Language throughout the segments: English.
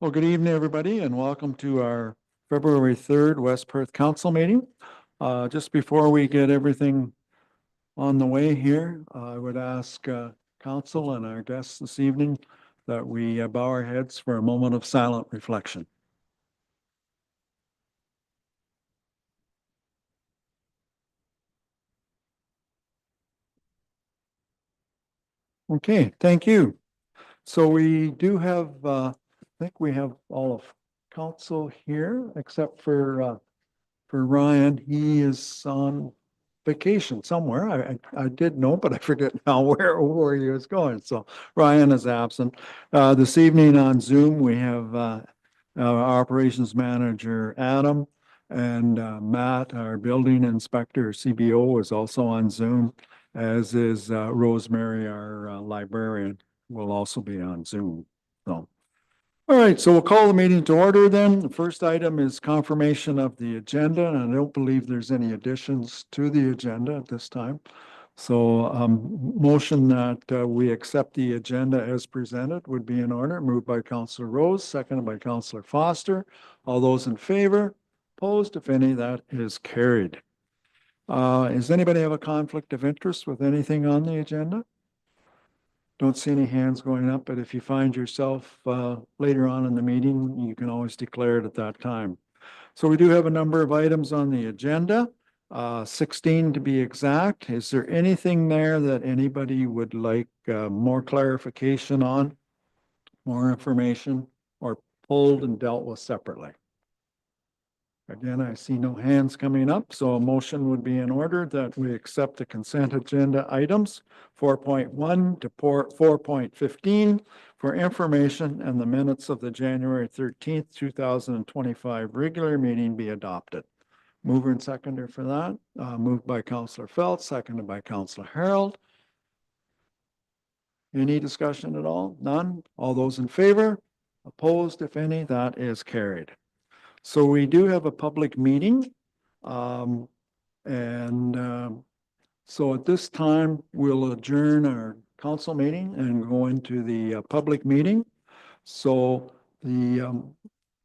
Well, good evening, everybody, and welcome to our February 3rd West Perth Council meeting. Just before we get everything on the way here, I would ask council and our guests this evening that we bow our heads for a moment of silent reflection. Okay, thank you. So we do have, I think we have all of council here except for Ryan. He is on vacation somewhere. I did know, but I forget now where he was going. So Ryan is absent. This evening on Zoom, we have our operations manager, Adam, and Matt, our building inspector, CBO, is also on Zoom, as is Rosemary, our librarian, will also be on Zoom. So. All right, so we'll call the meeting to order then. The first item is confirmation of the agenda, and I don't believe there's any additions to the agenda at this time. So motion that we accept the agenda as presented would be in order. Moved by Councillor Rose, seconded by Councillor Foster. All those in favor? Opposed, if any, that is carried. Does anybody have a conflict of interest with anything on the agenda? Don't see any hands going up, but if you find yourself later on in the meeting, you can always declare it at that time. So we do have a number of items on the agenda, 16 to be exact. Is there anything there that anybody would like more clarification on, more information, or pulled and dealt with separately? Again, I see no hands coming up, so a motion would be in order that we accept the consent agenda items 4.1 to 4.15 for information, and the minutes of the January 13th, 2025 regular meeting be adopted. Mover and seconder for that, moved by Councillor Felt, seconded by Councillor Harold. Any discussion at all? None? All those in favor? Opposed, if any? That is carried. So we do have a public meeting. So at this time, we'll adjourn our council meeting and go into the public meeting. So we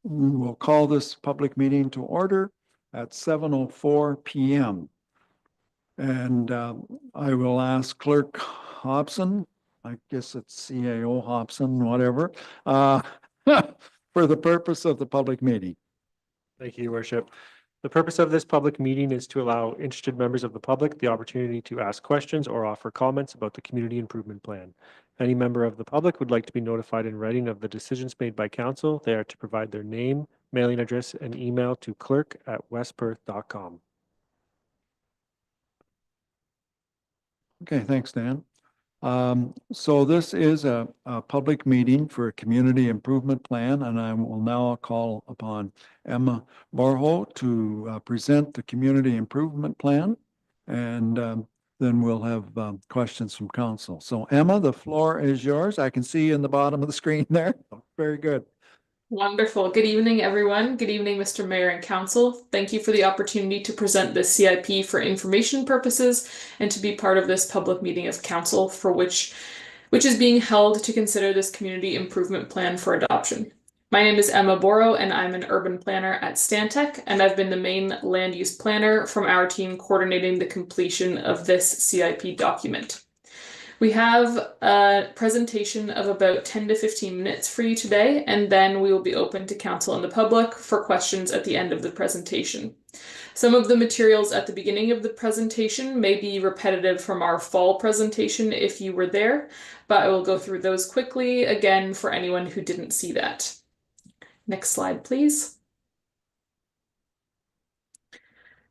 will call this public meeting to order at 7:04 p.m. And I will ask Clerk Hobson, I guess it's CAO Hobson, whatever, for the purpose of the public meeting. Thank you, Your Worship. The purpose of this public meeting is to allow interested members of the public the opportunity to ask questions or offer comments about the community improvement plan. Any member of the public would like to be notified in writing of the decisions made by council. They are to provide their name, mailing address, and email to clerk@westperth.com. Okay, thanks, Dan. So this is a public meeting for a community improvement plan, and I will now call upon Emma Barho to present the community improvement plan, and then we'll have questions from council. So Emma, the floor is yours. I can see you in the bottom of the screen there. Very good. Wonderful. Good evening, everyone. Good evening, Mr. Mayor and Council. Thank you for the opportunity to present this CIP for information purposes and to be part of this public meeting of council for which is being held to consider this community improvement plan for adoption. My name is Emma Boro, and I'm an urban planner at Stantec, and I've been the main land use planner from our team coordinating the completion of this CIP document. We have a presentation of about 10 to 15 minutes for you today, and then we will be open to council and the public for questions at the end of the presentation. Some of the materials at the beginning of the presentation may be repetitive from our fall presentation if you were there, but I will go through those quickly again for anyone who didn't see that. Next slide, please.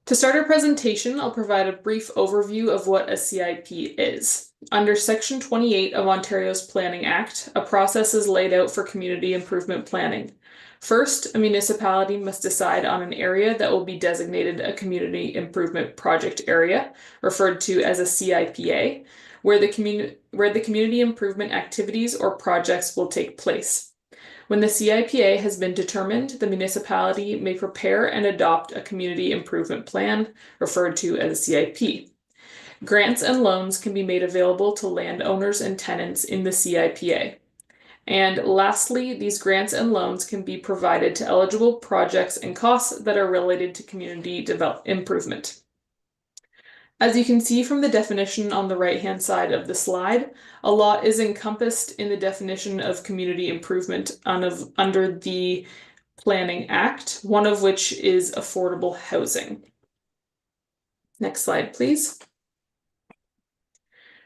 To start our presentation, I'll provide a brief overview of what a CIP is. Under Section 28 of Ontario's Planning Act, a process is laid out for community improvement planning. First, a municipality must decide on an area that will be designated a community improvement project area, referred to as a CIPA, where the community improvement activities or projects will take place. When the CIPA has been determined, the municipality may prepare and adopt a community improvement plan, referred to as a CIP. Grants and loans can be made available to landowners and tenants in the CIPA. And lastly, these grants and loans can be provided to eligible projects and costs that are related to community improvement. As you can see from the definition on the right-hand side of the slide, a lot is encompassed in the definition of community improvement under the Planning Act, one of which is affordable housing. Next slide, please.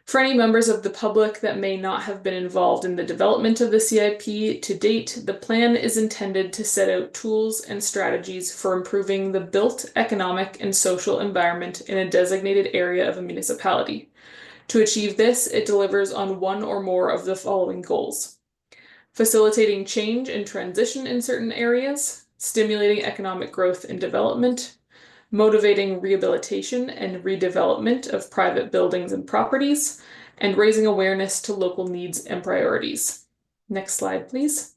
For any members of the public that may not have been involved in the development of the CIP to date, the plan is intended to set out tools and strategies for improving the built economic and social environment in a designated area of a municipality. To achieve this, it delivers on one or more of the following goals: facilitating change and transition in certain areas, stimulating economic growth and development, motivating rehabilitation and redevelopment of private buildings and properties, and raising awareness to local needs and priorities. Next slide, please.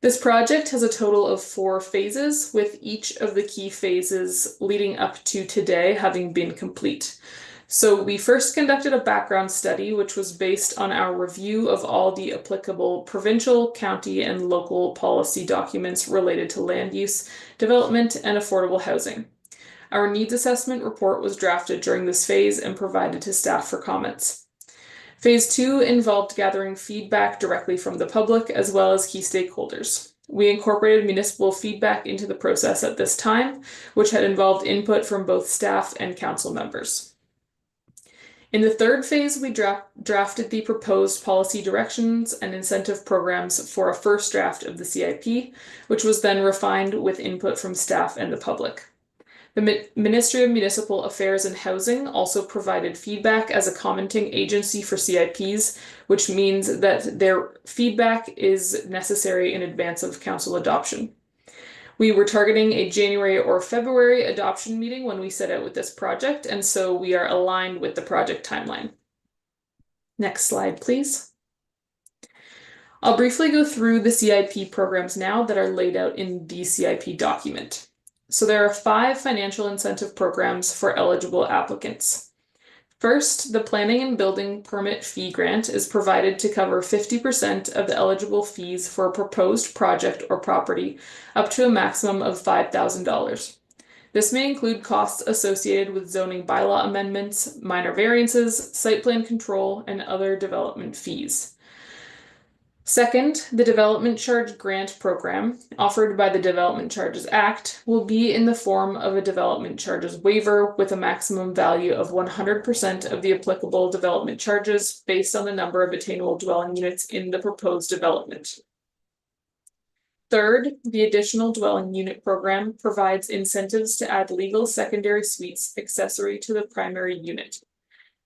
This project has a total of 4 phases, with each of the key phases leading up to today having been complete. So we first conducted a background study, which was based on our review of all the applicable provincial, county, and local policy documents related to land use, development, and affordable housing. Our needs assessment report was drafted during this phase and provided to staff for comments. Phase 2 involved gathering feedback directly from the public as well as key stakeholders. We incorporated municipal feedback into the process at this time, which had involved input from both staff and council members. In the third phase, we drafted the proposed policy directions and incentive programs for a first draft of the CIP, which was then refined with input from staff and the public. The Ministry of Municipal Affairs and Housing also provided feedback as a commenting agency for CIPs, which means that their feedback is necessary in advance of council adoption. We were targeting a January or February adoption meeting when we set out with this project, and so we are aligned with the project timeline. Next slide, please. I'll briefly go through the CIP programs now that are laid out in the CIP document. So there are 5 financial incentive programs for eligible applicants. First, the Planning and Building Permit Fee Grant is provided to cover 50% of the eligible fees for a proposed project or property, up to a maximum of $5,000. This may include costs associated with zoning bylaw amendments, minor variances, site plan control, and other development fees. Second, the Development Charge Grant Program, offered by the Development Charges Act, will be in the form of a development charges waiver with a maximum value of 100% of the applicable development charges based on the number of attainable dwelling units in the proposed development. Third, the Additional Dwelling Unit Program provides incentives to add legal secondary suites accessory to the primary unit.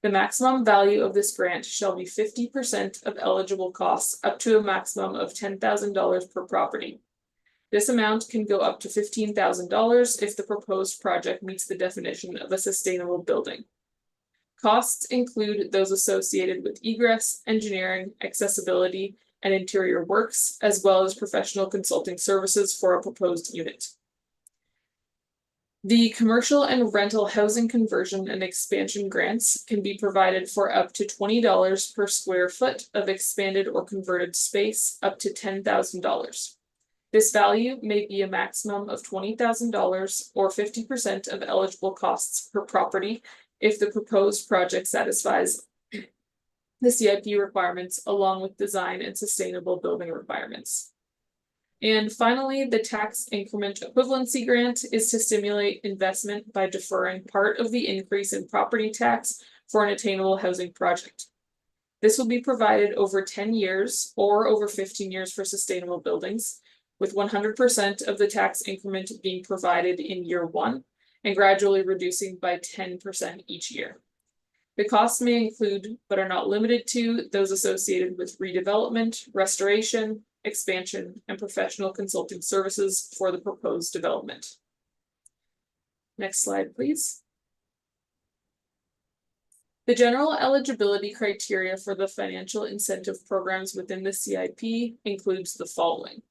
The maximum value of this grant shall be 50% of eligible costs, up to a maximum of $10,000 per property. This amount can go up to $15,000 if the proposed project meets the definition of a sustainable building. Costs include those associated with egress, engineering, accessibility, and interior works, as well as professional consulting services for a proposed unit. The commercial and rental housing conversion and expansion grants can be provided for up to $20 per square foot of expanded or converted space, up to $10,000. This value may be a maximum of $20,000 or 50% of eligible costs per property if the proposed project satisfies the CIP requirements along with design and sustainable building requirements. And finally, the tax increment equivalency grant is to stimulate investment by deferring part of the increase in property tax for an attainable housing project. This will be provided over 10 years or over 15 years for sustainable buildings, with 100% of the tax increment being provided in year 1 and gradually reducing by 10% each year. The costs may include, but are not limited to, those associated with redevelopment, restoration, expansion, and professional consulting services for the proposed development. Next slide, please. The general eligibility criteria for the financial incentive programs within the CIP includes the following.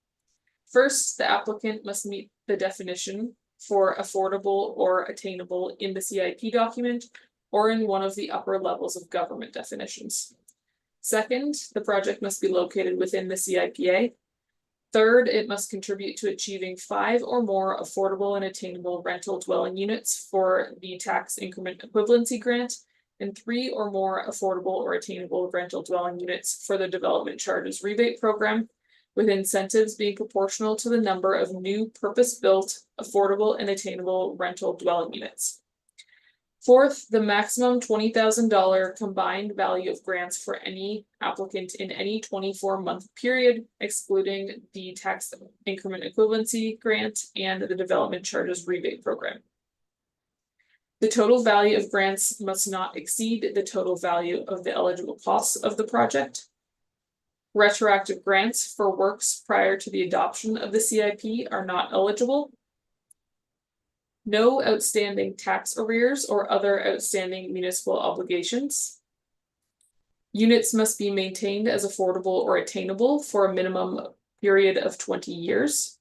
First, the applicant must meet the definition for affordable or attainable in the CIP document or in one of the upper levels of government definitions. Second, the project must be located within the CIPA. Third, it must contribute to achieving 5 or more affordable and attainable rental dwelling units for the tax increment equivalency grant, and 3 or more affordable or attainable rental dwelling units for the development charges rebate program, with incentives being proportional to the number of new purpose-built, affordable and attainable rental dwelling units. Fourth, the maximum $20,000 combined value of grants for any applicant in any 24-month period, excluding the tax increment equivalency grant and the development charges rebate program. The total value of grants must not exceed the total value of the eligible costs of the project. Retroactive grants for works prior to the adoption of the CIP are not eligible. No outstanding tax arrears or other outstanding municipal obligations. Units must be maintained as affordable or attainable for a minimum period of 20 years.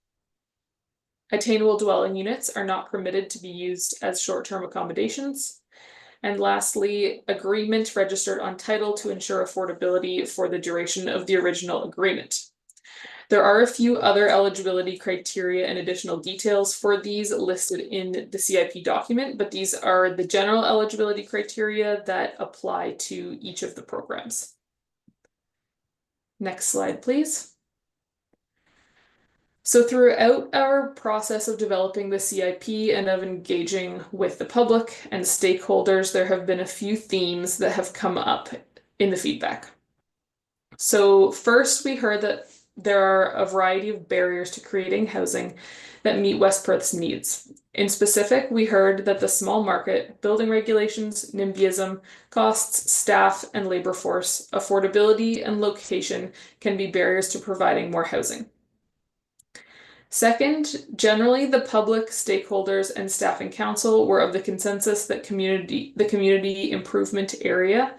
Attainable dwelling units are not permitted to be used as short-term accommodations. And lastly, agreement registered on title to ensure affordability for the duration of the original agreement. There are a few other eligibility criteria and additional details for these listed in the CIP document, but these are the general eligibility criteria that apply to each of the programs. Next slide, please. So throughout our process of developing the CIP and of engaging with the public and stakeholders, there have been a few themes that have come up in the feedback. So first, we heard that there are a variety of barriers to creating housing that meet West Perth's needs. In specific, we heard that the small market, building regulations, NIMBYism, costs, staff, and labor force, affordability, and location can be barriers to providing more housing. Second, generally the public, stakeholders, and staff and council were of the consensus that the community improvement area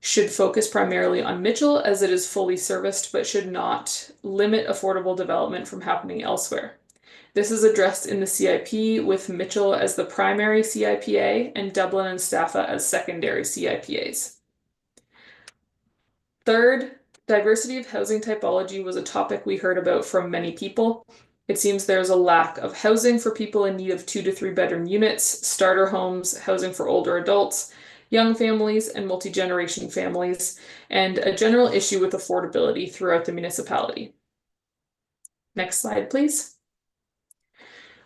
should focus primarily on Mitchell as it is fully serviced, but should not limit affordable development from happening elsewhere. This is addressed in the CIP with Mitchell as the primary CIPA and Dublin and Staffa as secondary CIPAs. Third, diversity of housing typology was a topic we heard about from many people. It seems there's a lack of housing for people in need of 2 to 3 bedroom units, starter homes, housing for older adults, young families, and multi-generation families, and a general issue with affordability throughout the municipality. Next slide, please.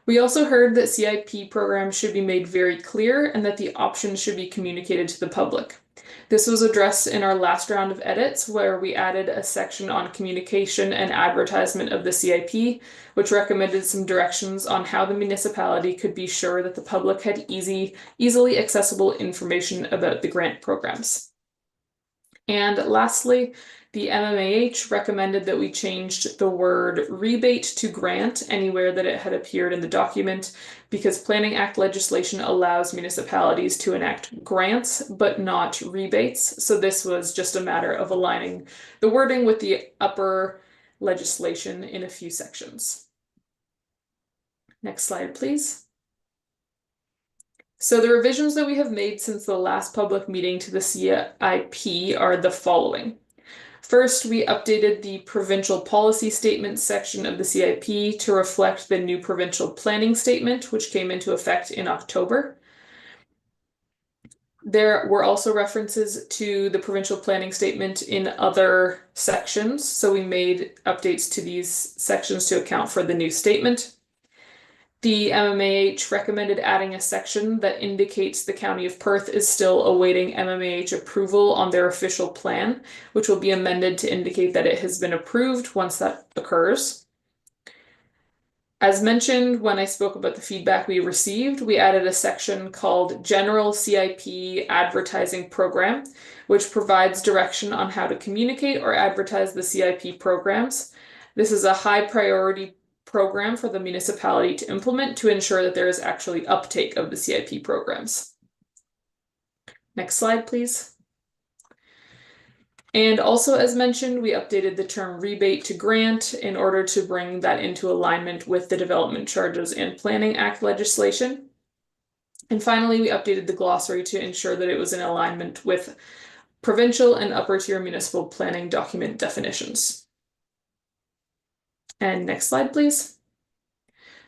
We also heard that CIP programs should be made very clear and that the options should be communicated to the public. This was addressed in our last round of edits, where we added a section on communication and advertisement of the CIP, which recommended some directions on how the municipality could be sure that the public had easily accessible information about the grant programs. And lastly, the MMAH recommended that we changed the word rebate to grant anywhere that it had appeared in the document, because Planning Act legislation allows municipalities to enact grants, but not rebates. So this was just a matter of aligning the wording with the upper legislation in a few sections. Next slide, please. So the revisions that we have made since the last public meeting to the CIP are the following. First, we updated the provincial policy statement section of the CIP to reflect the new provincial planning statement, which came into effect in October. There were also references to the provincial planning statement in other sections, so we made updates to these sections to account for the new statement. The MMAH recommended adding a section that indicates the County of Perth is still awaiting MMAH approval on their official plan, which will be amended to indicate that it has been approved once that occurs. As mentioned when I spoke about the feedback we received, we added a section called General CIP Advertising Program, which provides direction on how to communicate or advertise the CIP programs. This is a high priority program for the municipality to implement to ensure that there is actually uptake of the CIP programs. Next slide, please. And also, as mentioned, we updated the term rebate to grant in order to bring that into alignment with the Development Charges and Planning Act legislation. And finally, we updated the glossary to ensure that it was in alignment with provincial and upper tier municipal planning document definitions. And next slide, please.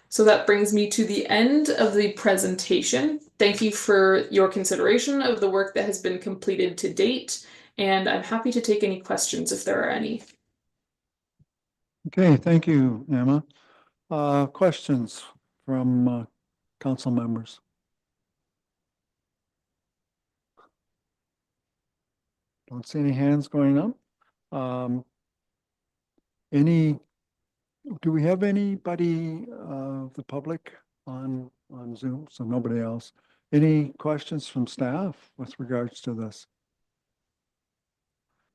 So that brings me to the end of the presentation. Thank you for your consideration of the work that has been completed to date, and I'm happy to take any questions if there are any. Okay, thank you, Emma. Questions from council members? Don't see any hands going up. Do we have anybody of the public on Zoom? So nobody else. Any questions from staff with regards to this?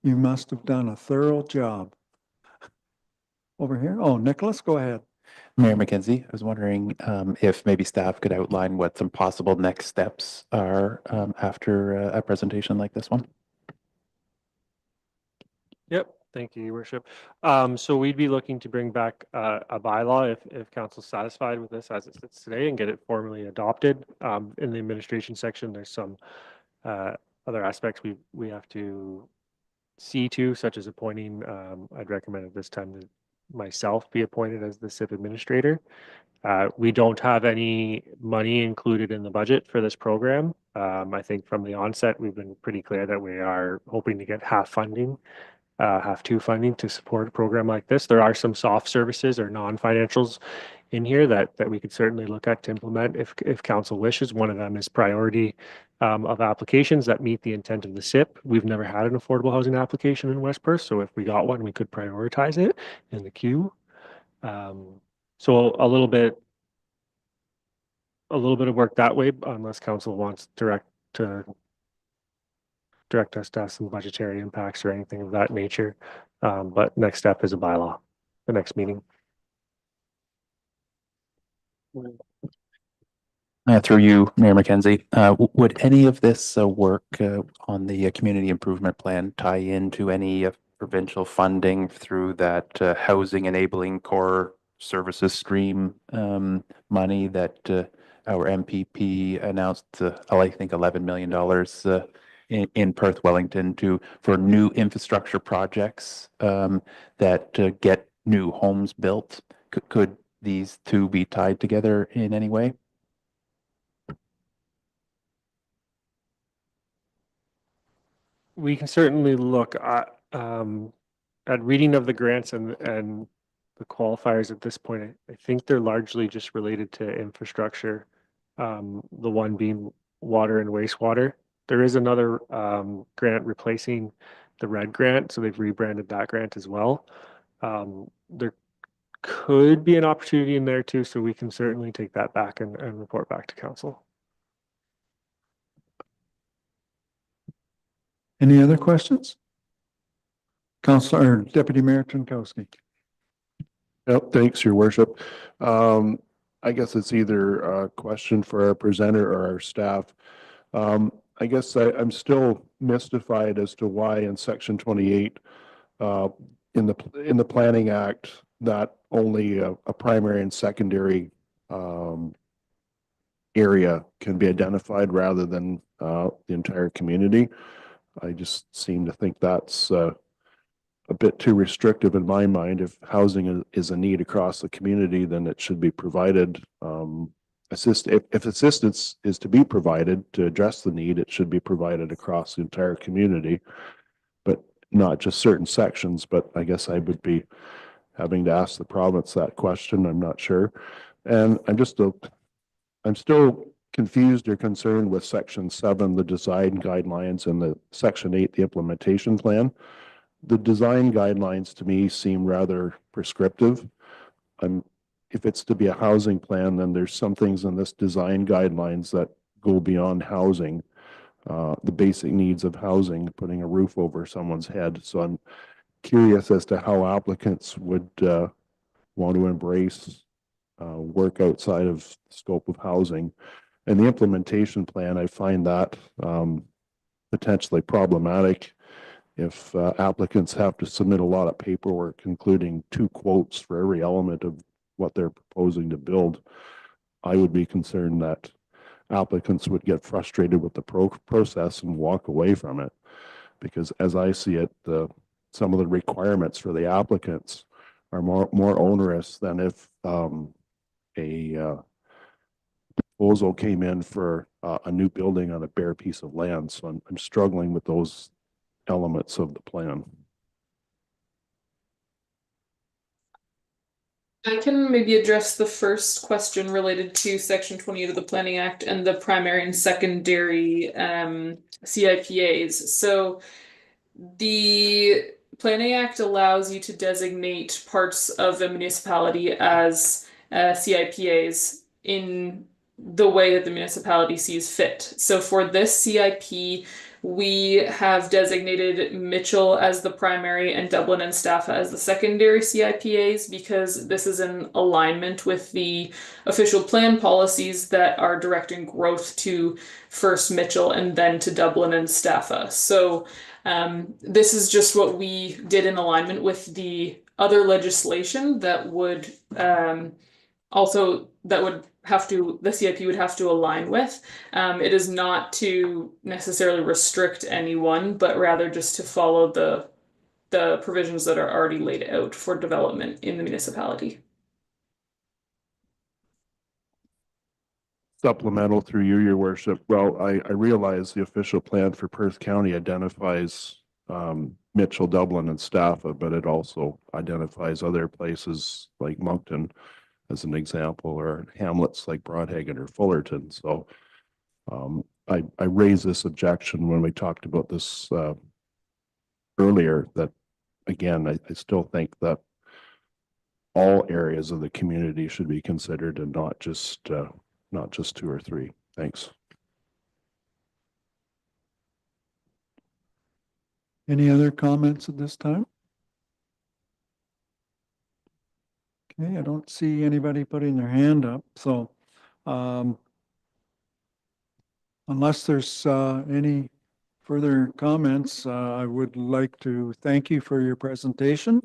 You must have done a thorough job. Over here. Oh, Nicholas, go ahead. Mayor McKenzie, I was wondering if maybe staff could outline what some possible next steps are after a presentation like this one. Yep, thank you, Your Worship. So we'd be looking to bring back a bylaw if council's satisfied with this as it sits today and get it formally adopted. In the administration section, there's some other aspects we have to see to, such as appointing, I'd recommend at this time that myself be appointed as the SIP administrator. We don't have any money included in the budget for this program. I think from the onset, we've been pretty clear that we are hoping to get half funding. Have two funding to support a program like this. There are some soft services or non-financials in here that we could certainly look at to implement if council wishes. One of them is priority of applications that meet the intent of the SIP. We've never had an affordable housing application in West Perth, so if we got one, we could prioritize it in the queue. So a little bit of work that way, unless council wants direct us to have some budgetary impacts or anything of that nature. But next step is a bylaw, the next meeting. Through you, Mayor McKenzie, would any of this work on the community improvement plan tie into any provincial funding through that housing enabling core services stream money that our MPP announced, I think $11 million in Perth Wellington for new infrastructure projects that get new homes built? Could these two be tied together in any way? We can certainly look at reading of the grants and the qualifiers at this point. I think they're largely just related to infrastructure. The one being water and wastewater. There is another grant replacing the red grant, so they've rebranded that grant as well. There could be an opportunity in there too, so we can certainly take that back and report back to council. Any other questions? Councilor or Deputy Mayor Tronkowski. Yep, thanks, Your Worship. I guess it's either a question for our presenter or our staff. I guess I'm still mystified as to why in Section 28 in the Planning Act that only a primary and secondary area can be identified rather than the entire community. I just seem to think that's a bit too restrictive in my mind. If housing is a need across the community, then it should be provided. If assistance is to be provided to address the need, it should be provided across the entire community, but not just certain sections. But I guess I would be having to ask the province that question. I'm not sure. And I'm still confused or concerned with Section 7, the design guidelines, and the Section 8, the implementation plan. The design guidelines to me seem rather prescriptive. If it's to be a housing plan, then there's some things in this design guidelines that go beyond housing, the basic needs of housing, putting a roof over someone's head. So I'm curious as to how applicants would want to embrace work outside of the scope of housing. And the implementation plan, I find that potentially problematic if applicants have to submit a lot of paperwork, including 2 quotes for every element of what they're proposing to build. I would be concerned that applicants would get frustrated with the process and walk away from it. Because as I see it, some of the requirements for the applicants are more onerous than if a proposal came in for a new building on a bare piece of land. So I'm struggling with those elements of the plan. I can maybe address the first question related to Section 28 of the Planning Act and the primary and secondary CIPAs. So the Planning Act allows you to designate parts of a municipality as CIPAs in the way that the municipality sees fit. So for this CIP, we have designated Mitchell as the primary and Dublin and Staffa as the secondary CIPAs because this is in alignment with the official plan policies that are directing growth to first Mitchell and then to Dublin and Staffa. So this is just what we did in alignment with the other legislation that would the CIP would have to align with. It is not to necessarily restrict anyone, but rather just to follow the provisions that are already laid out for development in the municipality. Supplemental through you, your worship. Well, I realize the official plan for Perth County identifies Mitchell, Dublin and Staffa, but it also identifies other places like Moncton as an example, or hamlets like Broadhagen or Fullerton. So I raised this objection when we talked about this earlier, that again, I still think that all areas of the community should be considered and not just two or three. Thanks. Any other comments at this time? Okay, I don't see anybody putting their hand up, so unless there's any further comments, I would like to thank you for your presentation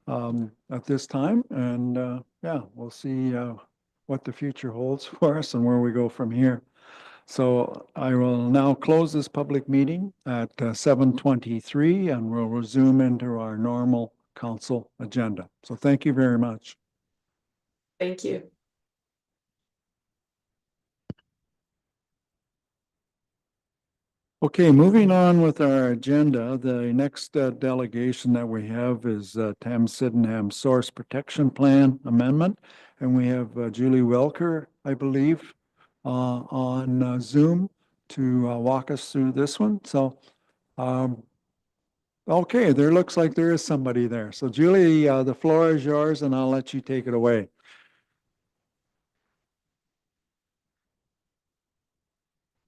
at this time, and yeah, we'll see what the future holds for us and where we go from here. So I will now close this public meeting at 7:23, and we'll resume into our normal council agenda. So thank you very much. Thank you. Okay, moving on with our agenda, the next delegation that we have is Tam Sydenham Source Protection Plan Amendment. And we have Julie Welker, I believe, on Zoom to walk us through this one. So, okay, there looks like there is somebody there. So Julie, the floor is yours and I'll let you take it away.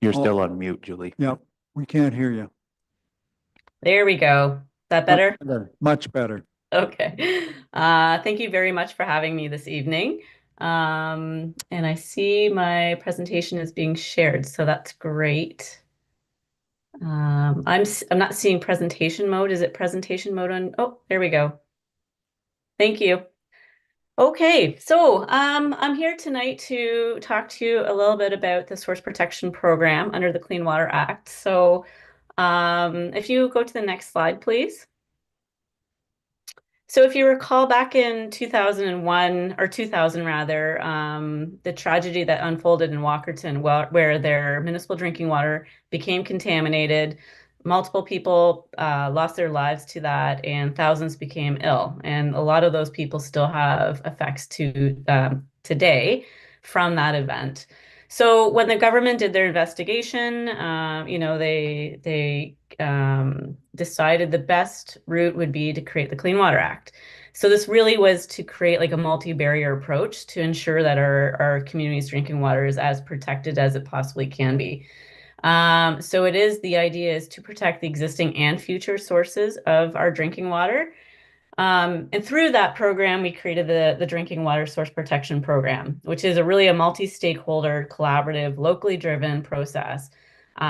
You're still on mute, Julie. Yep, we can't hear you. There we go. Is that better? Much better. Okay. Thank you very much for having me this evening. And I see my presentation is being shared, so that's great. I'm not seeing presentation mode. Is it presentation mode on? Oh, there we go. Thank you. Okay, so I'm here tonight to talk to you a little bit about the Source Protection Program under the Clean Water Act. So if you go to the next slide, please. So if you recall back in 2001 or 2000 rather, the tragedy that unfolded in Walkerton, where their municipal drinking water became contaminated, multiple people lost their lives to that, and thousands became ill. And a lot of those people still have effects to today from that event. So when the government did their investigation, they decided the best route would be to create the Clean Water Act. So this really was to create like a multi-barrier approach to ensure that our community's drinking water is as protected as it possibly can be. So the idea is to protect the existing and future sources of our drinking water. And through that program, we created the Drinking Water Source Protection Program, which is really a multi-stakeholder, collaborative, locally driven process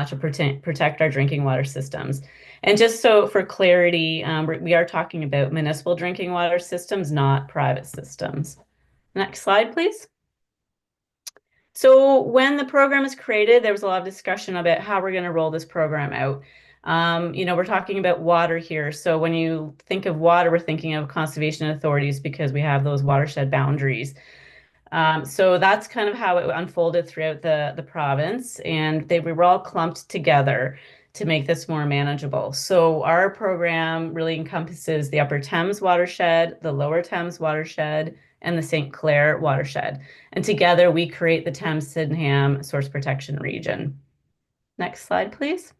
to protect our drinking water systems. And just so for clarity, we are talking about municipal drinking water systems, not private systems. Next slide, please. So when the program was created, there was a lot of discussion about how we're going to roll this program out. We're talking about water here. So when you think of water, we're thinking of conservation authorities because we have those watershed boundaries. So that's kind of how it unfolded throughout the province, and we were all clumped together to make this more manageable. So our program really encompasses the Upper Thames watershed, the Lower Thames watershed, and the St. Clair watershed. And together we create the Thames-Sydenham Source Protection Region. Next slide, please.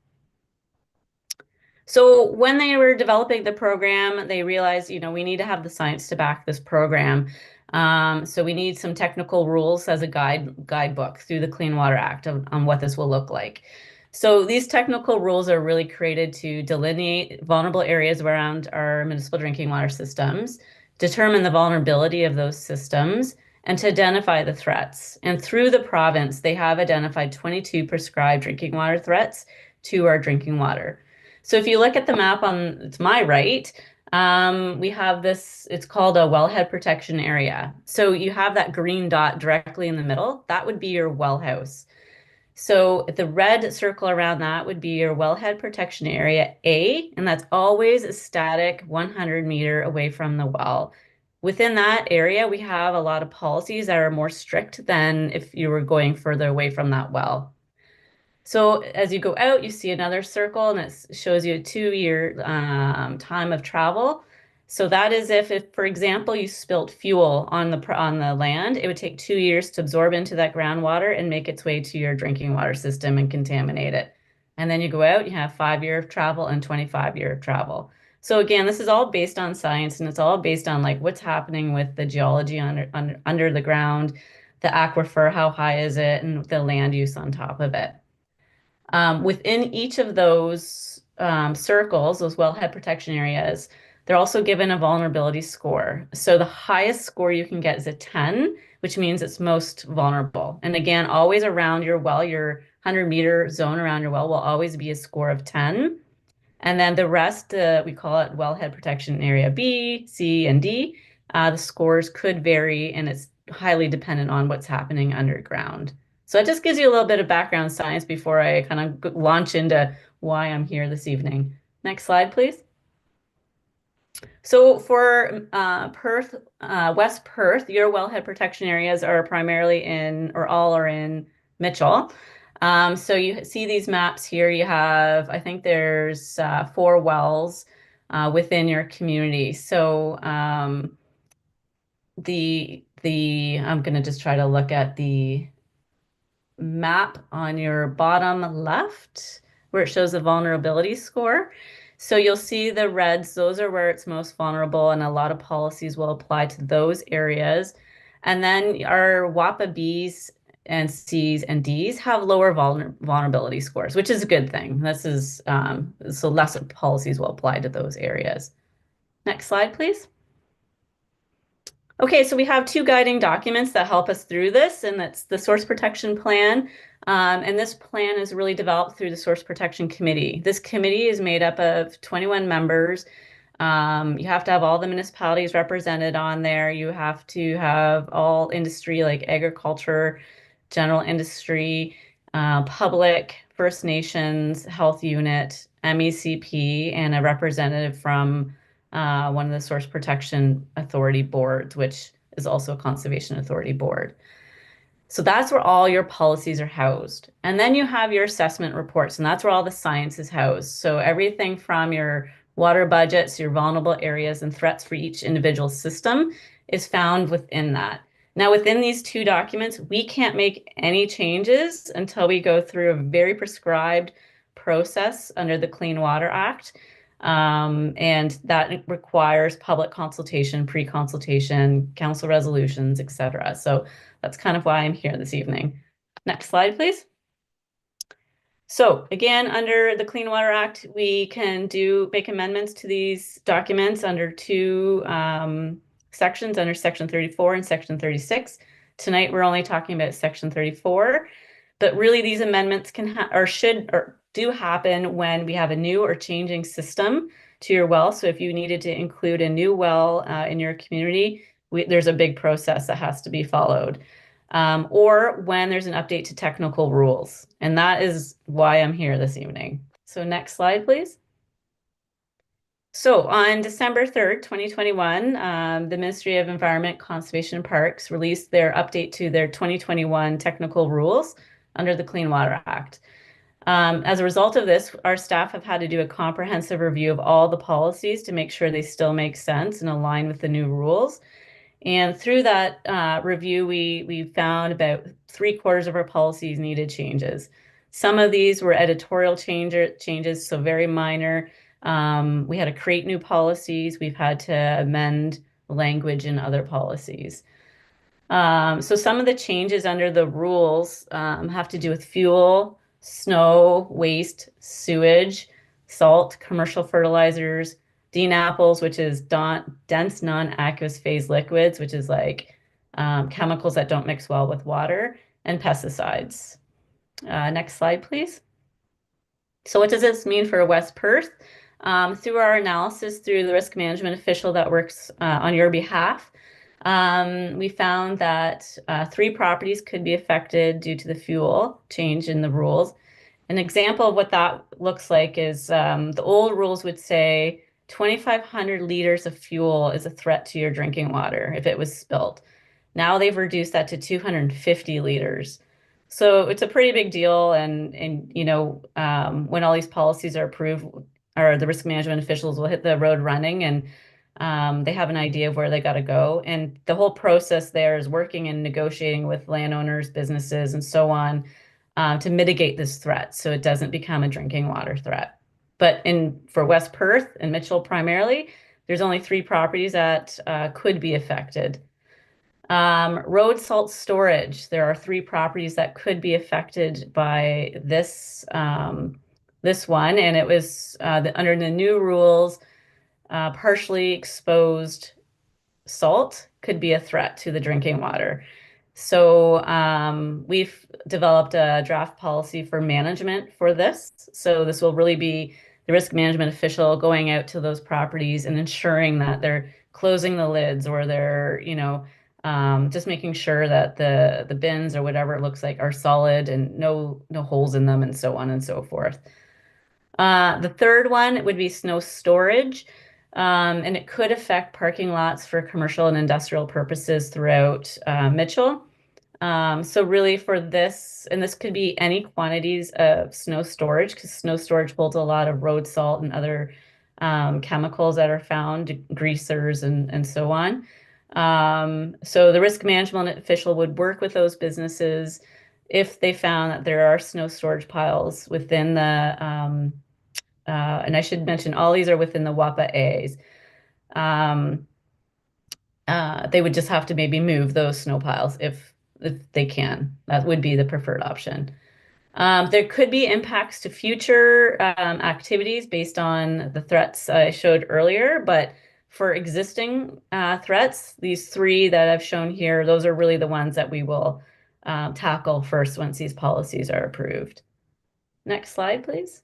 So when they were developing the program, they realized, we need to have the science to back this program. So we need some technical rules as a guidebook through the Clean Water Act on what this will look like. So these technical rules are really created to delineate vulnerable areas around our municipal drinking water systems, determine the vulnerability of those systems, and to identify the threats. And through the province, they have identified 22 prescribed drinking water threats to our drinking water. So if you look at the map to my right, we have this, it's called a wellhead protection area. So you have that green dot directly in the middle, that would be your well house. So the red circle around that would be your wellhead protection area A, and that's always a static 100 meter away from the well. Within that area, we have a lot of policies that are more strict than if you were going further away from that well. So as you go out, you see another circle, and it shows you a 2-year time of travel. So that is if, for example, you spilt fuel on the land, it would take 2 years to absorb into that groundwater and make its way to your drinking water system and contaminate it. And then you go out, you have 5-year of travel and 25-year of travel. So again, this is all based on science, and it's all based on like what's happening with the geology under the ground, the aquifer, how high is it, and the land use on top of it. Within each of those circles, those wellhead protection areas, they're also given a vulnerability score. So the highest score you can get is a 10, which means it's most vulnerable. And again, always around your well, your 100-meter zone around your well will always be a score of 10. And then the rest, we call it wellhead protection area B, C, and D. The scores could vary, and it's highly dependent on what's happening underground. So it just gives you a little bit of background science before I kind of launch into why I'm here this evening. Next slide, please. So for Perth, West Perth, your wellhead protection areas are primarily all are in Mitchell. So you see these maps here. You have, I think there's 4 wells within your community. So I'm going to just try to look at the map on your bottom left where it shows the vulnerability score. So you'll see the reds, those are where it's most vulnerable, and a lot of policies will apply to those areas. And then our WAPA Bs and Cs and Ds have lower vulnerability scores, which is a good thing. This is so less policies will apply to those areas. Next slide, please. Okay, so we have 2 guiding documents that help us through this, and that's the Source Protection Plan. And this plan is really developed through the Source Protection Committee. This committee is made up of 21 members. You have to have all the municipalities represented on there. You have to have all industry like agriculture, general industry, public, First Nations, health unit, MECP, and a representative from one of the Source Protection Authority boards, which is also a Conservation Authority board. So that's where all your policies are housed. And then you have your assessment reports, and that's where all the science is housed. So everything from your water budgets, your vulnerable areas, and threats for each individual system is found within that. Now, within these 2 documents, we can't make any changes until we go through a very prescribed process under the Clean Water Act. And that requires public consultation, pre-consultation, council resolutions, etc. So that's kind of why I'm here this evening. Next slide, please. So again, under the Clean Water Act, we can make amendments to these documents under 2 sections, under Section 34 and Section 36. Tonight, we're only talking about Section 34, but really these amendments can do happen when we have a new or changing system to your well. So if you needed to include a new well in your community, there's a big process that has to be followed. Or when there's an update to technical rules. And that is why I'm here this evening. So next slide, please. So on December 3rd, 2021, the Ministry of Environment, Conservation and Parks released their update to their 2021 technical rules under the Clean Water Act. As a result of this, our staff have had to do a comprehensive review of all the policies to make sure they still make sense and align with the new rules. And through that review, we found about 3/4 of our policies needed changes. Some of these were editorial changes, so very minor. We had to create new policies. We've had to amend language in other policies. So some of the changes under the rules have to do with fuel, snow, waste, sewage, salt, commercial fertilizers, DNAPLs, which is dense non-aqueous phase liquids, which is like chemicals that don't mix well with water, and pesticides. Next slide, please. So what does this mean for West Perth? Through our analysis through the risk management official that works on your behalf, we found that 3 properties could be affected due to the fuel change in the rules. An example of what that looks like is the old rules would say 2,500 liters of fuel is a threat to your drinking water if it was spilled. Now they've reduced that to 250 liters. So it's a pretty big deal. And you know, when all these policies are approved, or the risk management officials will hit the road running, and they have an idea of where they got to go. And the whole process there is working and negotiating with landowners, businesses, and so on to mitigate this threat so it doesn't become a drinking water threat. But for West Perth and Mitchell primarily, there's only 3 properties that could be affected. Road salt storage, there are 3 properties that could be affected by this one, and it was under the new rules, partially exposed salt could be a threat to the drinking water. So we've developed a draft policy for management for this. So this will really be the risk management official going out to those properties and ensuring that they're closing the lids, or they're, you know, just making sure that the bins or whatever it looks like are solid and no holes in them, and so on and so forth. The third one would be snow storage. And it could affect parking lots for commercial and industrial purposes throughout Mitchell. So really for this, and this could be any quantities of snow storage, because snow storage holds a lot of road salt and other chemicals that are found, greasers and so on. So the risk management official would work with those businesses if they found that there are snow storage piles within the and I should mention all these are within the WAPA A's. They would just have to maybe move those snow piles if they can. That would be the preferred option. There could be impacts to future activities based on the threats I showed earlier, but for existing threats, these 3 that I've shown here, those are really the ones that we will tackle first once these policies are approved. Next slide, please.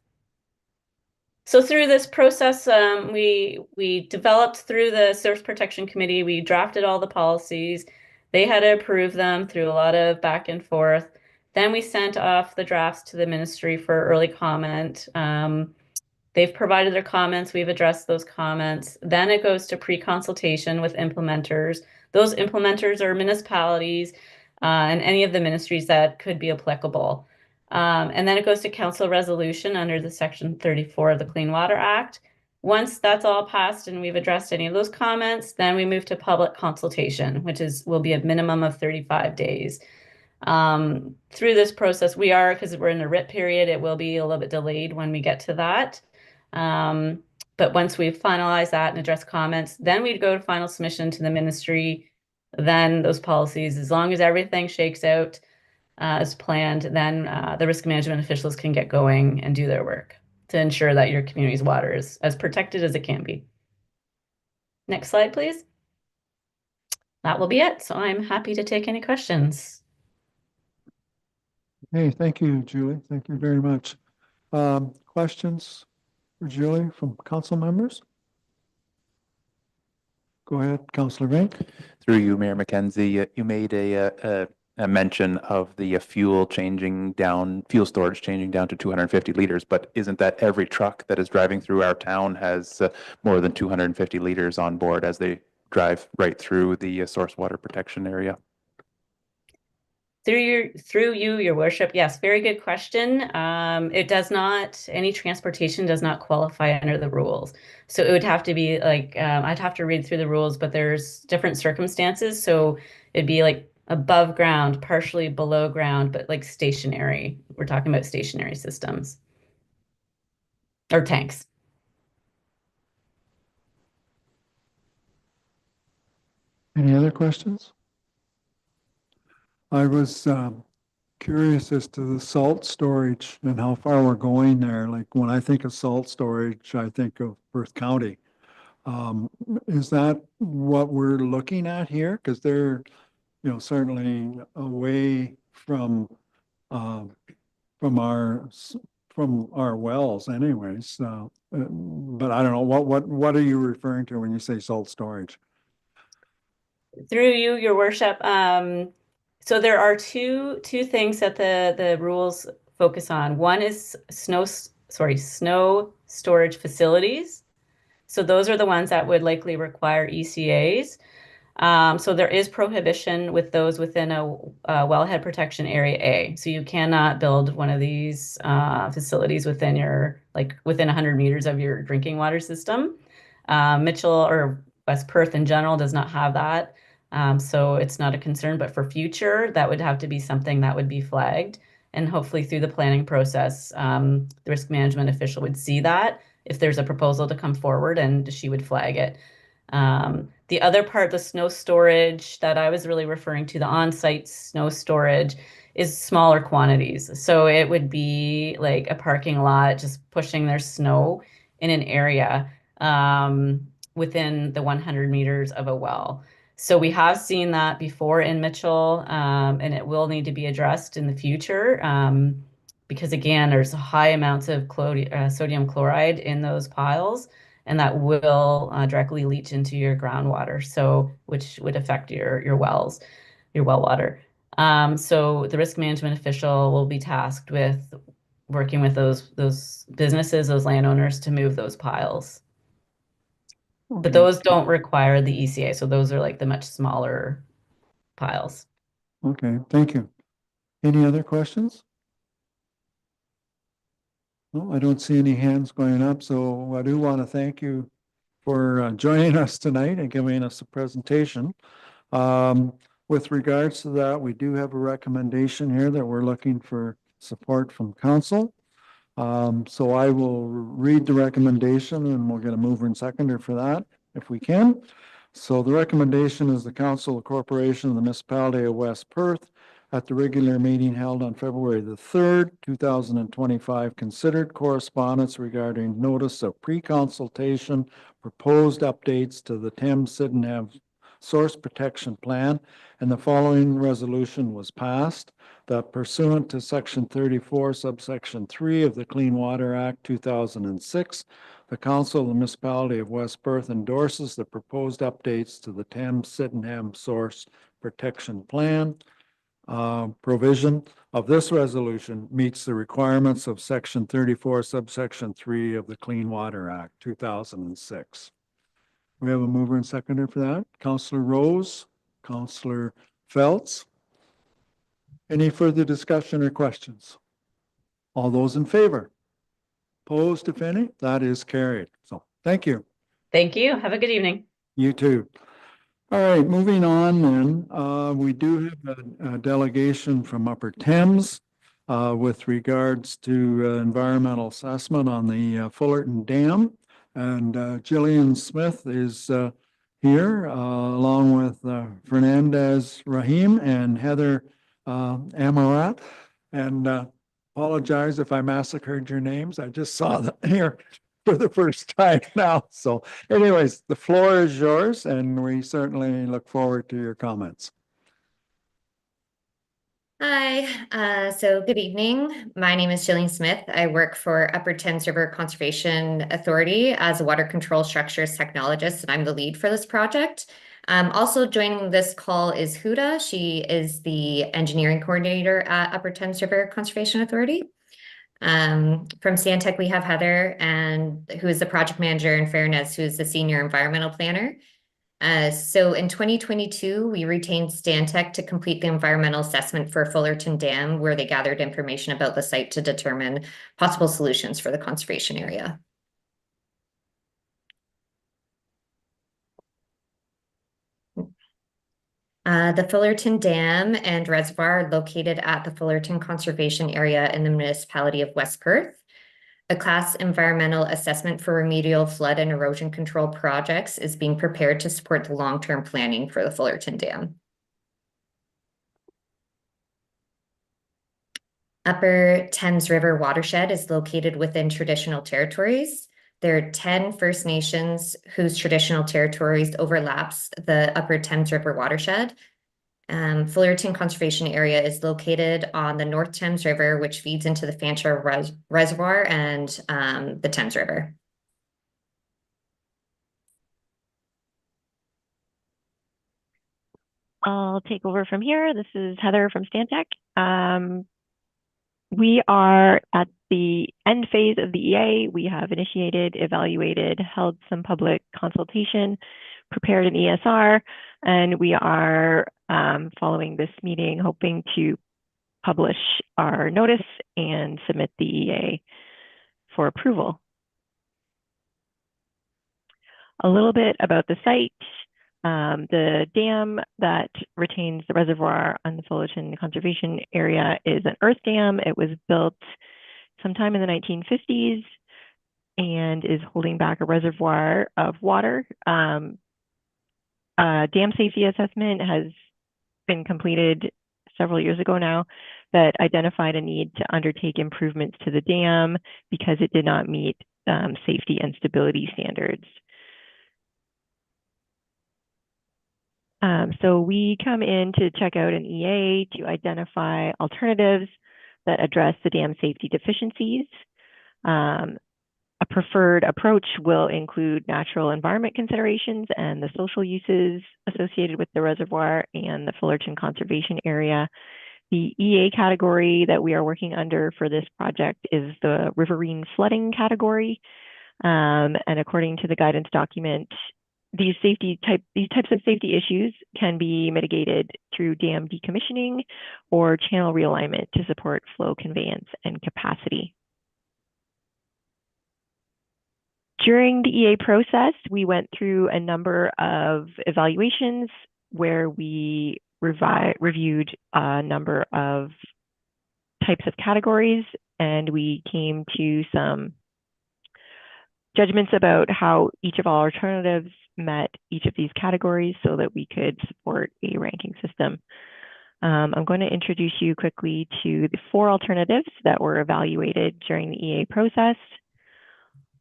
So through this process, we developed through the Source Protection Committee, we drafted all the policies. They had to approve them through a lot of back and forth. Then we sent off the drafts to the ministry for early comment. They've provided their comments. We've addressed those comments. Then it goes to pre-consultation with implementers. Those implementers are municipalities and any of the ministries that could be applicable. And then it goes to council resolution under the Section 34 of the Clean Water Act. Once that's all passed and we've addressed any of those comments, then we move to public consultation, which will be a minimum of 35 days. Through this process, because we're in a RIP period, it will be a little bit delayed when we get to that. But once we've finalized that and addressed comments, then we'd go to final submission to the ministry. Then those policies, as long as everything shakes out as planned, then the risk management officials can get going and do their work to ensure that your community's water is as protected as it can be. Next slide, please. That will be it. So I'm happy to take any questions. Hey, thank you, Julie. Thank you very much. Questions for Julie from council members? Go ahead, Councillor Vink. Through you, Mayor Mackenzie, you made a a mention of the fuel storage changing down to 250 liters, but isn't that every truck that is driving through our town has more than 250 liters on board as they drive right through the source water protection area? Through you, your worship. Yes, very good question. It does not, any transportation does not qualify under the rules. So it would have to be like, I'd have to read through the rules, but there's different circumstances. So it'd be like above ground, partially below ground, but like stationary. We're talking about stationary systems or tanks. Any other questions? I was curious as to the salt storage and how far we're going there. Like when I think of salt storage, I think of Perth County. Is that what we're looking at here? Because they're, certainly away from our wells anyways. But I don't know, what are you referring to when you say salt storage? Through you, your worship. So there are two things that the rules focus on. One is snow storage facilities. So those are the ones that would likely require ECAs. So there is prohibition with those within a wellhead protection area A. So you cannot build one of these facilities within within 100 meters of your drinking water system. Mitchell or West Perth in general does not have that. So it's not a concern, but for future, that would have to be something that would be flagged. And hopefully through the planning process, the risk management official would see that if there's a proposal to come forward, and she would flag it. The other part, the snow storage that I was really referring to, the on-site snow storage, is smaller quantities. So it would be like a parking lot just pushing their snow in an area within the 100 meters of a well. So we have seen that before in Mitchell, and it will need to be addressed in the future because, again, there's high amounts of sodium chloride in those piles, and that will directly leach into your groundwater, so which would affect your wells, your well water. So the risk management official will be tasked with working with those businesses, those landowners, to move those piles. But those don't require the ECA, so those are like the much smaller piles. Okay, thank you. Any other questions? No, I don't see any hands going up, so I do want to thank you for joining us tonight and giving us a presentation. With regards to that, we do have a recommendation here that we're looking for support from council. So I will read the recommendation and we'll get a mover and seconder for that if we can. So the recommendation is the Council of Corporation of the Municipality of West Perth at the regular meeting held on February the 3rd, 2025, considered correspondence regarding notice of pre-consultation, proposed updates to the Thames-Sydenham Source Protection Plan, and the following resolution was passed: that pursuant to Section 34, subsection 3 of the Clean Water Act 2006, the Council of the Municipality of West Perth endorses the proposed updates to the Thames-Sydenham Source Protection Plan. Provision of this resolution meets the requirements of Section 34, subsection 3 of the Clean Water Act 2006. We have a mover and seconder for that. Councillor Rose, Councillor Feltz. Any further discussion or questions? All those in favor? Opposed, if any? That is carried. So thank you. Thank you. Have a good evening. You too. All right, moving on then. We do have a delegation from Upper Thames with regards to environmental assessment on the Fullerton Dam. And Gillian Smith is here along with Fernandez Rahim and Heather Amarat. And apologize if I massacred your names. I just saw them here for the first time now. So anyways, the floor is yours and we certainly look forward to your comments. Hi, so good evening. My name is Gillian Smith. I work for Upper Thames River Conservation Authority as a water control structures technologist, and I'm the lead for this project. Also joining this call is Huda. She is the engineering coordinator at Upper Thames River Conservation Authority. From Stantec, we have Heather, who is the project manager, and Fairness, who is the senior environmental planner. So in 2022, we retained Stantec to complete the environmental assessment for Fullerton Dam, where they gathered information about the site to determine possible solutions for the conservation area. The Fullerton Dam and Reservoir are located at the Fullerton Conservation Area in the municipality of West Perth. A class environmental assessment for remedial flood and erosion control projects is being prepared to support the long-term planning for the Fullerton Dam. Upper Thames River watershed is located within traditional territories. There are 10 First Nations whose traditional territories overlaps the Upper Thames River watershed. Fullerton Conservation Area is located on the North Thames River, which feeds into the Fanshawe Reservoir and the Thames River. I'll take over from here. This is Heather from Stantec. We are at the end phase of the EA. We have initiated, evaluated, held some public consultation, prepared an ESR, and we are following this meeting hoping to publish our notice and submit the EA for approval. A little bit about the site. The dam that retains the reservoir on the Fullerton Conservation Area is an earth dam. It was built sometime in the 1950s and is holding back a reservoir of water. Dam safety assessment has been completed several years ago now that identified a need to undertake improvements to the dam because it did not meet safety and stability standards. So we come in to check out an EA to identify alternatives that address the dam safety deficiencies. A preferred approach will include natural environment considerations and the social uses associated with the reservoir and the Fullerton Conservation Area. The EA category that we are working under for this project is the riverine flooding category. And according to the guidance document, these types of safety issues can be mitigated through dam decommissioning or channel realignment to support flow conveyance and capacity. During the EA process, we went through a number of evaluations where we reviewed a number of types of categories, and we came to some judgments about how each of our alternatives met each of these categories so that we could support a ranking system. I'm going to introduce you quickly to the 4 alternatives that were evaluated during the EA process.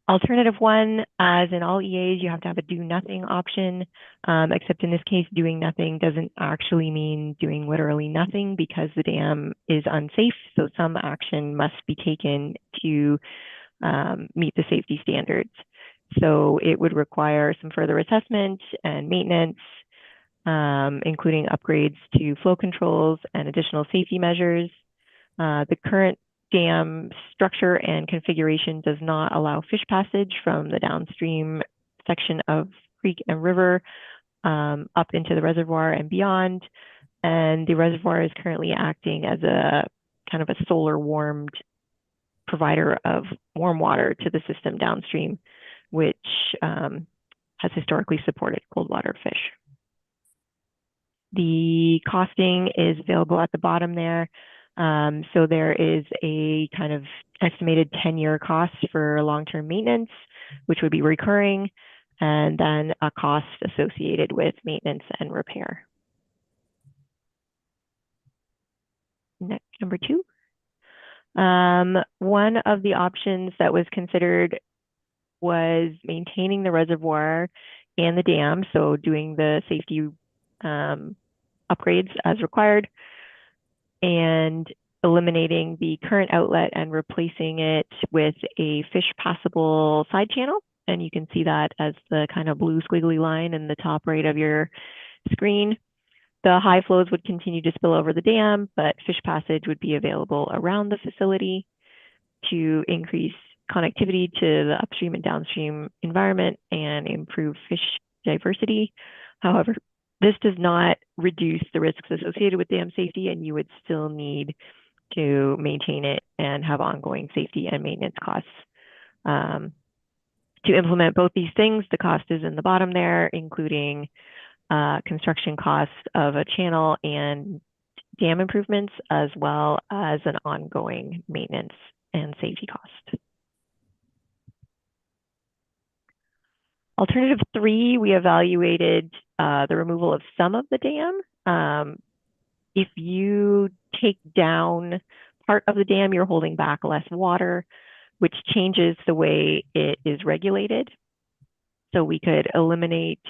Alternative 1, as in all EAs, you have to have a do nothing option, except in this case, doing nothing doesn't actually mean doing literally nothing because the dam is unsafe. So some action must be taken to meet the safety standards. So it would require some further assessment and maintenance, including upgrades to flow controls and additional safety measures. The current dam structure and configuration does not allow fish passage from the downstream section of creek and river up into the reservoir and beyond. And the reservoir is currently acting as a kind of a solar warmed provider of warm water to the system downstream, which has historically supported cold water fish. The costing is available at the bottom there. So there is a kind of estimated 10-year cost for long-term maintenance, which would be recurring, and then a cost associated with maintenance and repair. Next, number 2. One of the options that was considered was maintaining the reservoir and the dam, so doing the safety upgrades as required, and eliminating the current outlet and replacing it with a fish passable side channel and you can see that as the kind of blue squiggly line in the top right of your screen. The high flows would continue to spill over the dam, but fish passage would be available around the facility to increase connectivity to the upstream and downstream environment and improve fish diversity. However, this does not reduce the risks associated with dam safety, and you would still need to maintain it and have ongoing safety and maintenance costs. To implement both these things, the cost is in the bottom there, including construction costs of a channel and dam improvements, as well as an ongoing maintenance and safety cost. Alternative 3, we evaluated the removal of some of the dam. If you take down part of the dam, you're holding back less water, which changes the way it is regulated. So we could eliminate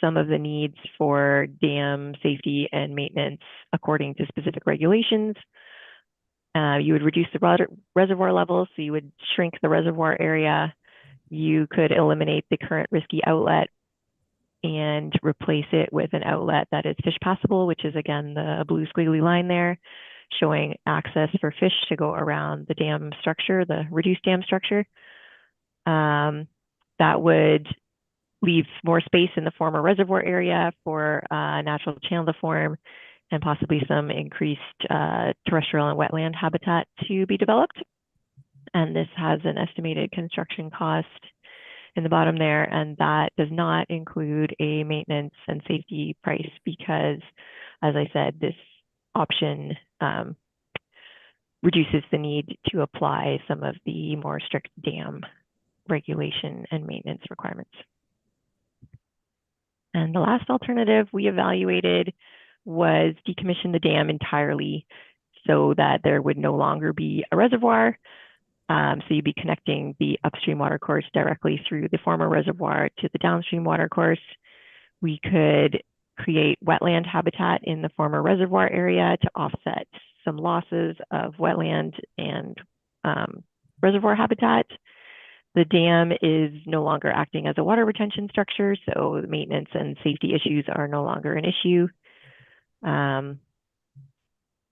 some of the needs for dam safety and maintenance according to specific regulations. You would reduce the reservoir levels, so you would shrink the reservoir area. You could eliminate the current risky outlet and replace it with an outlet that is fish passable, which is again the blue squiggly line there, showing access for fish to go around the dam structure, the reduced dam structure. That would leave more space in the former reservoir area for natural channel to form and possibly some increased terrestrial and wetland habitat to be developed. And this has an estimated construction cost in the bottom there, and that does not include a maintenance and safety price because, as I said, this option reduces the need to apply some of the more strict dam regulation and maintenance requirements. And the last alternative we evaluated was decommission the dam entirely so that there would no longer be a reservoir. So you'd be connecting the upstream watercourse directly through the former reservoir to the downstream watercourse. We could create wetland habitat in the former reservoir area to offset some losses of wetland and reservoir habitat. The dam is no longer acting as a water retention structure, so the maintenance and safety issues are no longer an issue. And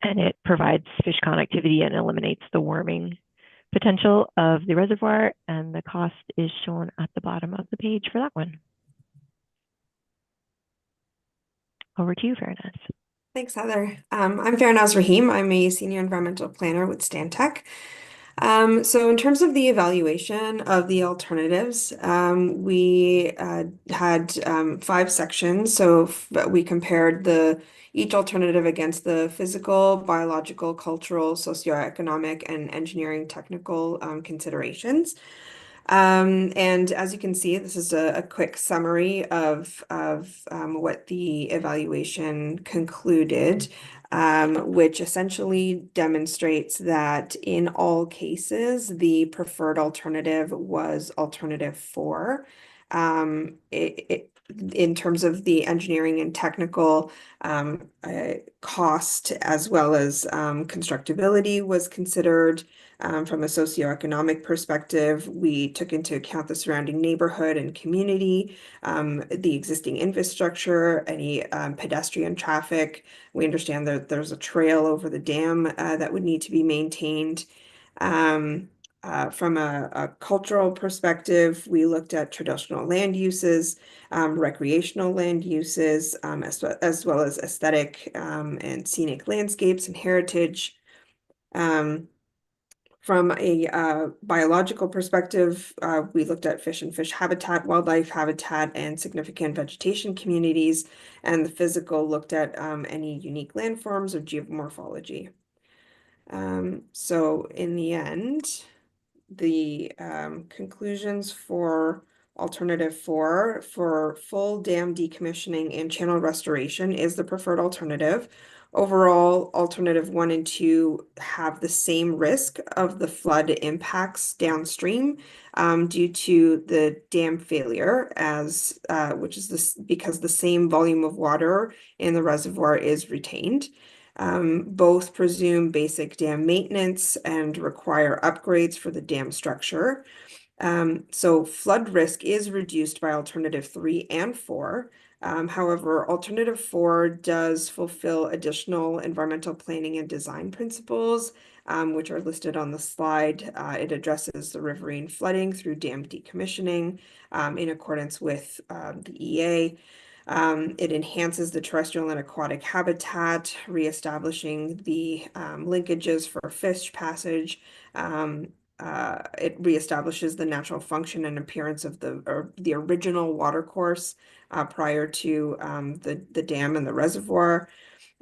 it provides fish connectivity and eliminates the warming potential of the reservoir, and the cost is shown at the bottom of the page for that one. Over to you, Fairnaz. Thanks, Heather. I'm Fairnaz Rahim. I'm a senior environmental planner with Stantec. So in terms of the evaluation of the alternatives, we had 5 sections. So we compared each alternative against the physical, biological, cultural, socioeconomic, and engineering technical considerations. And as you can see, this is a quick summary of what the evaluation concluded, which essentially demonstrates that in all cases, the preferred alternative was alternative 4. In terms of the engineering and technical cost, as well as constructability was considered. From a socioeconomic perspective, we took into account the surrounding neighborhood and community, the existing infrastructure, any pedestrian traffic. We understand that there's a trail over the dam that would need to be maintained. From a cultural perspective, we looked at traditional land uses, recreational land uses, as well as aesthetic and scenic landscapes and heritage. From a biological perspective, we looked at fish and fish habitat, wildlife habitat, and significant vegetation communities, and the physical looked at any unique landforms or geomorphology. So in the end, the conclusions for alternative 4 for full dam decommissioning and channel restoration is the preferred alternative. Overall, alternative 1 and 2 have the same risk of the flood impacts downstream due to the dam failure, which is because the same volume of water in the reservoir is retained. Both presume basic dam maintenance and require upgrades for the dam structure. So flood risk is reduced by alternative 3 and 4. However, alternative 4 does fulfill additional environmental planning and design principles, which are listed on the slide. It addresses the riverine flooding through dam decommissioning in accordance with the EA. It enhances the terrestrial and aquatic habitat, reestablishing the linkages for fish passage. It reestablishes the natural function and appearance of the original watercourse prior to the dam and the reservoir.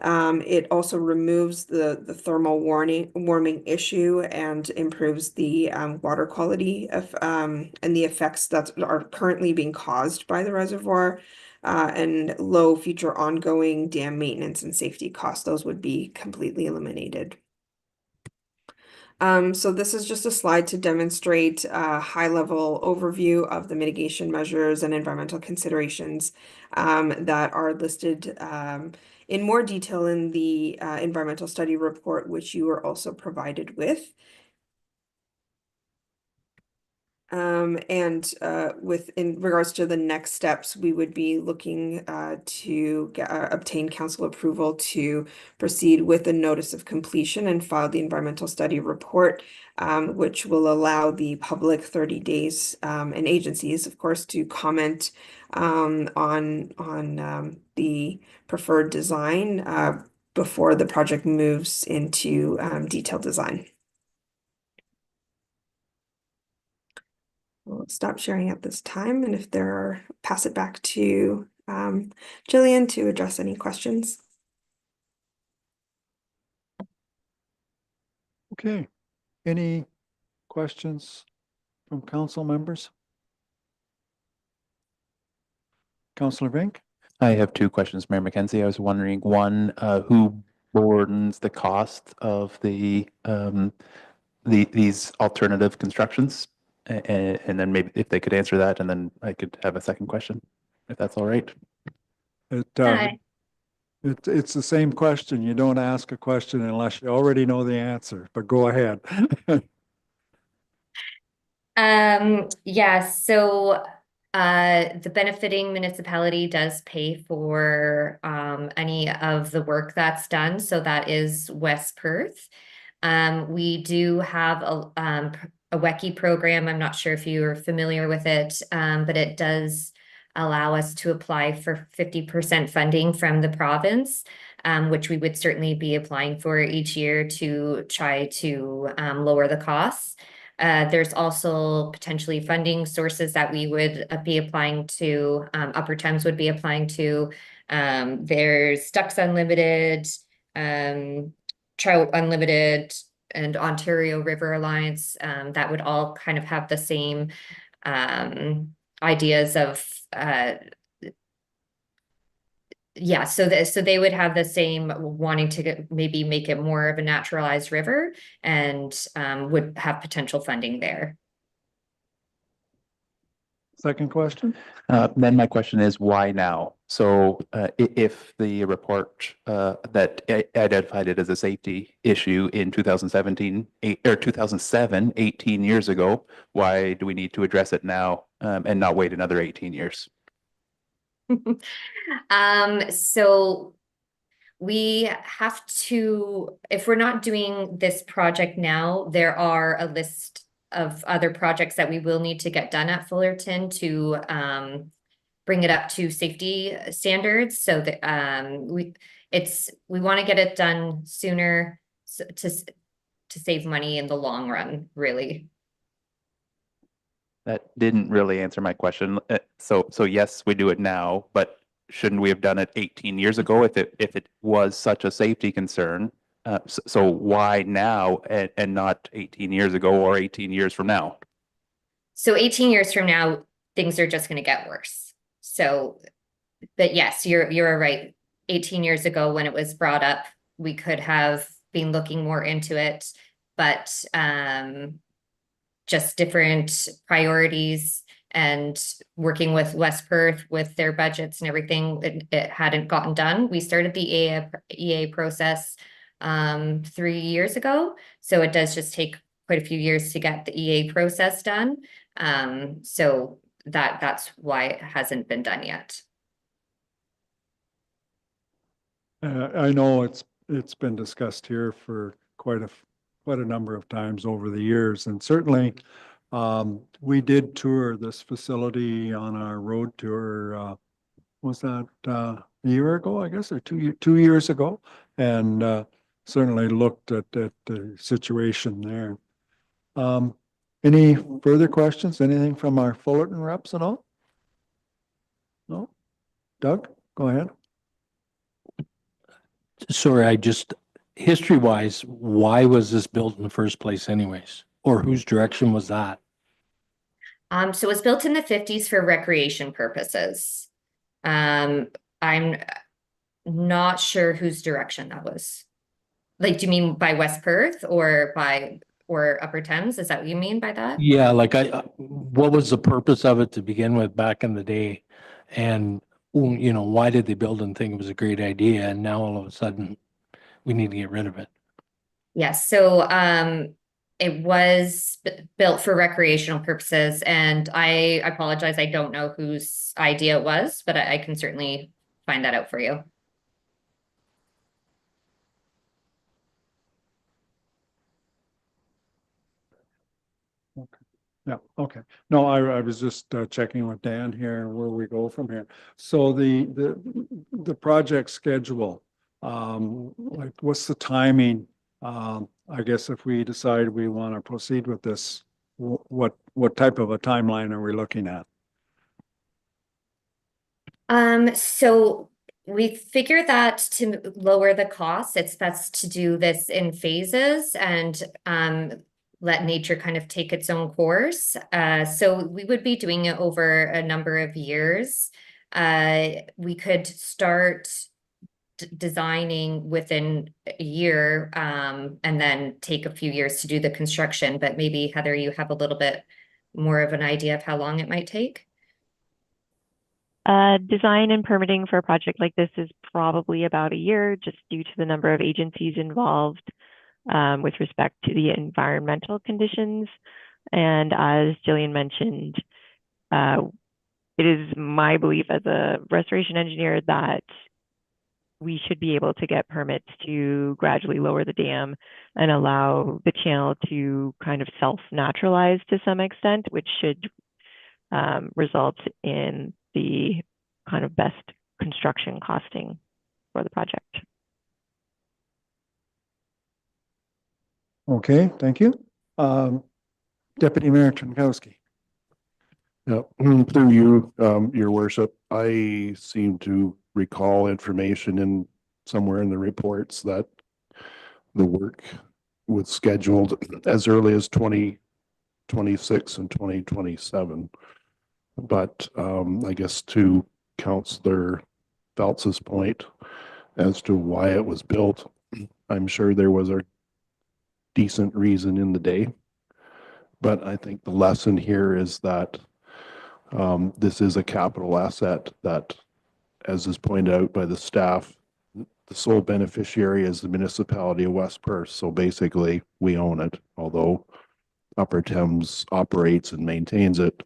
It also removes the thermal warming issue and improves the water quality of and the effects that are currently being caused by the reservoir, and low future ongoing dam maintenance and safety costs. Those would be completely eliminated. So this is just a slide to demonstrate a high-level overview of the mitigation measures and environmental considerations that are listed in more detail in the environmental study report, which you were also provided with. In regards to the next steps, we would be looking to obtain council approval to proceed with a notice of completion and file the environmental study report, which will allow the public 30 days and agencies, of course, to comment on the preferred design before the project moves into detailed design. We'll stop sharing at this time, and if there are, pass it back to Jillian to address any questions. Okay, any questions from council members? Councillor Vink? I have two questions, Mayor McKenzie. I was wondering, one, who bordens the cost of these alternative constructions? And then maybe if they could answer that, and then I could have a second question, if that's all right. It's the same question. You don't ask a question unless you already know the answer, but go ahead. Yeah, so the benefiting municipality does pay for any of the work that's done. So that is West Perth. We do have a WECI program. I'm not sure if you're familiar with it, but it does allow us to apply for 50% funding from the province, which we would certainly be applying for each year to try to lower the costs. There's also potentially funding sources that we would be applying to, Upper Thames would be applying to. There's Ducks Unlimited, Trout Unlimited, and Ontario River Alliance, that would all kind of have the same ideas of yeah, so they would have the same wanting to maybe make it more of a naturalized river, and would have potential funding there. Second question? Then my question is, why now? So if the report that identified it as a safety issue in 2017 or 2007, 18 years ago, why do we need to address it now and not wait another 18 years? So we have to, if we're not doing this project now, there are a list of other projects that we will need to get done at Fullerton to bring it up to safety standards. So that we want to get it done sooner to save money in the long run, really. That didn't really answer my question. So yes, we do it now, but shouldn't we have done it 18 years ago if it was such a safety concern? So why now and not 18 years ago or 18 years from now? So 18 years from now, things are just going to get worse. So, but yes, you're right. 18 years ago when it was brought up, we could have been looking more into it, but just different priorities and working with West Perth with their budgets and everything, it hadn't gotten done. We started the EA process 3 years ago. So it does just take quite a few years to get the EA process done. So that's why it hasn't been done yet. I know it's been discussed here for quite a number of times over the years, and certainly we did tour this facility on our road tour. Was that a year ago, I guess, or 2 years ago? And certainly looked at the situation there. Any further questions? Anything from our Fullerton reps at all? No? Doug, go ahead. Sorry, history-wise, why was this built in the first place anyways? Or whose direction was that? So it was built in the 50s for recreation purposes. I'm not sure whose direction that was. Like, do you mean by West Perth or Upper Thames? Is that what you mean by that? Yeah, like what was the purpose of it to begin with back in the day? And, why did they build and think it was a great idea? And now all of a sudden we need to get rid of it. Yes, so it was built for recreational purposes, and I apologize, I don't know whose idea it was, but I can certainly find that out for you. Yeah, okay. No, I was just checking with Dan here where we go from here. So the project schedule, like what's the timing? I guess if we decide we want to proceed with this, what type of a timeline are we looking at? So we figured that to lower the costs, it's best to do this in phases and let nature kind of take its own course. So we would be doing it over a number of years. We could start designing within a year and then take a few years to do the construction. But maybe, Heather, you have a little bit more of an idea of how long it might take? Design and permitting for a project like this is probably about a year, just due to the number of agencies involved with respect to the environmental conditions. And as Jillian mentioned, it is my belief as a restoration engineer that we should be able to get permits to gradually lower the dam and allow the channel to kind of self-naturalize to some extent, which should result in the kind of best construction costing for the project. Okay, thank you. Deputy Mayor Trzaskowski. Yeah, through you, your worship, I seem to recall information in somewhere in the reports that the work was scheduled as early as 2026 and 2027. But I guess to Councillor Phelps's point as to why it was built, I'm sure there was a decent reason in the day. But I think the lesson here is that this is a capital asset that, as is pointed out by the staff, the sole beneficiary is the municipality of West Perth. So basically, we own it. Although Upper Thames operates and maintains it,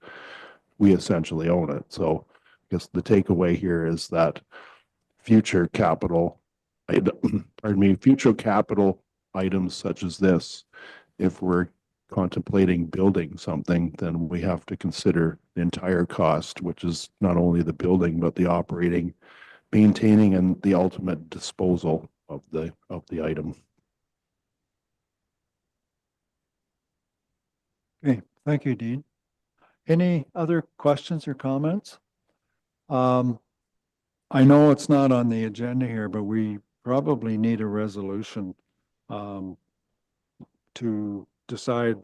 we essentially own it. So I guess the takeaway here is that future capital items such as this, if we're contemplating building something, then we have to consider the entire cost, which is not only the building, but the operating, maintaining, and the ultimate disposal of the item. Okay, thank you, Dean. Any other questions or comments? I know it's not on the agenda here, but we probably need a resolution to decide,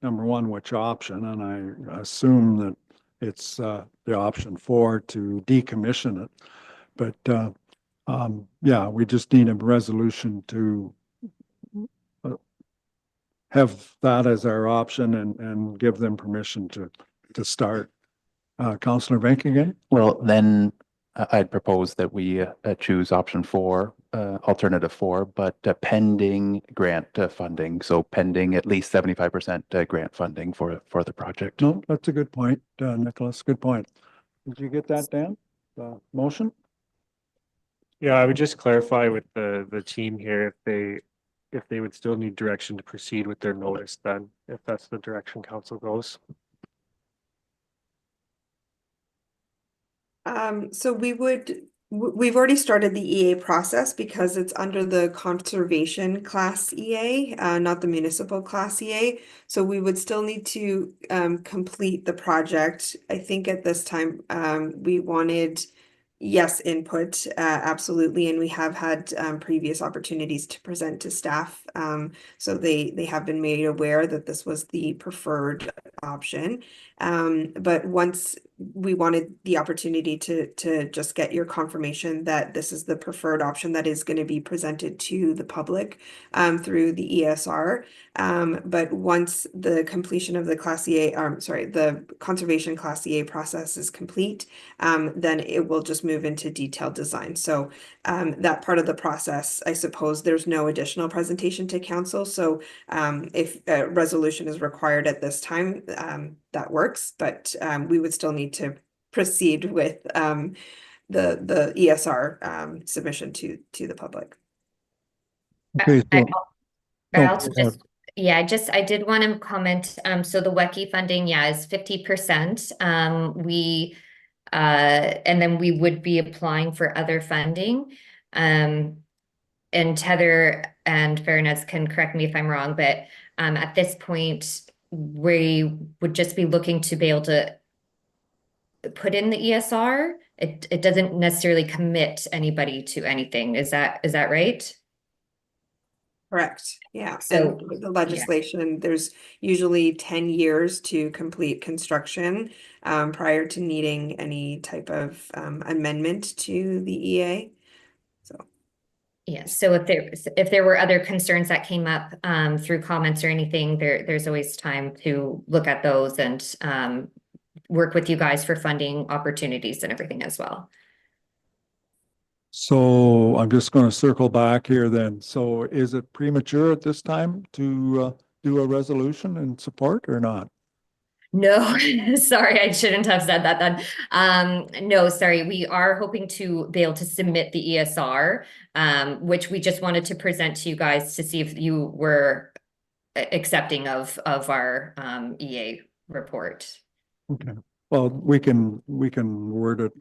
number one, which option, and I assume that it's the option 4 to decommission it. But yeah, we just need a resolution to have that as our option and give them permission to start. Councillor Venk again? Well, then I'd propose that we choose option 4 alternative 4, but pending grant funding. So pending at least 75% grant funding for the project. No, that's a good point, Nicholas, good point. Did you get that, Dan? The motion? Yeah, I would just clarify with the team here if they would still need direction to proceed with their notice then, if that's the direction council goes. So we've already started the EA process because it's under the conservation class EA, not the municipal class EA. So we would still need to complete the project. I think at this time, we wanted yes input, absolutely, and we have had previous opportunities to present to staff. So they have been made aware that this was the preferred option. But once we wanted the opportunity to just get your confirmation that this is the preferred option that is going to be presented to the public through the ESR. But once the completion of the Class EA, the conservation Class EA process is complete, then it will just move into detailed design. So that part of the process, I suppose there's no additional presentation to council. So if a resolution is required at this time, that works, but we would still need to proceed with the ESR submission to the public. Okay, so, I oh, also go ahead. I did want to comment, so the WECI funding, is 50%. And then we would be applying for other funding. And Heather and Fairness can correct me if I'm wrong, but at this point, we would just be looking to be able to put in the ESR. It doesn't necessarily commit anybody to anything. Is that right? Correct. Yeah. So, and with the legislation, there's usually 10 years to complete construction prior to needing any type of amendment to the EA. So yeah. So if there were other concerns that came up through comments or anything, there's always time to look at those and work with you guys for funding opportunities and everything as well. So I'm just going to circle back here then. So is it premature at this time to do a resolution in support or not? No, sorry, I shouldn't have said that then. No, sorry, we are hoping to be able to submit the ESR, which we just wanted to present to you guys to see if you were accepting of our EA report. Okay, well, we can word it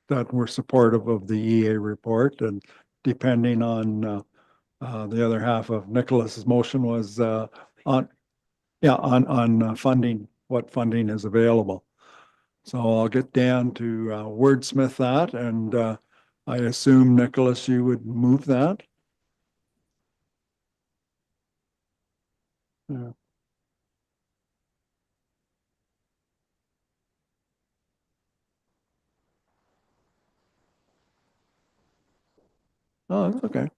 that we're supportive of the EA report, and depending on the other half of Nicholas's motion was on funding, what funding is available. So I'll get Dan to wordsmith that, and I assume, Nicholas, you would move that? Yeah. Oh, that's okay.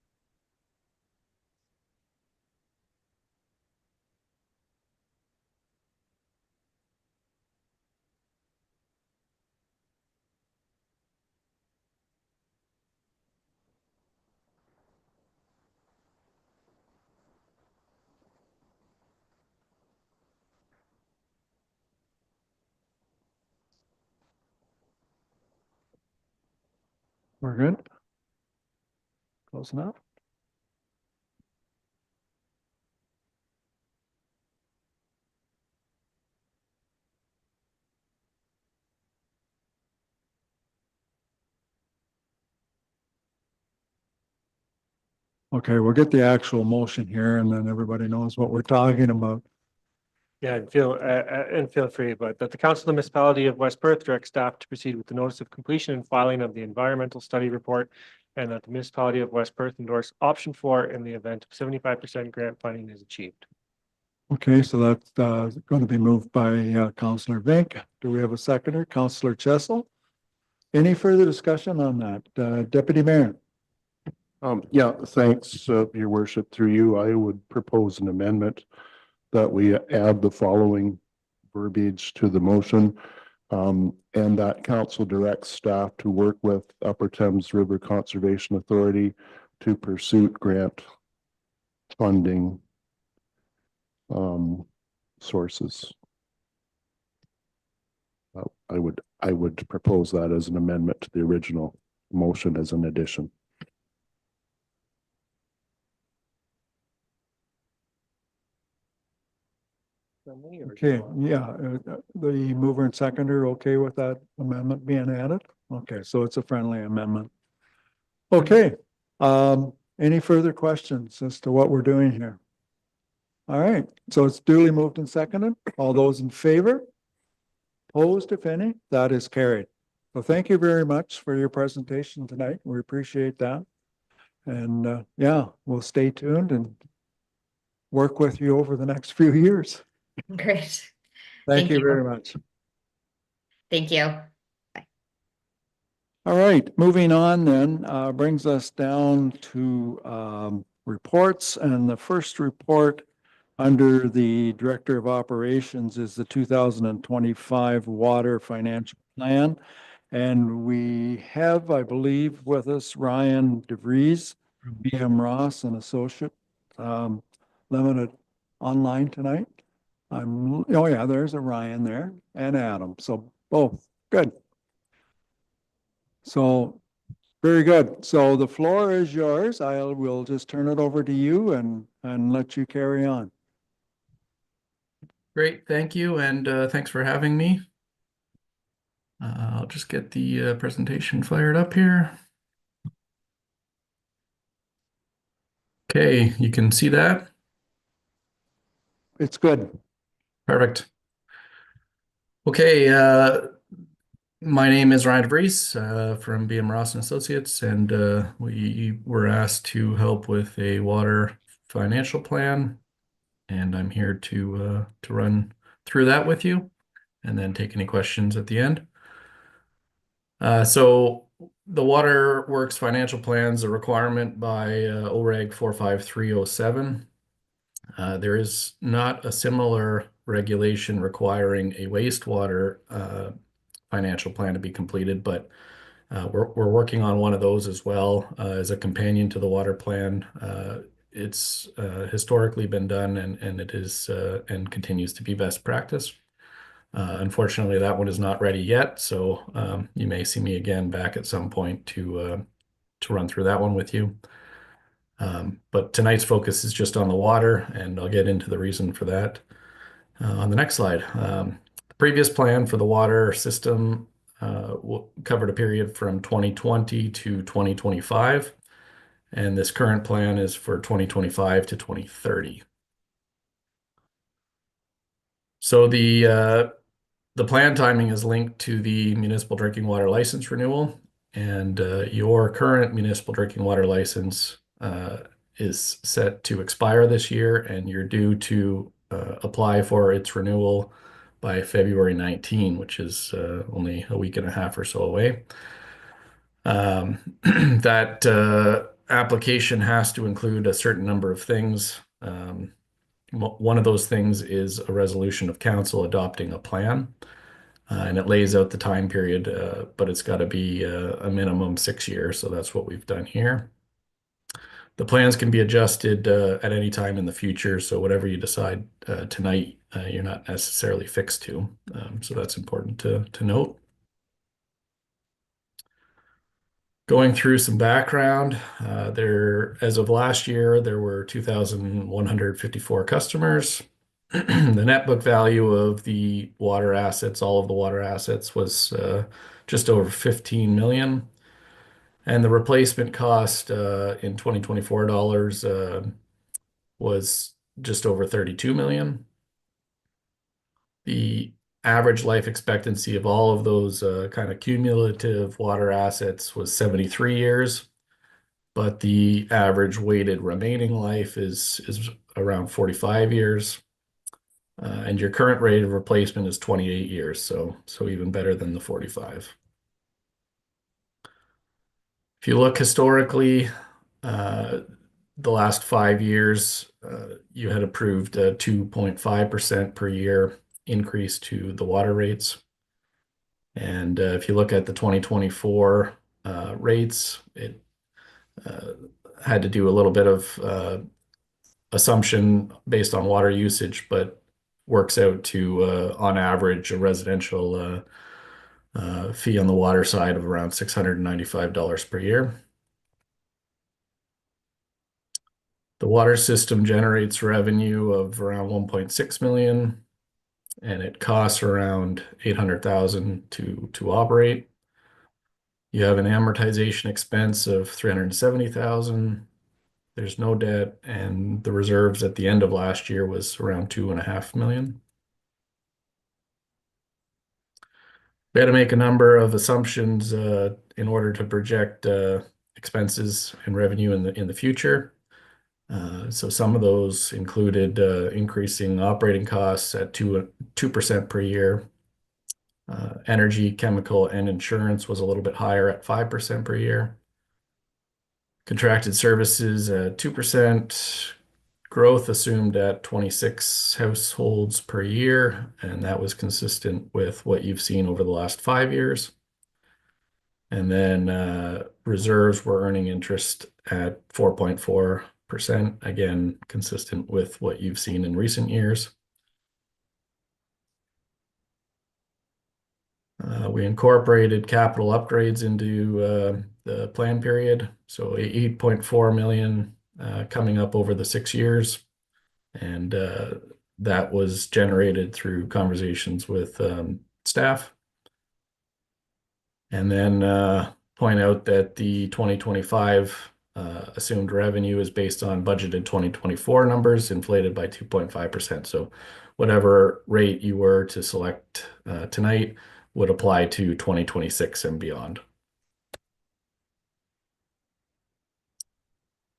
We're good? Close enough? Okay, we'll get the actual motion here and then everybody knows what we're talking about. Yeah, and feel free, but that the Council of the Municipality of West Perth directs staff to proceed with the notice of completion and filing of the environmental study report, and that the Municipality of West Perth endorse option 4 in the event of 75% grant funding is achieved. Okay, so that's going to be moved by Councillor Vink. Do we have a seconder? Councillor Chessel? Any further discussion on that? Deputy Mayor? Yeah, thanks, Your Worship. Through you, I would propose an amendment that we add the following verbiage to the motion. And that council directs staff to work with Upper Thames River Conservation Authority to pursue grant funding sources. I would propose that as an amendment to the original motion as an addition. Okay, yeah, the mover and seconder, okay with that amendment being added? Okay, so it's a friendly amendment. Okay, any further questions as to what we're doing here? All right, so it's duly moved and seconded. All those in favor? Opposed, if any? That is carried. So thank you very much for your presentation tonight. We appreciate that. And yeah, we'll stay tuned and work with you over the next few years. Great. Thank Thank you you. very much. Thank you. All right, moving on then, brings us down to reports. And the first report under the Director of Operations is the 2025 Water Financial Plan. And we have, I believe, with us Ryan DeVries from BM Ross and Associate Limited online tonight. Oh yeah, there's a Ryan there and Adam. So both good. So very good. So the floor is yours. Will just turn it over to you and let you carry on. Great, thank you, and thanks for having me. I'll just get the presentation fired up here. Okay, you can see that? It's good. Perfect. Okay, my name is Ryan DeVries from BM Ross and Associates, and we were asked to help with a water financial plan, and I'm here to run through that with you, and then take any questions at the end. So the Water Works financial plan is a requirement by OREG 45307. There is not a similar regulation requiring a wastewater financial plan to be completed, but we're working on one of those as well as a companion to the water plan. It's historically been done, and it is and continues to be best practice. Unfortunately, that one is not ready yet, so you may see me again back at some point to run through that one with you. But tonight's focus is just on the water, and I'll get into the reason for that on the next slide. The previous plan for the water system covered a period from 2020 to 2025, and this current plan is for 2025 to 2030. So the plan timing is linked to the municipal drinking water license renewal, and your current municipal drinking water license is set to expire this year, and you're due to apply for its renewal by February 19, which is only a week and a half or so away. That application has to include a certain number of things. One of those things is a resolution of council adopting a plan, and it lays out the time period, but it's got to be a minimum 6 years, so that's what we've done here. The plans can be adjusted at any time in the future, so whatever you decide tonight, you're not necessarily fixed to, so that's important to note. Going through some background, as of last year, there were 2,154 customers. The net book value of the water assets, all of the water assets, was just over 15 million. And the replacement cost in 2024 dollars was just over 32 million. The average life expectancy of all of those kind of cumulative water assets was 73 years, but the average weighted remaining life is around 45 years. And your current rate of replacement is 28 years, so even better than the 45. If you look historically, the last 5 years, you had approved a 2.5% per year increase to the water rates. And if you look at the 2024 rates, it had to do a little bit of assumption based on water usage, but works out to, on average, a residential fee on the water side of around $695 per year. The water system generates revenue of around 1.6 million, and it costs around 800,000 to operate. You have an amortization expense of 370,000. There's no debt, and the reserves at the end of last year was around 2.5 million. We had to make a number of assumptions in order to project expenses and revenue in the future. So some of those included increasing operating costs at 2% per year. Energy, chemical, and insurance was a little bit higher at 5% per year. Contracted services at 2%. Growth assumed at 26 households per year, and that was consistent with what you've seen over the last 5 years. And then reserves were earning interest at 4.4%, again, consistent with what you've seen in recent years. We incorporated capital upgrades into the plan period, so 8.4 million coming up over the 6 years, and that was generated through conversations with staff. And then point out that the 2025 assumed revenue is based on budgeted 2024 numbers, inflated by 2.5%. So whatever rate you were to select tonight would apply to 2026 and beyond.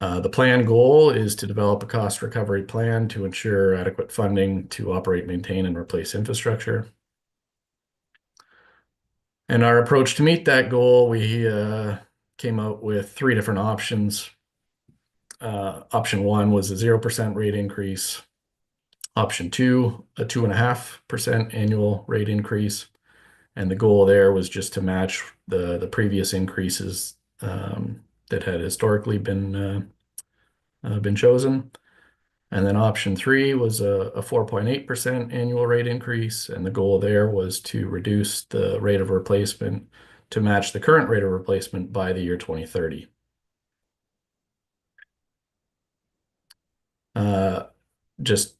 The plan goal is to develop a cost recovery plan to ensure adequate funding to operate, maintain, and replace infrastructure. And our approach to meet that goal, we came out with 3 different options. Option 1 was a 0% rate increase. Option 2, a 2.5% annual rate increase. And the goal there was just to match the previous increases that had historically been chosen. And then option 3 was a 4.8% annual rate increase, and the goal there was to reduce the rate of replacement to match the current rate of replacement by the year 2030. Just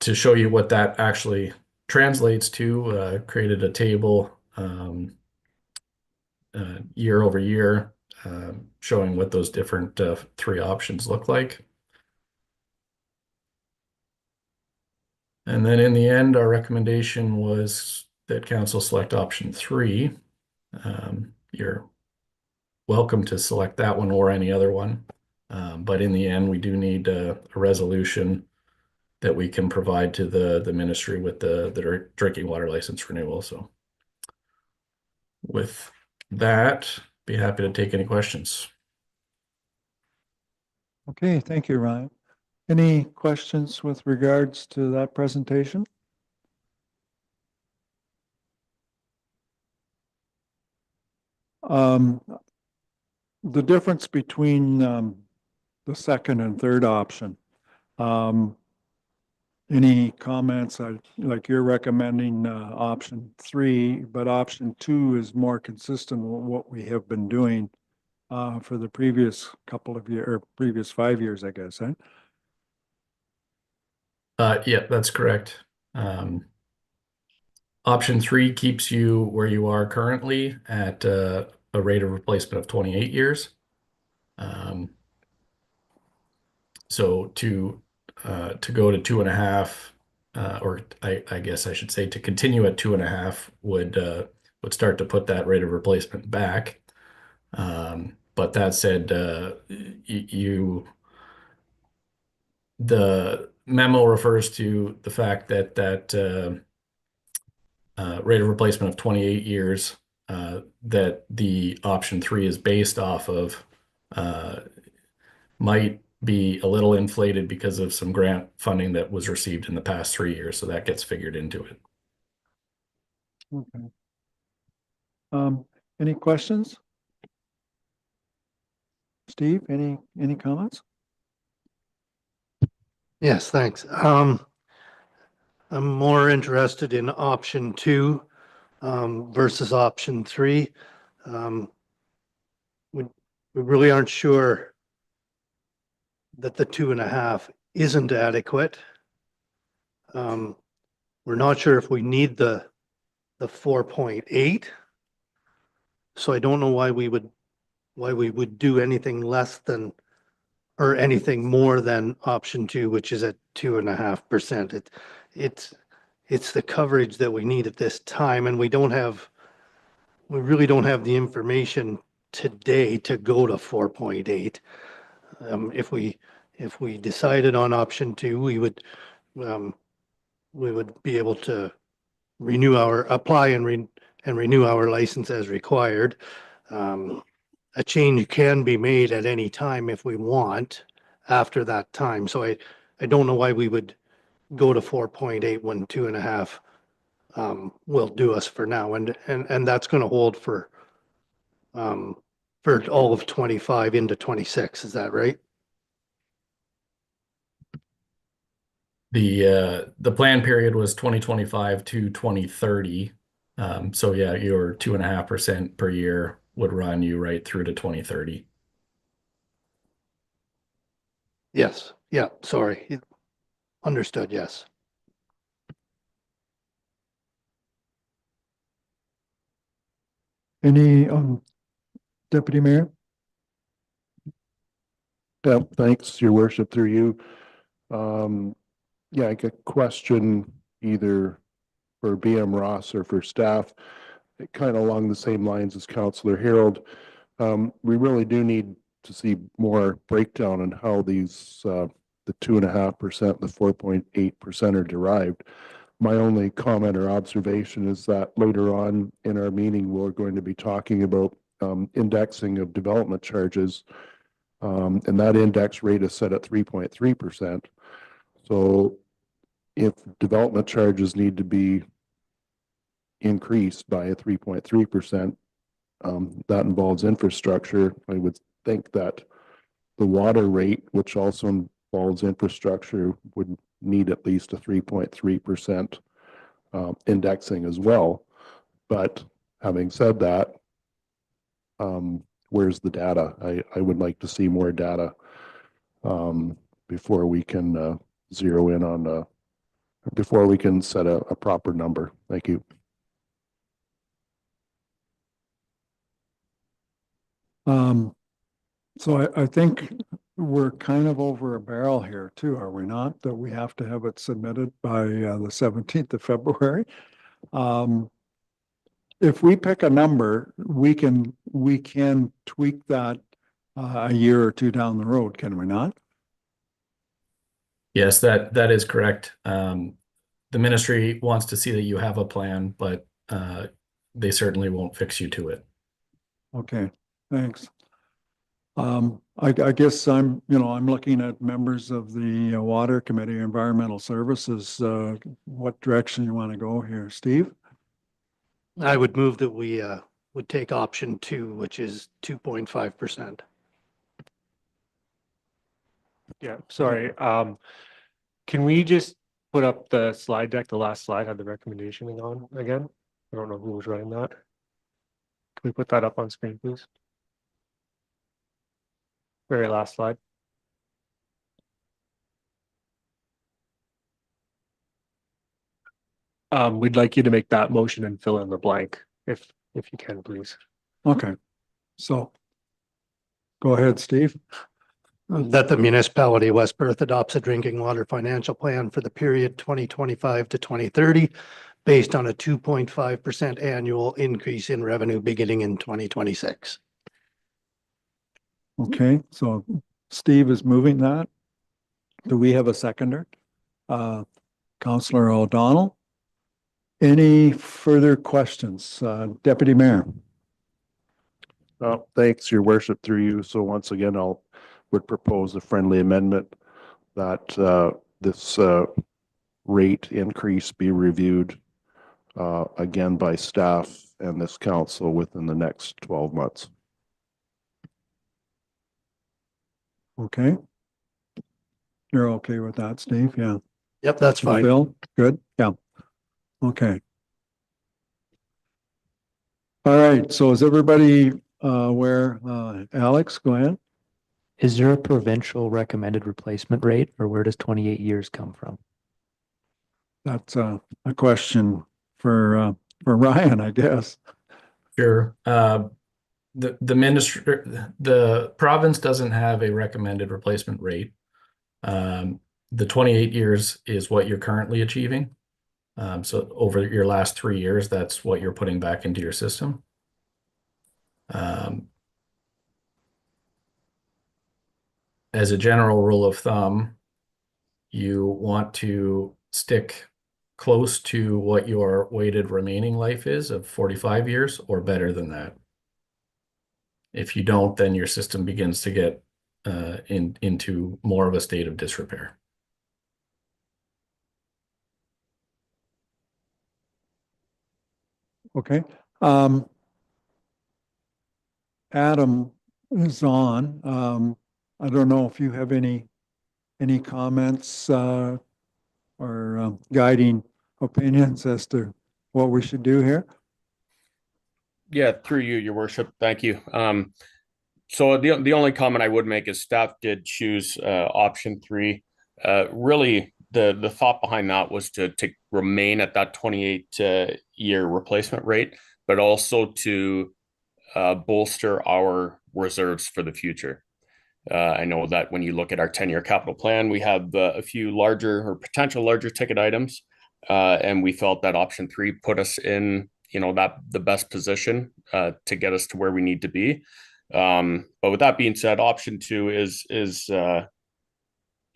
to show you what that actually translates to, created a table year over year showing what those different 3 options look like. And then in the end, our recommendation was that council select option 3. You're welcome to select that one or any other one. But in the end, we do need a resolution that we can provide to the ministry with the drinking water license renewal. So with that, be happy to take any questions. Okay, thank you, Ryan. Any questions with regards to that presentation? The difference between the second and third option. Any comments? Like you're recommending option 3, but option 2 is more consistent with what we have been doing for the previous couple of years, or previous 5 years, I guess, eh? Yeah, that's correct. Option 3 keeps you where you are currently at a rate of replacement of 28 years. So to go to 2.5, or I guess I should say to continue at 2.5 would start to put that rate of replacement back. But that said, the memo refers to the fact that rate of replacement of 28 years that the option 3 is based off of might be a little inflated because of some grant funding that was received in the past 3 years. So that gets figured into it. Okay. Any questions? Steve, any comments? Yes, thanks. I'm more interested in option 2 versus option 3. We really aren't sure that the 2.5 isn't adequate. We're not sure if we need the 4.8. So I don't know why we would do anything less than or anything more than option 2, which is at 2.5%. It's the coverage that we need at this time, and we really don't have the information today to go to 4.8. If we decided on option 2, we would be able to apply and renew our license as required. A change can be made at any time if we want after that time. So I don't know why we would go to 4.8 when 2.5 will do us for now. And that's going to hold for all of 25 into 26. Is that right? The plan period was 2025 to 2030. So yeah, your 2.5% per year would run you right through to 2030. Yes. Yeah. Sorry. Understood. Yes. Any, Deputy Mayor? Yeah, thanks, Your Worship, through you. Yeah, I get a question either for BM Ross or for staff, kind of along the same lines as Councillor Harold. We really do need to see more breakdown on how these, the 2.5%, the 4.8% are derived. My only comment or observation is that later on in our meeting, we're going to be talking about indexing of development charges. And that index rate is set at 3.3%. So if development charges need to be increased by a 3.3%, that involves infrastructure. I would think that the water rate, which also involves infrastructure, would need at least a 3.3% indexing as well. But having said that, where's the data? I would like to see more data before we can zero in on before we can set a proper number. Thank you. So I think we're kind of over a barrel here too, are we not? That we have to have it submitted by the 17th of February. If we pick a number, we can tweak that a year or two down the road, can we not? Yes, that is correct. The ministry wants to see that you have a plan, but they certainly won't fix you to it. Okay, thanks. I guess I'm looking at members of the Water Committee, Environmental Services. What direction you want to go here, Steve? I would move that we would take option 2, which is 2.5%. Yeah, sorry. Can we just put up the slide deck? The last slide had the recommendation on again. I don't know who was running that. Can we put that up on screen, please? Very last slide. We'd like you to make that motion and fill in the blank if you can, please. Okay, so go ahead, Steve. That the municipality of West Perth adopts a drinking water financial plan for the period 2025 to 2030 based on a 2.5% annual increase in revenue beginning in 2026. Okay, so Steve is moving that. Do we have a seconder? Councillor O'Donnell. Any further questions? Deputy Mayor. Thanks, Your Worship, through you. So once again, would propose a friendly amendment that this rate increase be reviewed again by staff and this council within the next 12 months. Okay. You're okay with that, Steve? Yeah. Yep, that's fine. Bill, good? Yeah. Okay. All right, so is everybody aware? Alex, go ahead. Is there a provincial recommended replacement rate, or where does 28 years come from? That's a question for Ryan, I guess. Sure. The ministry, the province doesn't have a recommended replacement rate. The 28 years is what you're currently achieving. So over your last 3 years, that's what you're putting back into your system. As a general rule of thumb, you want to stick close to what your weighted remaining life is of 45 years or better than that. If you don't, then your system begins to get into more of a state of disrepair. Okay. Adam is on. I don't know if you have any comments or guiding opinions as to what we should do here. Yeah, through you, your worship. Thank you. So the only comment I would make is staff did choose option 3. Really, the thought behind that was to remain at that 28 year replacement rate, but also to bolster our reserves for the future. I know that when you look at our 10-year capital plan, we have a few larger or potential larger ticket items, and we felt that option 3 put us in, that the best position to get us to where we need to be. But with that being said, option 2 is a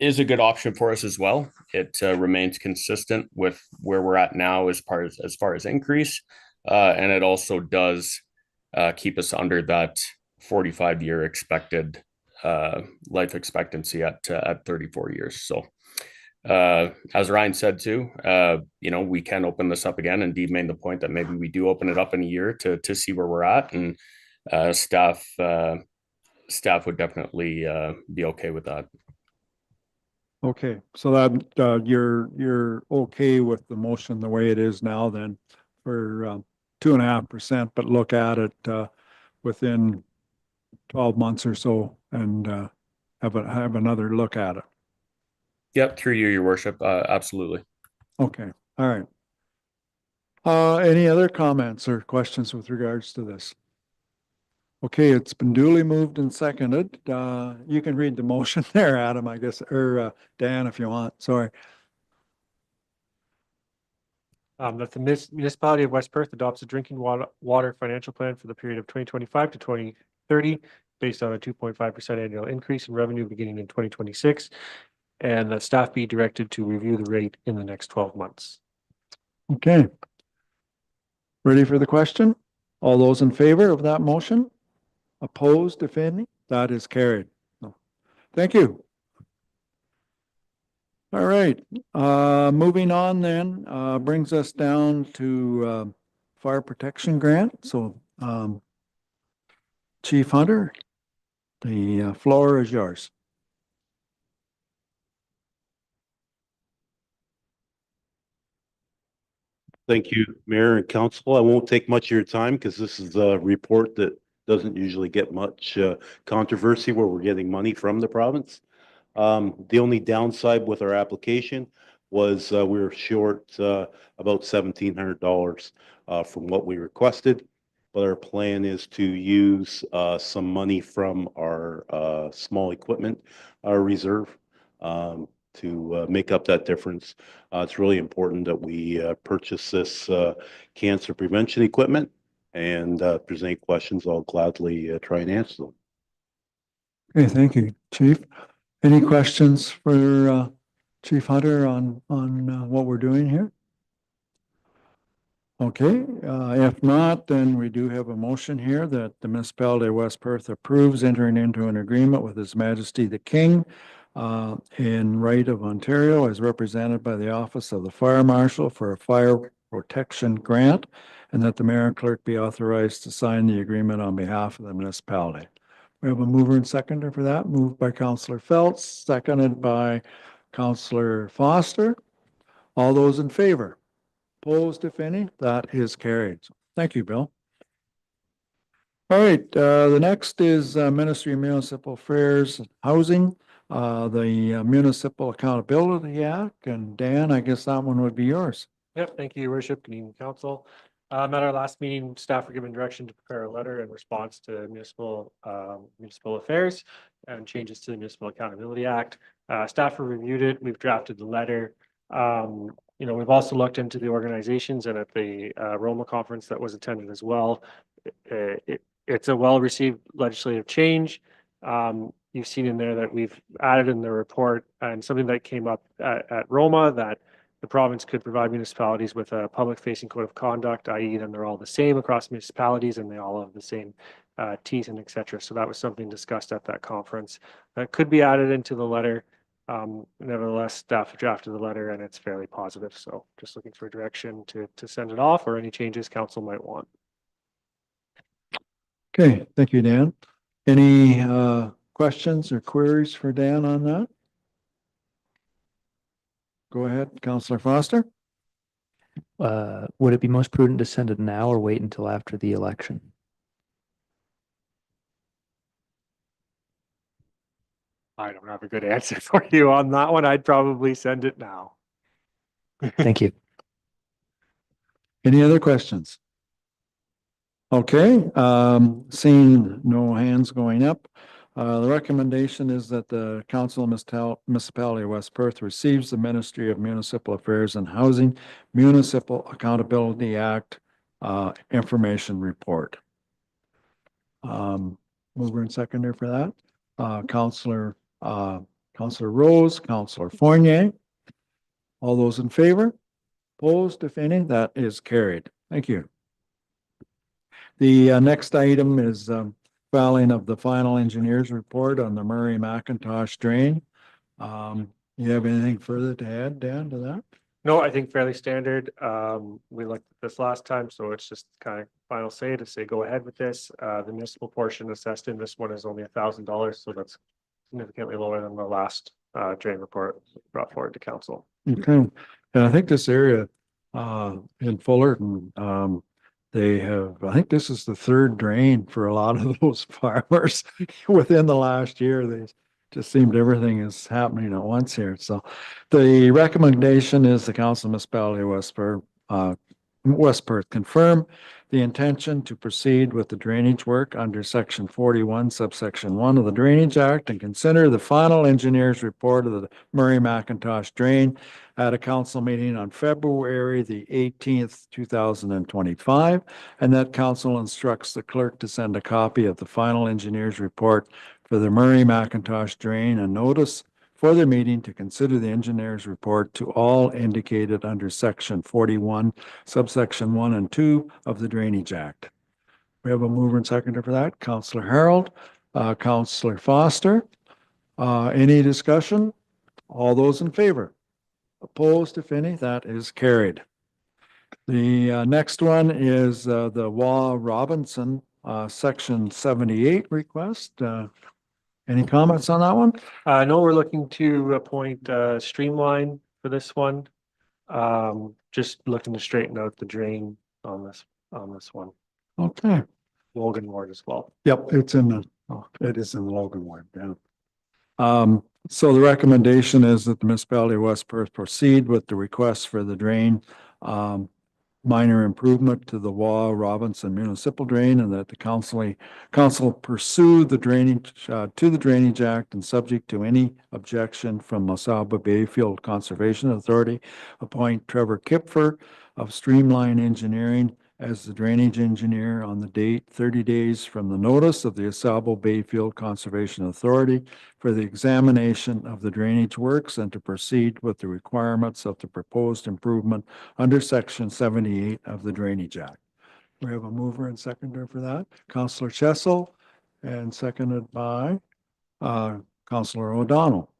good option for us as well. It remains consistent with where we're at now as far as increase, and it also does keep us under that 45-year expected life expectancy at 34 years. So as Ryan said too, we can open this up again, and Dee made the point that maybe we do open it up in a year to see where we're at, and staff would definitely be okay with that. Okay, so that you're okay with the motion the way it is now then for 2.5%, but look at it within 12 months or so and have another look at it. Yep, through you, your worship. Absolutely. Okay, all right. Any other comments or questions with regards to this? Okay, it's been duly moved and seconded. You can read the motion there, Adam, I guess, or Dan, if you want. Sorry. That the municipality of West Perth adopts a drinking water financial plan for the period of 2025 to 2030, based on a 2.5% annual increase in revenue beginning in 2026, and that staff be directed to review the rate in the next 12 months. Okay. Ready for the question? All those in favor of that motion? Opposed, if any? That is carried. Thank you. All right. Moving on then, brings us down to fire protection grant. So Chief Hunter, the floor is yours. Thank you, Mayor and Council. I won't take much of your time because this is a report that doesn't usually get much controversy where we're getting money from the province. The only downside with our application was we were short about $1,700 from what we requested, but our plan is to use some money from our small equipment reserve to make up that difference. It's really important that we purchase this cancer prevention equipment, and if there's any questions, I'll gladly try and answer them. Okay, thank you, Chief. Any questions for Chief Hunter on what we're doing here? Okay, if not, then we do have a motion here that the municipality of West Perth approves entering into an agreement with His Majesty the King in right of Ontario as represented by the Office of the Fire Marshal for a fire Protection Grant, and that the mayor and clerk be authorized to sign the agreement on behalf of the municipality. We have a mover and seconder for that, moved by Councillor Phelps, seconded by Councillor Foster. All those in favor? Opposed, if any? That is carried. Thank you, Bill. All right, the next is Ministry of Municipal Affairs and Housing, the Municipal Accountability Act, and Dan, I guess that one would be yours. Yep, thank you, Your Worship. Good evening, Council. At our last meeting, staff were given direction to prepare a letter in response to municipal affairs and changes to the Municipal Accountability Act. Staff have reviewed it. We've drafted the letter. We've also looked into the organizations, and at the Roma conference that was attended as well. It's a well-received legislative change. You've seen in there that we've added in the report and something that came up at Roma, that the province could provide municipalities with a public-facing code of conduct, i.e. then they're all the same across municipalities and they all have the same teeth and et cetera. So that was something discussed at that conference. That could be added into the letter. Nevertheless, staff drafted the letter and it's fairly positive. So just looking for direction to send it off or any changes council might want. Okay, thank you, Dan. Any questions or queries for Dan on that? Go ahead, Councillor Foster. Would it be most prudent to send it now or wait until after the election? I don't have a good answer for you on that one. I'd probably send it now. Thank you. Any other questions? Okay, seeing no hands going up, the recommendation is that the Council of Municipality of West Perth receives the Ministry of Municipal Affairs and Housing Municipal Accountability Act information report. Mover and seconder for that. Councillor Rose, Councillor Fournier. All those in favor? Opposed, if any? That is carried. Thank you. The next item is filing of the final engineer's report on the Murray McIntosh drain. You have anything further to add, Dan, to that? No, I think fairly standard. We looked at this last time, so it's just kind of final say to say go ahead with this. The municipal portion assessed in this one is only $1,000, so that's significantly lower than the last drain report brought forward to council. Okay, and I think this area in Fullerton, they have, I think this is the third drain for a lot of those farmers within the last year. They just seemed everything is happening at once here. So the recommendation is the Council of Municipality of West Perth confirm the intention to proceed with the drainage work under Section 41, subsection 1 of the Drainage Act, and consider the final engineer's report of the Murray McIntosh drain at a council meeting on February the 18th, 2025, and that council instructs the clerk to send a copy of the final engineer's report for the Murray McIntosh drain and notice for the meeting to consider the engineer's report to all indicated under Section 41, subsection 1 and 2 of the Drainage Act. We have a mover and seconder for that. Councillor Harold, Councillor Foster. Any discussion? All those in favor? Opposed, if any? That is carried. The next one is the Waugh Robinson Section 78 request. Any comments on that one? No, we're looking to appoint Streamline for this one. Just looking to straighten out the drain on this one. Okay. Logan Ward as well. Yep, it's in the, it is in the Logan Ward, yeah. So the recommendation is that the municipality of West Perth proceed with the request for the drain minor improvement to the Waugh Robinson municipal drain, and that the council pursue the drainage to the Drainage Act, and subject to any objection from Mesaba Bayfield Conservation Authority, appoint Trevor Kipfer of Streamline Engineering as the drainage engineer on the date 30 days from the notice of the Asabo Bayfield Conservation Authority for the examination of the drainage works, and to proceed with the requirements of the proposed improvement under Section 78 of the Drainage Act. We have a mover and seconder for that. Councillor Chessel, and seconded by Councillor O'Donnell.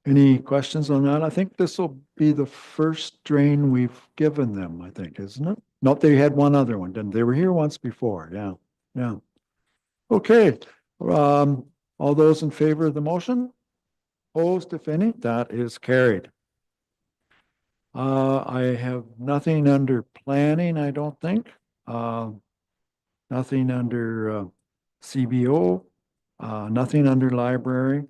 Any questions on that? I think this will be the first drain we've given them, I think, isn't it? Nope, they had one other one, didn't they? They were here once before, yeah, yeah. Okay, all those in favor of the motion? Opposed, if any, that is carried. I have nothing under planning, I don't think. Nothing under CBO, nothing under library.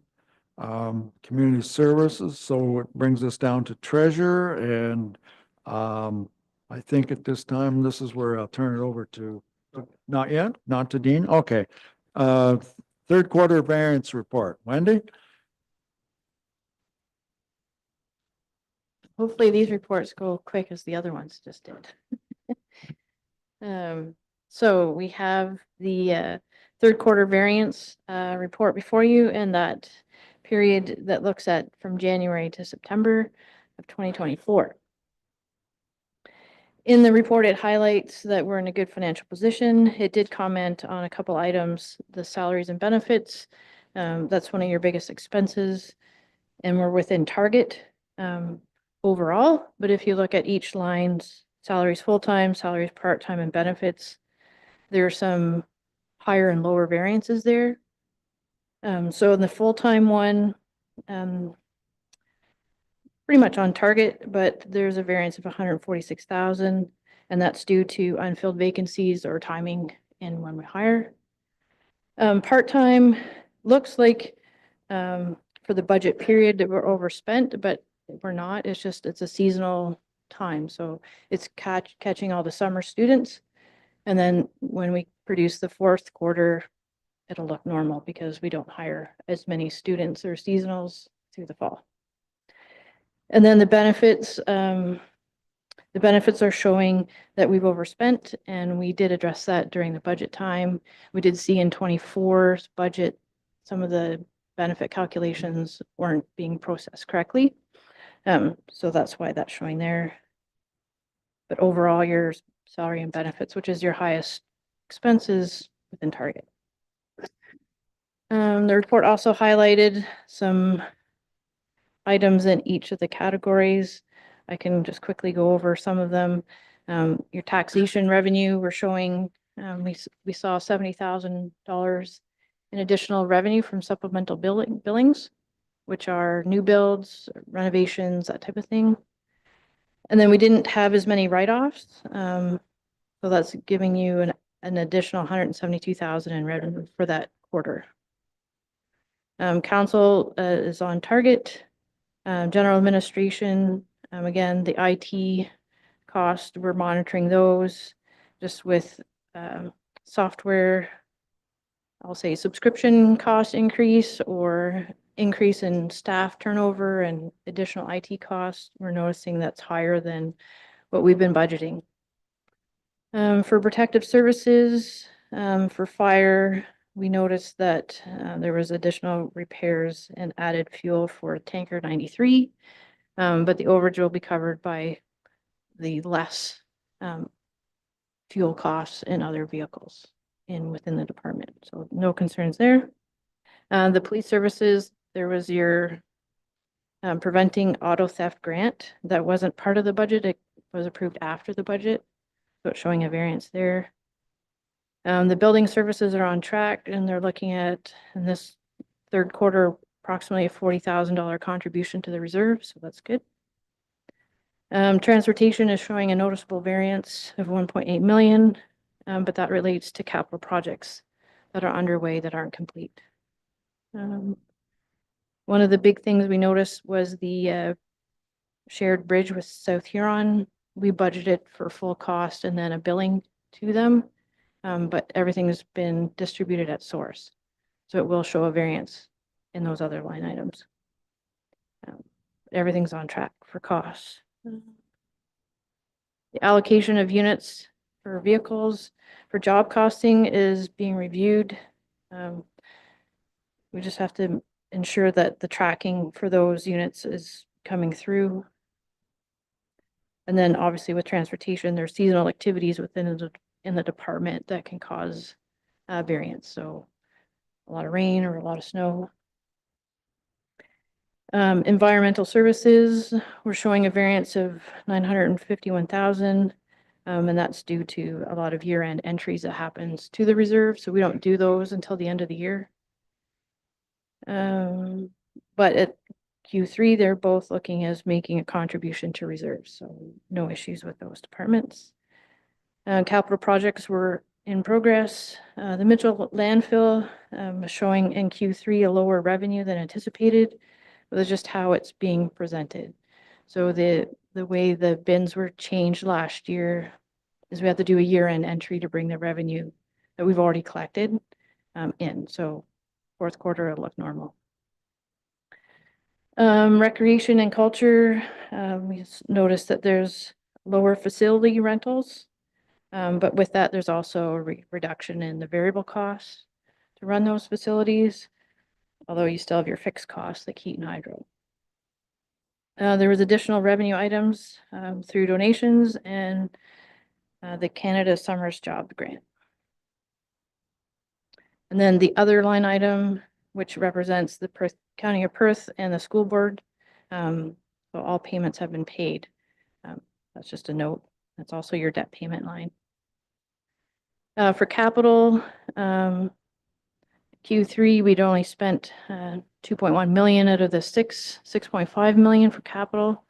Community services, so it brings us down to treasure, and I think at this time, this is where I'll turn it over to, not yet, not to Dean, okay. Third quarter variance report, Wendy? Hopefully these reports go quick as the other ones just did. So we have the third quarter variance report before you, and that period that looks at from January to September of 2024. In the report, it highlights that we're in a good financial position. It did comment on a couple items, the salaries and benefits. That's one of your biggest expenses, and we're within target overall. But if you look at each line's salaries full-time, salaries part-time, and benefits, there are some higher and lower variances there. So in the full-time one, pretty much on target, but there's a variance of 146,000, and that's due to unfilled vacancies or timing in when we hire. Part-time looks like for the budget period that we're overspent, but we're not. It's just, it's a seasonal time. So it's catching all the summer students. And then when we produce the fourth quarter, it'll look normal because we don't hire as many students or seasonals through the fall. And then the benefits are showing that we've overspent, and we did address that during the budget time. We did see in 24's budget, some of the benefit calculations weren't being processed correctly. So that's why that's showing there. But overall, your salary and benefits, which is your highest expenses, within target. The report also highlighted some items in each of the categories. I can just quickly go over some of them. Your taxation revenue, we're showing, we saw $70,000 in additional revenue from supplemental billings, which are new builds, renovations, that type of thing. And then we didn't have as many write-offs. So that's giving you an additional 172,000 in revenue for that quarter. Council is on target. General administration, again, the IT cost, we're monitoring those just with software, I'll say subscription cost increase or increase in staff turnover and additional IT costs. We're noticing that's higher than what we've been budgeting. For protective services, for fire, we noticed that there was additional repairs and added fuel for tanker 93, but the overage will be covered by the less fuel costs in other vehicles within the department. So no concerns there. The police services, there was your preventing auto theft grant that wasn't part of the budget. It was approved after the budget, so it's showing a variance there. The building services are on track, and they're looking at, in this third quarter, approximately a $40,000 contribution to the reserve, so that's good. Transportation is showing a noticeable variance of 1.8 million, but that relates to capital projects that are underway that aren't complete. One of the big things we noticed was the shared bridge with South Huron. We budgeted for full cost and then a billing to them. But everything has been distributed at source. So it will show a variance in those other line items. Everything's on track for costs. The allocation of units for vehicles for job costing is being reviewed. We just have to ensure that the tracking for those units is coming through. And then obviously with transportation, there's seasonal activities within the department that can cause variance. So a lot of rain or a lot of snow. Environmental services, we're showing a variance of 951,000. And that's due to a lot of year-end entries that happens to the reserve. So we don't do those until the end of the year. But at Q3, they're both looking as making a contribution to reserves. So no issues with those departments. Capital projects were in progress. The Mitchell landfill is showing in Q3 a lower revenue than anticipated. But that's just how it's being presented. So the way the bins were changed last year is we have to do a year-end entry to bring the revenue that we've already collected in. So fourth quarter will look normal. Recreation and culture, we noticed that there's lower facility rentals. But with that, there's also a reduction in the variable costs to run those facilities, although you still have your fixed costs like heat and hydro. There was additional revenue items through donations and the Canada Summers Job Grant. And then the other line item, which represents the Perth County of Perth and the school board. So all payments have been paid. That's just a note. That's also your debt payment line. For capital, Q3, we'd only spent 2.1 million out of the 6.5 million for capital.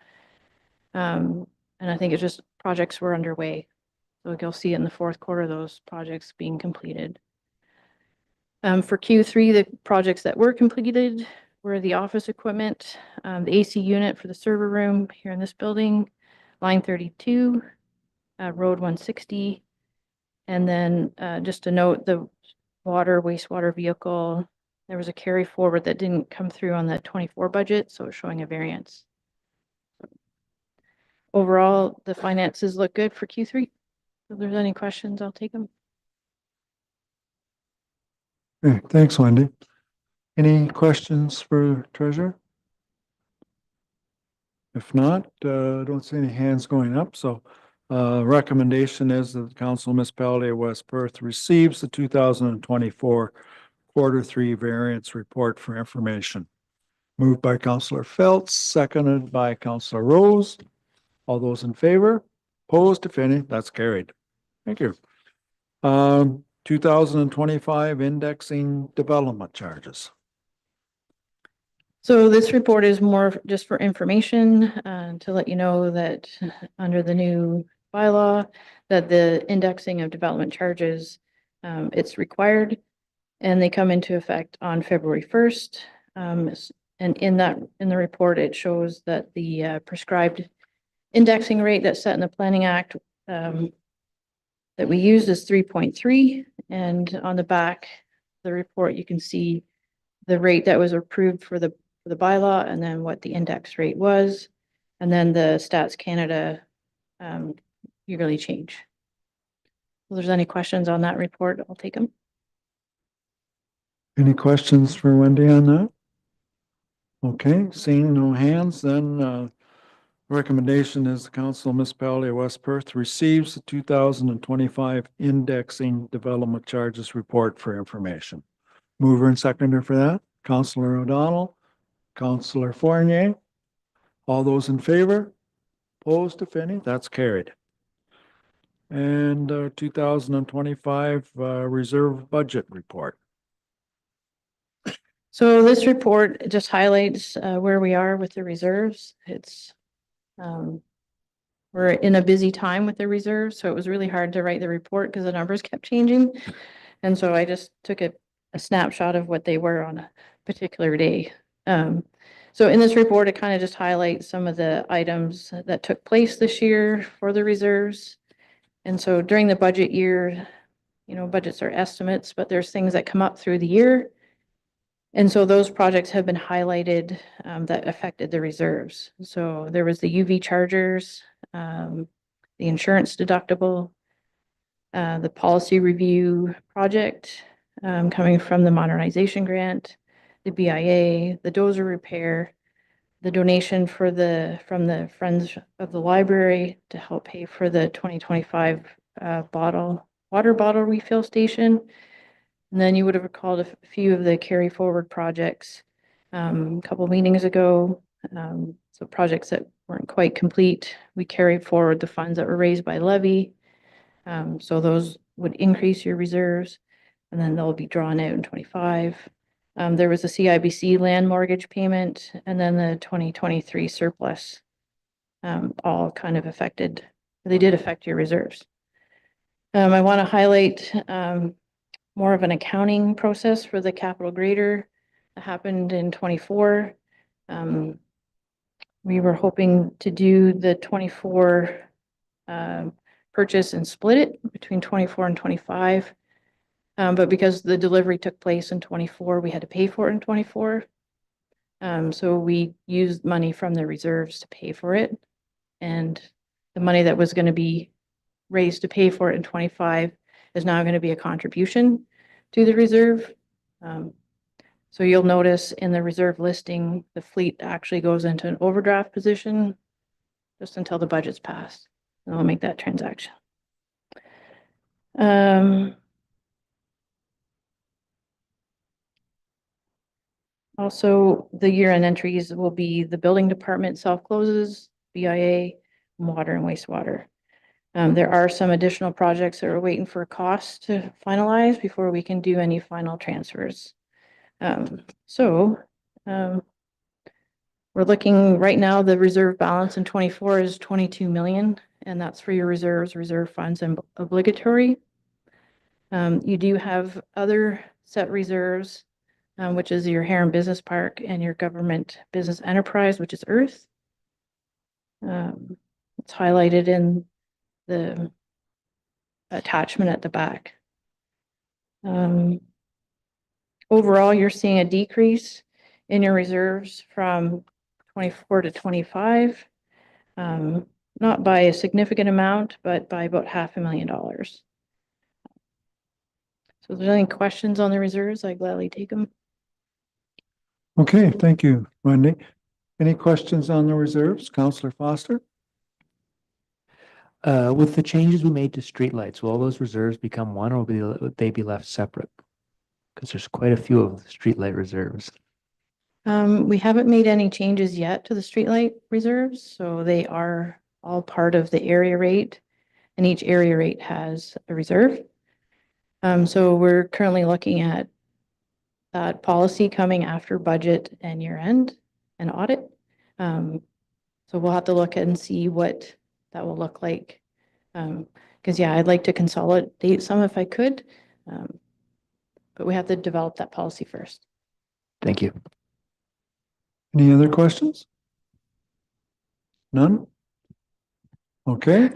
And I think it's just projects were underway. So you'll see in the fourth quarter, those projects being completed. For Q3, the projects that were completed were the office equipment, the AC unit for the server room here in this building, line 32, road 160. And then just to note, the wastewater vehicle, there was a carry forward that didn't come through on the 24 budget, so it's showing a variance. Overall, the finances look good for Q3. If there's any questions, I'll take them. Okay, thanks, Wendy. Any questions for Treasurer? If not, don't see any hands going up. So recommendation is that the Council Municipality of West Perth receives the 2024 Q3 variance report for information. Moved by Councillor Phelps, seconded by Councillor Rose. All those in favor? Opposed, if any? That's carried. Thank you. 2025 indexing development charges. So this report is more just for information to let you know that under the new bylaw that the indexing of development charges, it's required and they come into effect on February 1st. And in the report, it shows that the prescribed indexing rate that's set in the Planning Act that we used is 3.3. And on the back of the report, you can see the rate that was approved for the bylaw and then what the index rate was. And then the Stats Canada yearly change. If there's any questions on that report, I'll take them. Any questions for Wendy on that? Okay, seeing no hands, then recommendation is the Council Municipality of West Perth receives the 2025 indexing development charges report for information. Mover and seconder for that, Councillor O'Donnell, Councillor Fournier. All those in favor? Opposed, if any? That's carried. And 2025 reserve budget report. So this report just highlights where we are with the reserves. It's we're in a busy time with the reserves, so it was really hard to write the report because the numbers kept changing. And so I just took a snapshot of what they were on a particular day. So in this report, it kind of just highlights some of the items that took place this year for the reserves. And so during the budget year, you know, budgets are estimates, but there's things that come up through the year. And so those projects have been highlighted that affected the reserves. So there was the UV chargers, the insurance deductible, the policy review project coming from the modernization grant, the BIA, the dozer repair, the donation from the Friends of the Library to help pay for the 2025 water bottle refill station. And then you would have recalled a few of the carry forward projects a couple meetings ago. So projects that weren't quite complete, we carried forward the funds that were raised by levy. So those would increase your reserves, and then they'll be drawn out in 25. There was a CIBC land mortgage payment, and then the 2023 surplus, all kind of affected, they did affect your reserves. I want to highlight more of an accounting process for the capital grader that happened in 24. We were hoping to do the 24 purchase and split it between 24 and 25. But because the delivery took place in 24, we had to pay for it in 24. So we used money from the reserves to pay for it. And the money that was going to be raised to pay for it in 25 is now going to be a contribution to the reserve. So you'll notice in the reserve listing, the fleet actually goes into an overdraft position just until the budget's passed, and I'll make that transaction. Also, the year-end entries will be the building department self-closes, BIA, water and wastewater. There are some additional projects that are waiting for costs to finalize before we can do any final transfers. We're looking right now, the reserve balance in 24 is 22 million, and that's for your reserves, reserve funds, and obligatory. You do have other set reserves, which is your Heron Business Park and your government business enterprise, which is Earth. It's highlighted in the attachment at the back. Overall, you're seeing a decrease in your reserves from 24 to 25, not by a significant amount, but by about $500,000. So if there's any questions on the reserves, I gladly take them. Okay, thank you, Wendy. Any questions on the reserves? Councillor Foster? With the changes we made to streetlights, will all those reserves become one, or will they be left separate? Because there's quite a few of the streetlight reserves. We haven't made any changes yet to the streetlight reserves, so they are all part of the area rate, and each area rate has a reserve. So we're currently looking at that policy coming after budget and year end and audit. So we'll have to look and see what that will look like. Because yeah, I'd like to consolidate some if I could, but we have to develop that policy first. Thank you. Any other questions? None? Okay,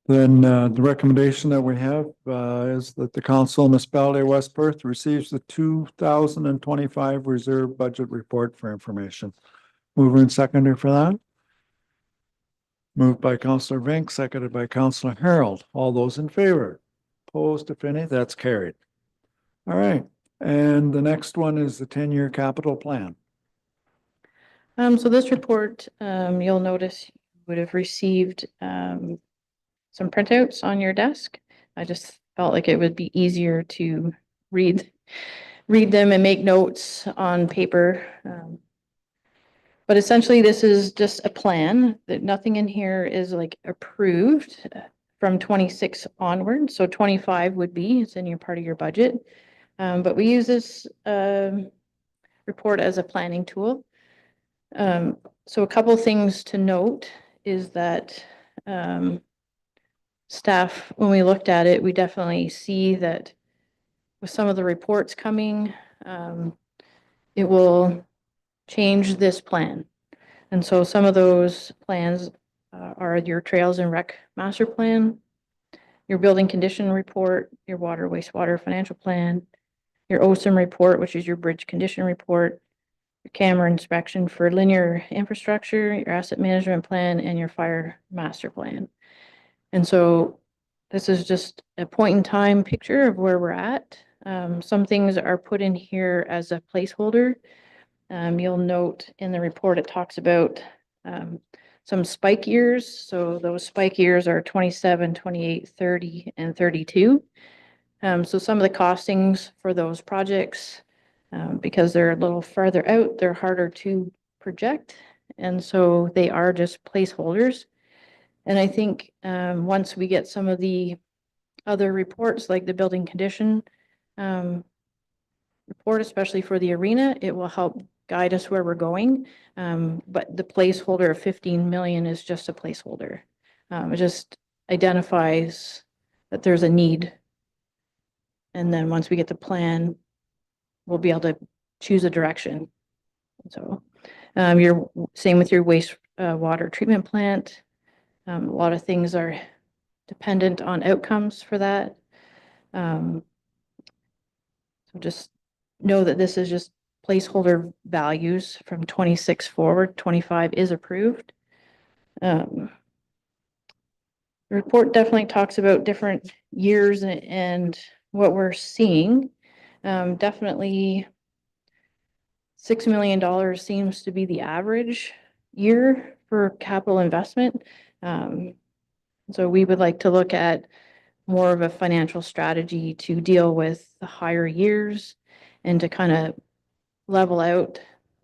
then the recommendation that we have is that the Council of Municipality of West Perth receives the 2025 Reserve Budget Report for information. Mover and seconder for that? Moved by Councillor Vink, seconded by Councillor Harold. All those in favor? Opposed, if any? That's carried. All right, and the next one is the 10-year capital plan. So this report, you'll notice you would have received some printouts on your desk. I just felt like it would be easier to read them and make notes on paper. But essentially, this is just a plan that nothing in here is like approved from 26 onward. So 25 would be, it's in your part of your budget. But we use this report as a planning tool. So a couple things to note is that staff, when we looked at it, we definitely see that with some of the reports coming, it will change this plan. And so some of those plans are your Trails and Rec Master Plan, your Building Condition Report, your Water Wastewater Financial Plan, your OSIM report, which is your Bridge Condition Report, your camera inspection for linear infrastructure, your asset management plan, and your fire master plan. And so this is just a point in time picture of where we're at. Some things are put in here as a placeholder. You'll note in the report, it talks about some spike years. So those spike years are 27, 28, 30, and 32. So some of the costings for those projects Because they're a little farther out, they're harder to project. And so they are just placeholders. And I think once we get some of the other reports, like the building condition report, especially for the arena, it will help guide us where we're going. But the placeholder of 15 million is just a placeholder. It just identifies that there's a need. And then once we get the plan, we'll be able to choose a direction. So you're same with your waste water treatment plant. A lot of things are dependent on outcomes for that. So just know that this is just placeholder values from 26 forward. 25 is approved. The report definitely talks about different years and what we're seeing. Definitely $6 million seems to be the average year for capital investment. So we would like to look at more of a financial strategy to deal with the higher years and to kind of level out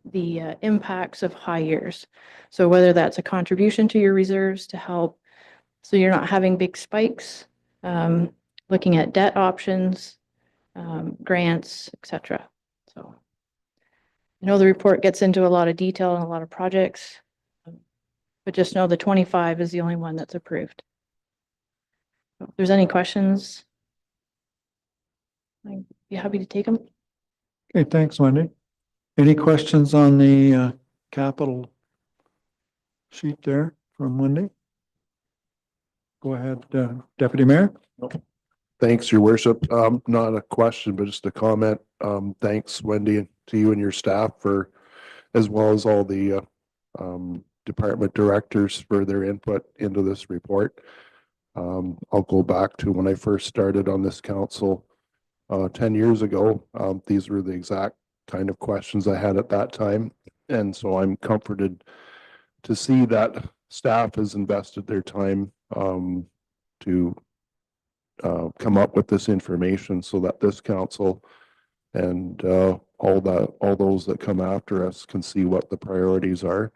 the impacts of high years. So whether that's a contribution to your reserves to help so you're not having big spikes, looking at debt options, grants, etc. So I know the report gets into a lot of detail and a lot of projects, but just know the 25 is the only one that's approved. So if there's any questions, I'd be happy to take them. Okay, thanks, Wendy. Any questions on the capital sheet there from Wendy? Go ahead, Deputy Mayor. Thanks, Your Worship. Not a question, but just a comment. Thanks, Wendy, to you and your staff for, as well as all the department directors for their input into this report. I'll go back to when I first started on this council 10 years ago. These were the exact kind of questions I had at that time. And so I'm comforted to see that staff has invested their time to come up with this information so that this council and all those that come after us can see what the priorities are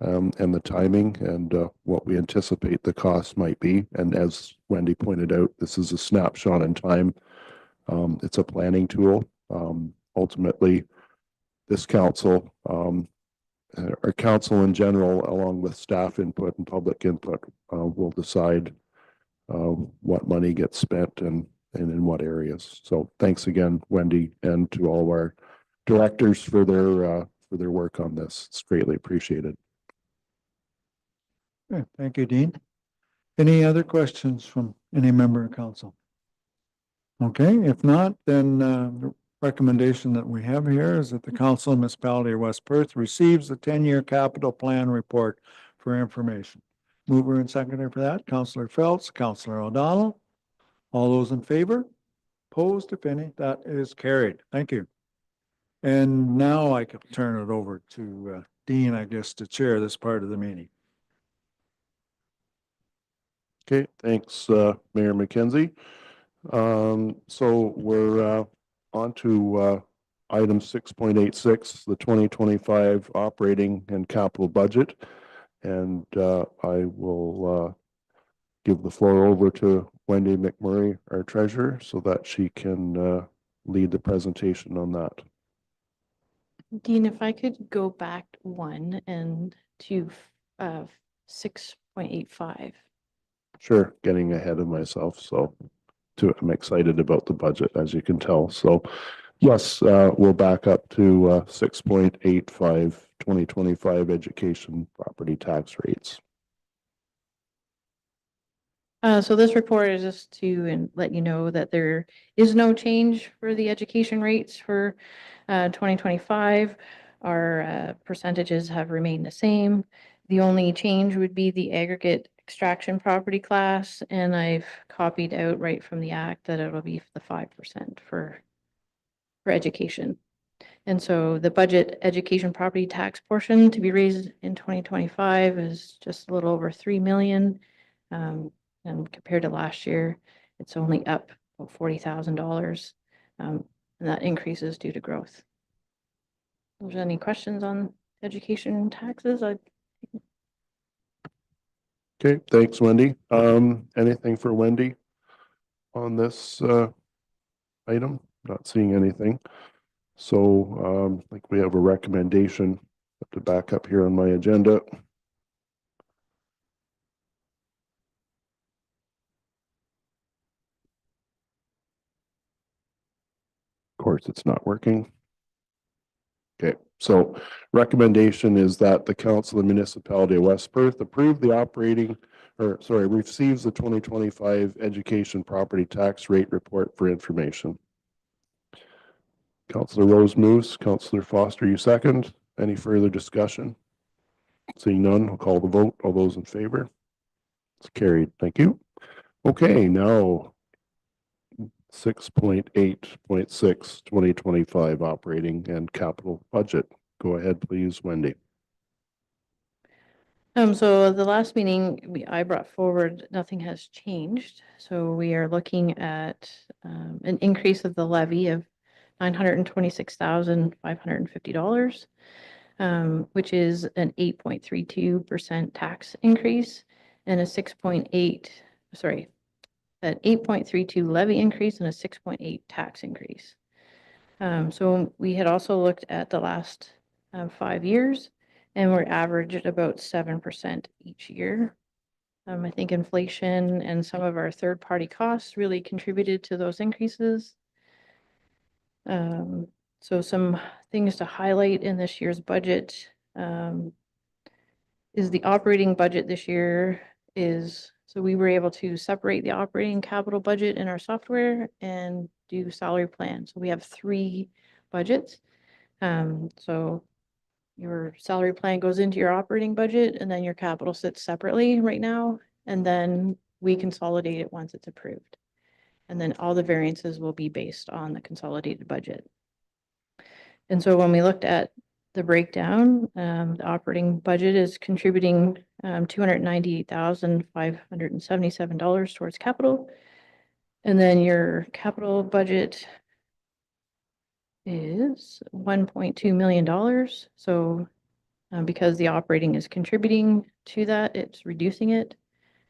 and the timing and what we anticipate the cost might be. And as Wendy pointed out, this is a snapshot in time. It's a planning tool. Ultimately, this council, our council in general, along with staff input and public input, will decide what money gets spent and in what areas. So thanks again, Wendy, and to all of our directors for their work on this. It's greatly appreciated. Okay, thank you, Dean. Any other questions from any member of council? Okay, if not, then the recommendation that we have here is that the Council of Municipality of West Perth receives the 10-year capital plan report for information. Mover and seconder for that, Councillor Phelps, Councillor O'Donnell. All those in favor? Opposed, if any, that is carried. Thank you. And now I can turn it over to Dean, I guess, to chair this part of the meeting. Okay, thanks, Mayor McKenzie. So we're on to item 6.86, the 2025 operating and capital budget. And I will give the floor over to Wendy McMurray, our treasurer, so that she can lead the presentation on that. Dean, if I could go back one and to 6.85. Sure, getting ahead of myself. So I'm excited about the budget, as you can tell. So yes, we'll back up to 6.85 2025 education property tax rates. So this report is just to let you know that there is no change for the education rates for 2025. Our percentages have remained the same. The only change would be the aggregate extraction property class, and I've copied out right from the act that it'll be the 5% for education. And so the budget education property tax portion to be raised in 2025 is just a little over 3 million. And compared to last year, it's only up about $40,000. And that increase is due to growth. there's any questions on education taxes, Okay, thanks, Wendy. Anything for Wendy on this item? Not seeing anything. So I think we have a recommendation to back up here on my agenda. Of course, it's not working. Okay, so recommendation is that the Council of the Municipality of West Perth approve the receives the 2025 education property tax rate report for information. Councillor Rose moves, Councillor Foster, you second. Any further discussion? Seeing none, I'll call the vote. All those in favor? It's carried. Thank you. Okay, now 6.8.6 2025 operating and capital budget. Go ahead, please, Wendy. so the last meeting I brought forward, nothing has changed. So we are looking at an increase of the levy of $926,550, which is an 8.32% tax increase and a 8.32 levy increase and a 6.8 tax increase. So we had also looked at the last 5 years, and we're averaged about 7% each year. I think inflation and some of our third-party costs really contributed to those increases. So some things to highlight in this year's budget is the operating budget this year so we were able to separate the operating capital budget in our software and do salary plan. So we have 3 budgets. So your salary plan goes into your operating budget, and then your capital sits separately right now, and then we consolidate it once it's approved. And then all the variances will be based on the consolidated budget. And so when we looked at the breakdown, the operating budget is contributing $298,577 towards capital. And then your capital budget is $1.2 million. So because the operating is contributing to that, it's reducing it.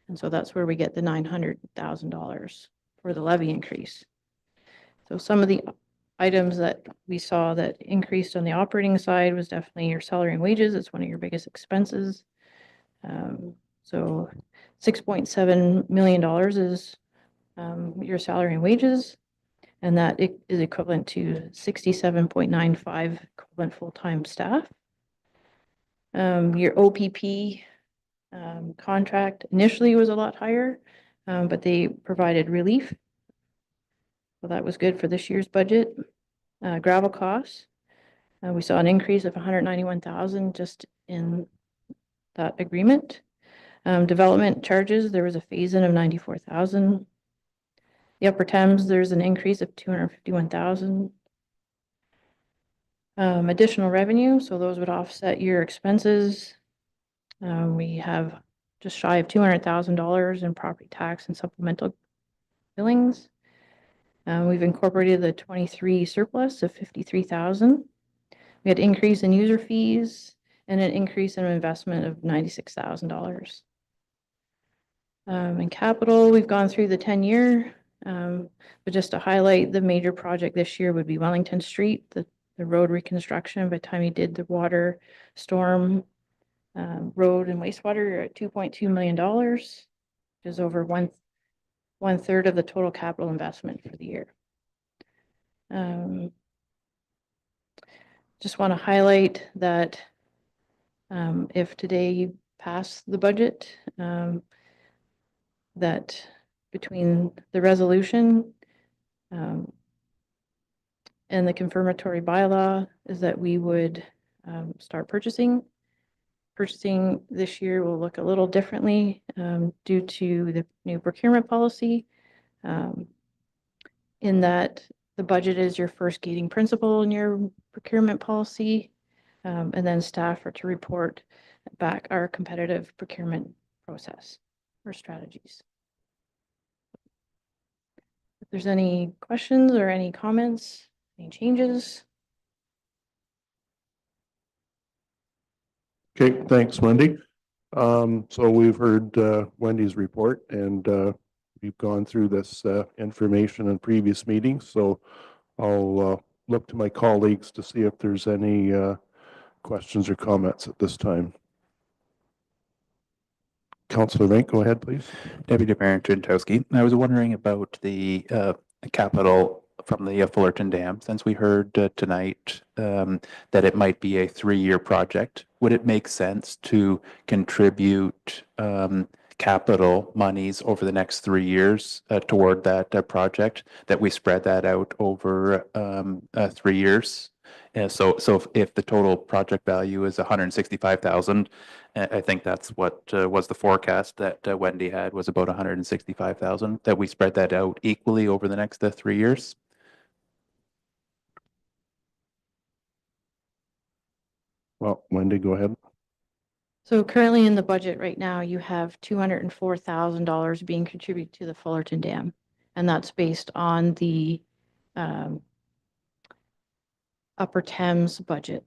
And so that's where we get the $900,000 for the levy increase. So some of the items that we saw that increased on the operating side was definitely your salary and wages. It's one of your biggest expenses. So $6.7 million is your salary and wages, and that is equivalent to 67.95 equivalent full-time staff. Your OPP contract initially was a lot higher, but they provided relief. So that was good for this year's budget. Gravel costs, we saw an increase of $191,000 just in that agreement. Development charges, there was a phase-in of $94,000. The Upper Thames, there's an increase of $251,000. Additional revenue, so those would offset your expenses. We have just shy of $200,000 in property tax and supplemental billings. We've incorporated the 23 surplus of $53,000. We had increase in user fees and an increase in investment of $96,000. In capital, we've gone through the 10-year, but just to highlight, the major project this year would be Wellington Street, the road reconstruction. By the time you did the water, storm, road and wastewater, at $2.2 million, which is over one third of the total capital investment for the year. Just want to highlight that if today you pass the budget, that between the resolution and the confirmatory bylaw is that we would start purchasing. Purchasing this year will look a little differently due to the new procurement policy, in that the budget is your first gating principle in your procurement policy, and then staff are to report back our competitive procurement process or strategies. If there's any questions or any comments, any changes? Okay, thanks, Wendy. So we've heard Wendy's report, and we've gone through this information in previous meetings. So I'll look to my colleagues to see if there's any questions or comments at this time. Councillor Vink, go ahead, please. Deputy Mayor Trentowski, I was wondering about the capital from the Fullerton Dam. Since we heard tonight that it might be a 3-year project, would it make sense to contribute capital monies over the next 3 years toward that project, that we spread that out over 3 years? So if the total project value is 165,000, I think that's what was the forecast that Wendy had, was about 165,000, that we spread that out equally over the next 3 years. Well, Wendy, go ahead. So currently in the budget right now, you have $204,000 being contributed to the Fullerton Dam. And that's based on the Upper Thames budget.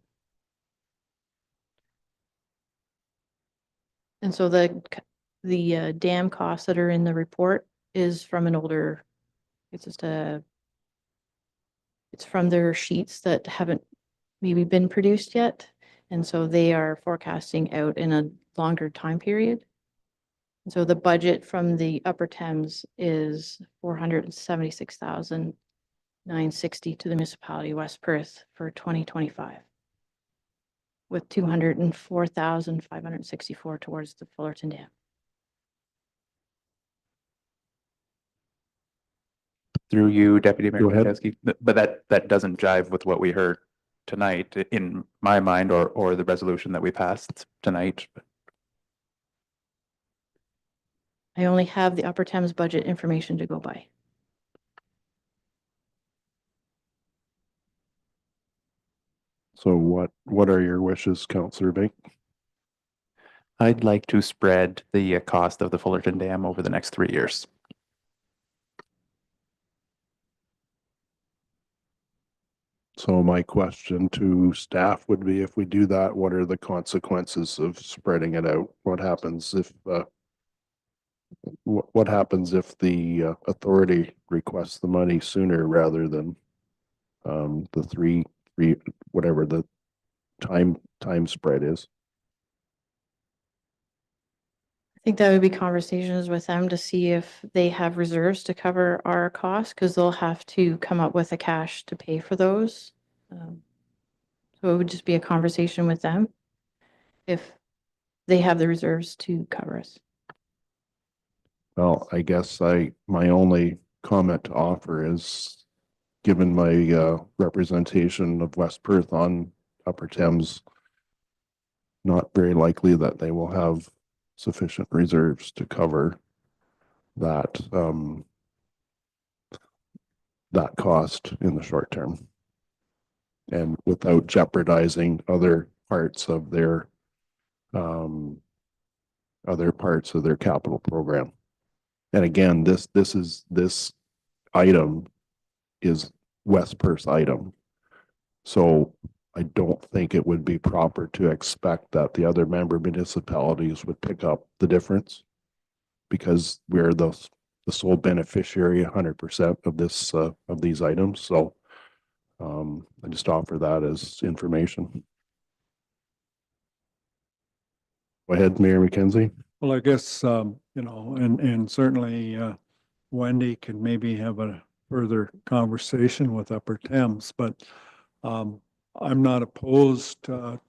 And so the dam costs that are in the report is from an older, it's from their sheets that haven't maybe been produced yet. And so they are forecasting out in a longer time period. And so the budget from the Upper Thames is $476,960 to the municipality of West Perth for 2025. With $204,564 towards the Fullerton Dam. Through you, Deputy Mayor Go ahead. Trentowski, but that doesn't jive with what we heard tonight in my mind, or the resolution that we passed tonight. I only have the Upper Thames budget information to go by. So what are your wishes, Councillor Vink? I'd like to spread the cost of the Fullerton Dam over the next 3 years. So my question to staff would be, if we do that, what are the consequences of spreading it out? What happens if what happens if the authority requests the money sooner rather than the three whatever the time spread is? I think that would be conversations with them to see if they have reserves to cover our costs, because they'll have to come up with the cash to pay for those. So it would just be a conversation with them if they have the reserves to cover us. Well, I guess my only comment to offer is, given my representation of West Perth on Upper Thames, not very likely that they will have sufficient reserves to cover that that cost in the short term, and without jeopardizing other parts of their capital program. And again, this item is West Perth item. So I don't think it would be proper to expect that the other member municipalities would pick up the difference, because we're the sole beneficiary 100% of this of these items. So I just offer that as information. Go ahead, Mayor McKenzie. Well, I guess, and certainly Wendy can maybe have a further conversation with Upper Thames, but I'm not opposed to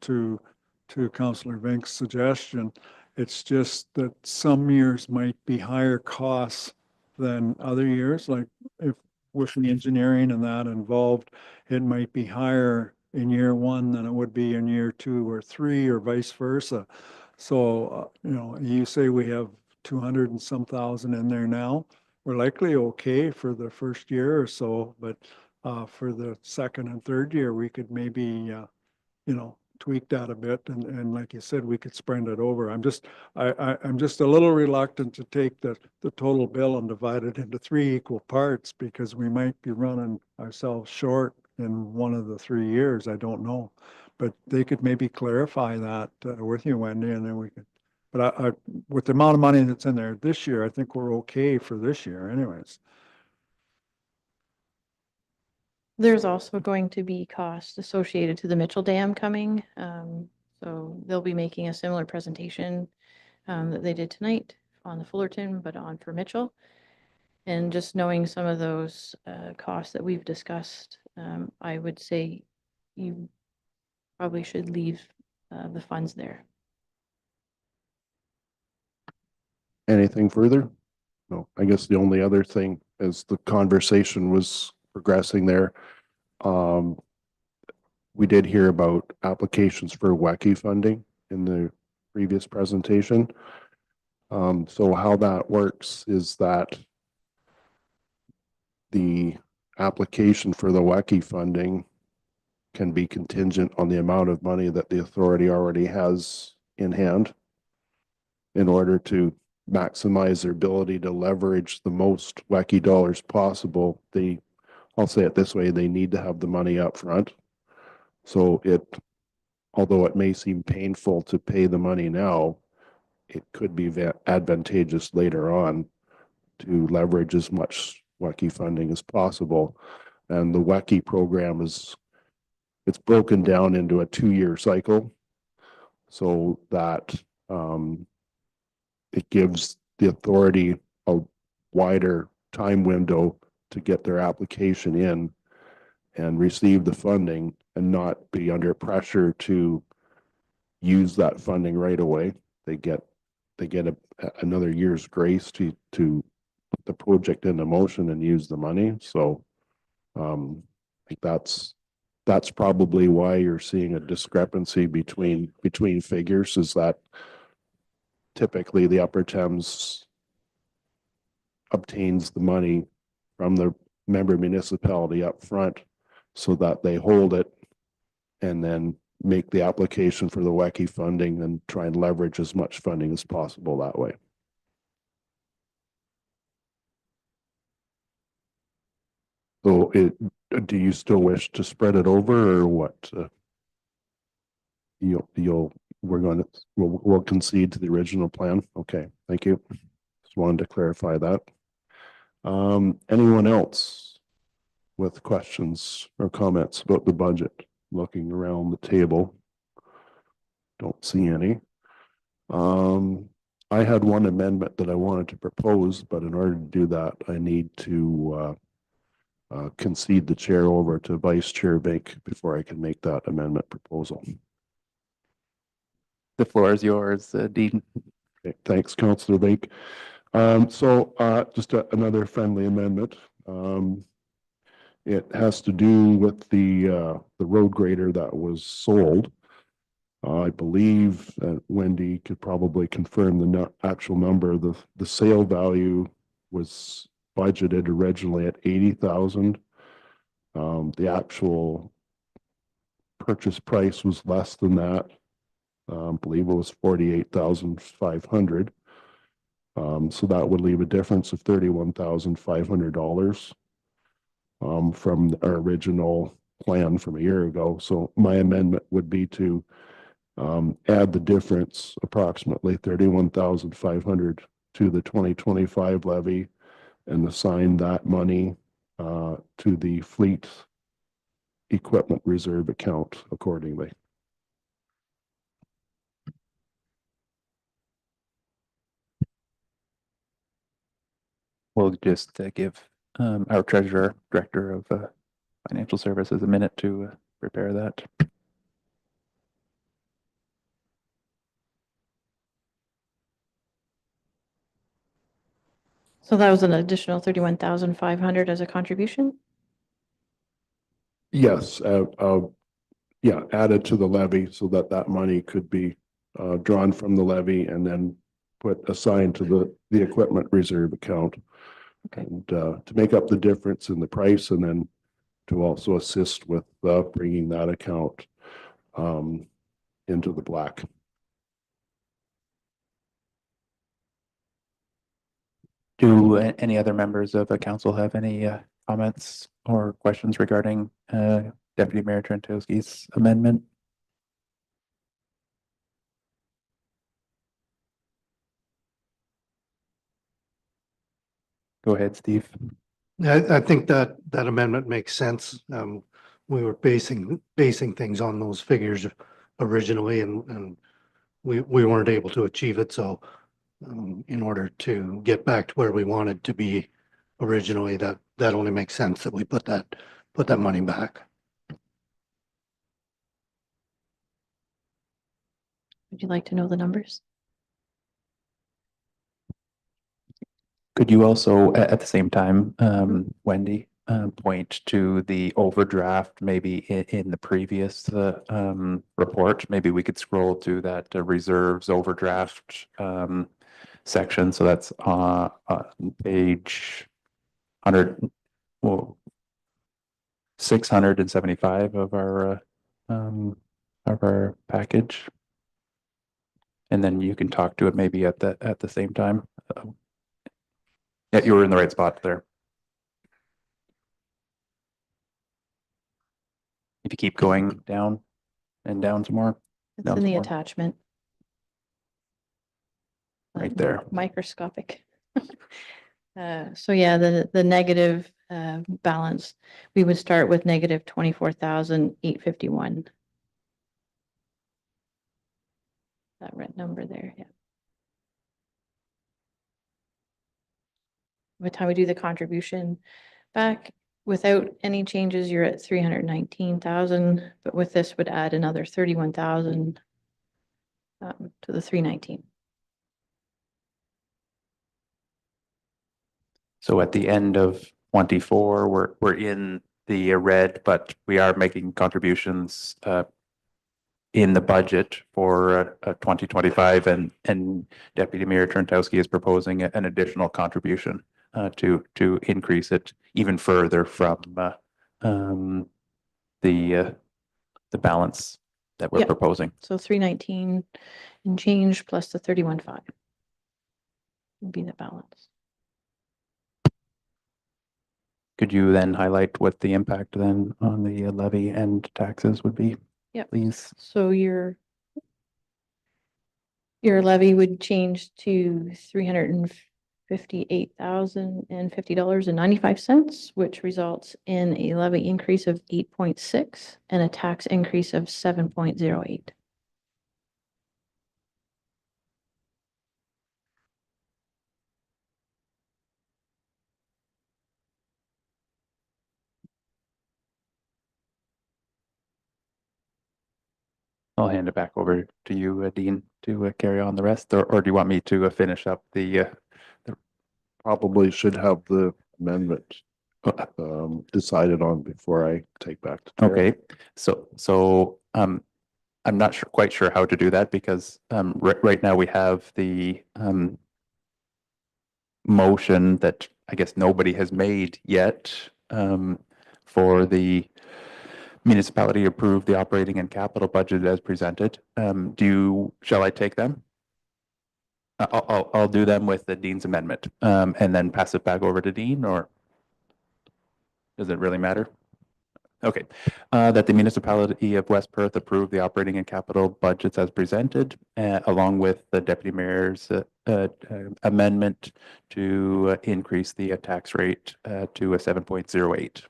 Councillor Vink's suggestion. It's just that some years might be higher costs than other years, like if with the engineering and that involved, it might be higher in year 1 than it would be in year 2 or 3, or vice versa. So, you say we have 200 and some thousand in there now. We're likely okay for the first year or so, but for the second and third year, we could maybe, tweak that a bit. And like you said, we could spread it over. I'm just a little reluctant to take the total bill and divide it into 3 equal parts, because we might be running ourselves short in one of the 3 years. I don't know. but they could maybe clarify that with you, Wendy, and then we could. But with the amount of money that's in there this year, I think we're okay for this year anyways. There's also going to be costs associated to the Mitchell Dam coming. So they'll be making a similar presentation that they did tonight on the Fullerton, but on for Mitchell. And just knowing some of those costs that we've discussed, I would say you probably should leave the funds there. Anything further? No, I guess the only other thing as the conversation was progressing there, we did hear about applications for WECI funding in the previous presentation. So how that works is that the application for the WECI funding can be contingent on the amount of money that the authority already has in hand in order to maximize their ability to leverage the most WECI dollars possible. I'll say it this way, they need to have the money up front. So although it may seem painful to pay the money now, it could be advantageous later on to leverage as much WECI funding as possible. And the WECI program it's broken down into a 2-year cycle so that it gives the authority a wider time window to get their application in and receive the funding and not be under pressure to use that funding right away. They get another year's grace to put the project into motion and use the money. So I think that's probably why you're seeing a discrepancy between figures, is that typically the Upper Thames obtains the money from the member municipality up front so that they hold it and then make the application for the WECI funding and try and leverage as much funding as possible that way. So do you still wish to spread it over, or what? We'll concede to the original plan. Okay, thank you. Just wanted to clarify that. Anyone else with questions or comments about the budget? Looking around the table, don't see any. I had one amendment that I wanted to propose, but in order to do that, I need to concede the chair over to Vice Chair Bink before I can make that amendment proposal. The floor is yours, Dean. Okay, thanks, Councillor Bink. Just another friendly amendment. It has to do with the road grader that was sold. I believe Wendy could probably confirm the actual number. The sale value was budgeted originally at 80,000. The actual purchase price was less than that. I believe it was 48,500. So that would leave a difference of $31,500 from our original plan from a year ago. So my amendment would be to add the difference, approximately 31,500, to the 2025 levy and assign that money to the fleet equipment reserve account accordingly. We'll just give our treasurer, director of financial services, a minute to prepare that. So that was an additional 31,500 as a contribution? Yes, yeah, added to the levy so that that money could be drawn from the levy and then assigned to the equipment reserve account. Okay. And to make up the difference in the price, and then to also assist with bringing that account into the black. Do any other members of the council have any comments or questions regarding Deputy Mayor Trentowski's amendment? Go ahead, Steve. I think that amendment makes sense. We were basing things on those figures originally and we weren't able to achieve it. So in order to get back to where we wanted to be originally, that only makes sense that we put that money back. Would you like to know the numbers? Could you also, at the same time, Wendy, point to the overdraft maybe in the previous report? Maybe we could scroll to that reserves overdraft section. So that's page 100, well, 675 of our package. And then you can talk to it maybe at the same time. Yeah, you were in the right spot there. If you keep going down and down some more. It's down in some the more. attachment. Right there. Microscopic. So yeah, the negative balance, we would start with negative 24,851. That red number there, yeah. By the time we do the contribution back, without any changes, you're at 319,000, but with this would add another 31,000 to the 319. So at the end of 24, we're in the red, but we are making contributions in the budget for 2025, and Deputy Mayor Trentowski is proposing an additional contribution to increase it even further from the balance that we're Yep. proposing. So 319 and change plus the 31.5 would be the balance. Could you then highlight what the impact then on the levy and taxes would be? Yep. Please. So your levy would change to $358,050.95, which results in a levy increase of 8.6 and a tax increase of 7.08. I'll hand it back over to you, Dean, to carry on the rest, or do you want me to finish up the Probably should have the amendment decided on before I take back to chair. Okay, so I'm not quite sure how to do that because right now we have the motion that I guess nobody has made yet for the municipality approve the operating and capital budget as presented. Shall I take them? I'll do them with the Dean's amendment and then pass it back over to Dean, or does it really matter? Okay, that the municipality of West Perth approve the operating and capital budgets as presented, along with the deputy mayor's amendment to increase the tax rate to a 7.08.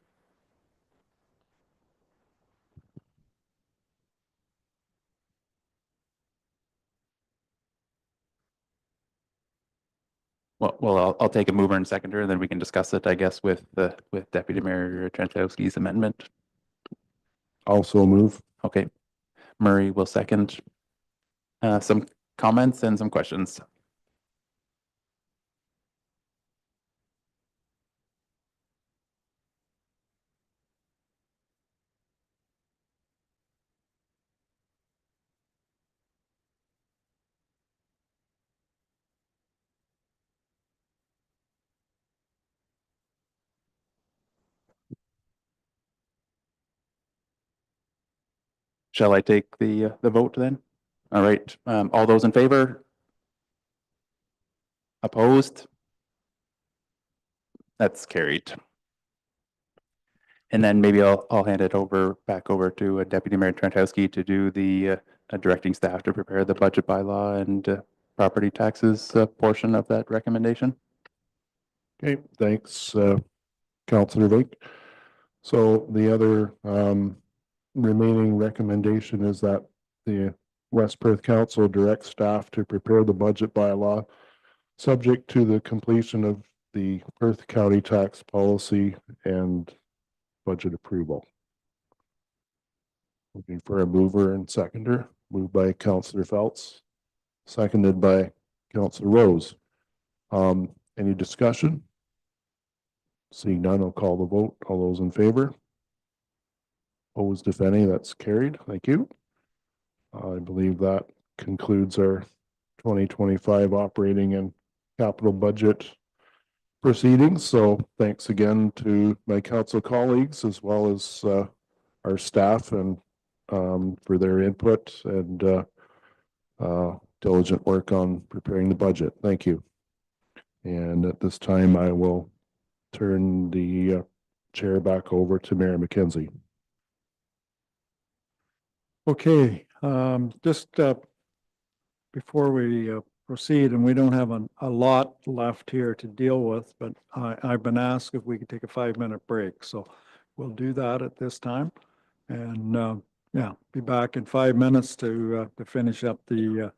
Well, I'll take a mover and seconder, and then we can discuss it, I guess, with Deputy Mayor Trentowski's amendment. Also move. Okay, Murray will second. Some comments and some questions. Shall I take the vote then? All right, all those in favor? Opposed? That's carried. And then maybe I'll hand it back over to Deputy Mayor Trentowski to do the directing staff to prepare the budget bylaw and property taxes portion of that recommendation. Okay, thanks, Counselor Vink. So the other remaining recommendation is that the West Perth Council directs staff to prepare the budget bylaw subject to the completion of the Perth County tax policy and budget approval. Looking for a mover and seconder. Moved by Counselor Phelps, seconded by Counselor Rose. Any discussion? Seeing none, I'll call the vote. All those in favor? Opposed, if any, that's carried. Thank you. I believe that concludes our 2025 operating and capital budget proceedings. So thanks again to my council colleagues as well as our staff and for their input and diligent work on preparing the budget. Thank you. And at this time, I will turn the chair back over to Mayor McKenzie. Okay, just before we proceed, and we don't have a lot left here to deal with, but I've been asked if we could take a 5-minute break. So we'll do that at this time. And yeah, be back in 5 minutes to finish up the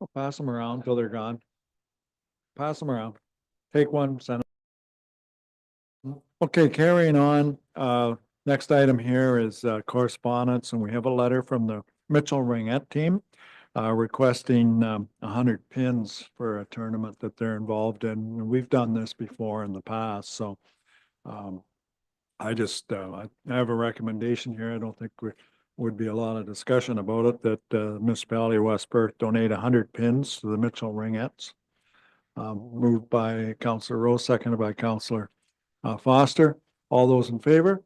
I'll pass them around till they're gone. Pass them around. Take one, send them. Okay, carrying on. Next item here is correspondence, and we have a letter from the Mitchell Ringette team requesting 100 pins for a tournament that they're involved in. And we've done this before in the past, so I just I have a recommendation here. I don't think would be a lot of discussion about it, that municipality of West Perth donate 100 pins to the Mitchell Ringettes. Moved by Councillor Rowe, seconded by Councillor Foster. All those in favor?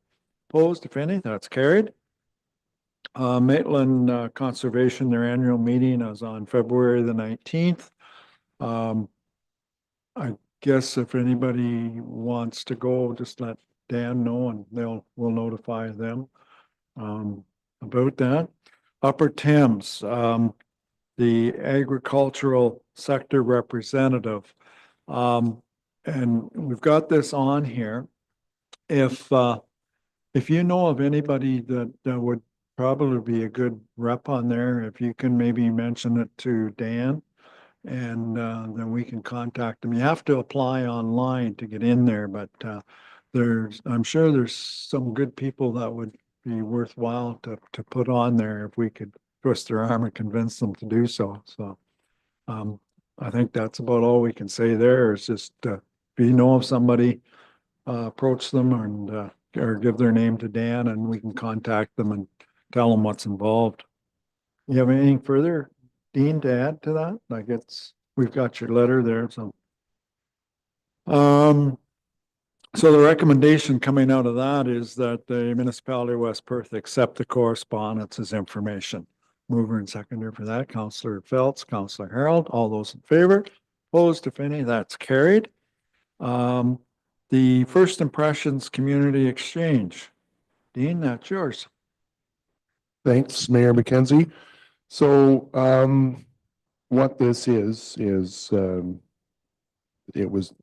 Opposed, if any? That's carried. Maitland Conservation, their annual meeting is on February the 19th. I guess if anybody wants to go, just let Dan know and we'll notify them about that. Upper Thames, the agricultural sector representative. And we've got this on here. If you know of anybody that would probably be a good rep on there, if you can maybe mention it to Dan, and then we can contact them. You have to apply online to get in there, but I'm sure there's some good people that would be worthwhile to put on there if we could twist their arm and convince them to do so. So I think that's about all we can say there. Is just if you know of somebody, approach them and or give their name to Dan, and we can contact them and tell them what's involved. You have anything further, Dean, to add to that? Like we've got your letter there, so. So the recommendation coming out of that is that the municipality of West Perth accept the correspondence as information. Mover and seconder for that, Councillor Phelps, Councillor Harold, all those in favor? Opposed, if any? That's carried. The First Impressions Community Exchange. Dean, that's yours. Thanks, Mayor McKenzie. So what this is it was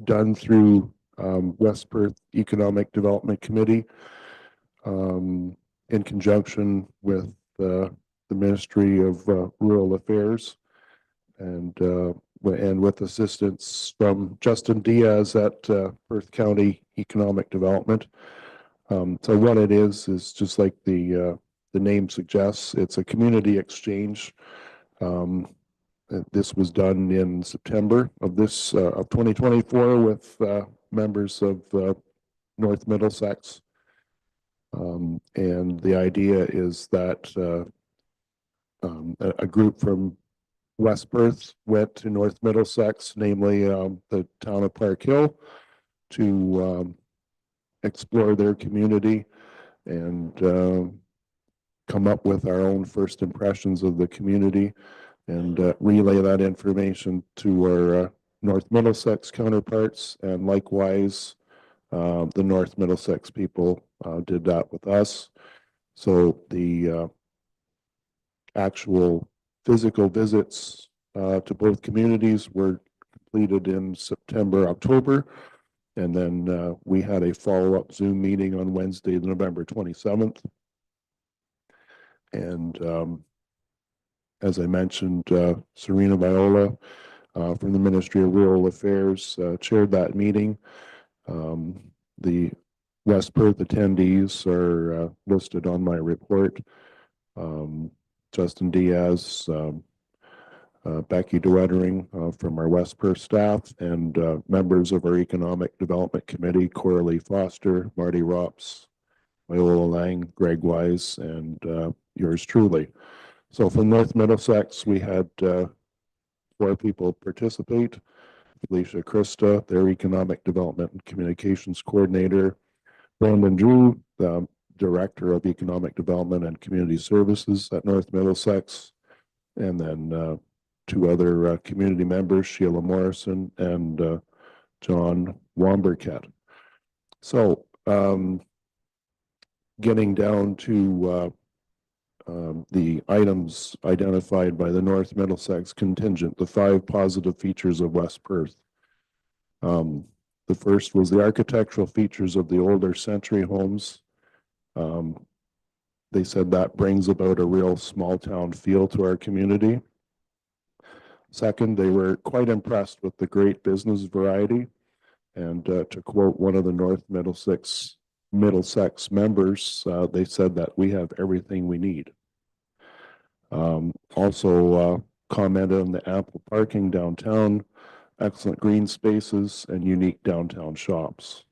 done through West Perth Economic Development Committee in conjunction with the Ministry of Rural Affairs and with assistance from Justin Diaz at Perth County Economic Development. So what it is just like the name suggests, it's a community exchange. This was done in September of 2024 with members of North Middlesex. And the idea is that a group from West Perth went to North Middlesex, namely the town of Park Hill, to explore their community and come up with our own first impressions of the community and relay that information to our North Middlesex counterparts, and likewise the North Middlesex people did that with us. So the actual physical visits to both communities were completed in September, October, and then we had a follow-up Zoom meeting on Wednesday, November 27th. And as I mentioned, Serena Viola from the Ministry of Rural Affairs chaired that meeting. The West Perth attendees are listed on my report. Justin Diaz, Becky DeWettering from our West Perth staff, and members of our Economic Development Committee, Coralie Foster, Marty Rops, Viola Lang, Greg Wise, and yours truly. So from North Middlesex, we had 4 people participate. Felicia Christa, their Economic Development and Communications Coordinator. Brandon Drew, the Director of Economic Development and Community Services at North Middlesex. And then 2 other community members, Sheila Morrison and John Womberket. So getting down to the items identified by the North Middlesex contingent, the 5 positive features of West Perth. The first was the architectural features of the older century homes. They said that brings about a real small town feel to our community. Second, they were quite impressed with the great business variety. And to quote one of the North Middlesex members, they said that we have everything we need. Also commented on the ample parking downtown, excellent green spaces, and unique downtown shops.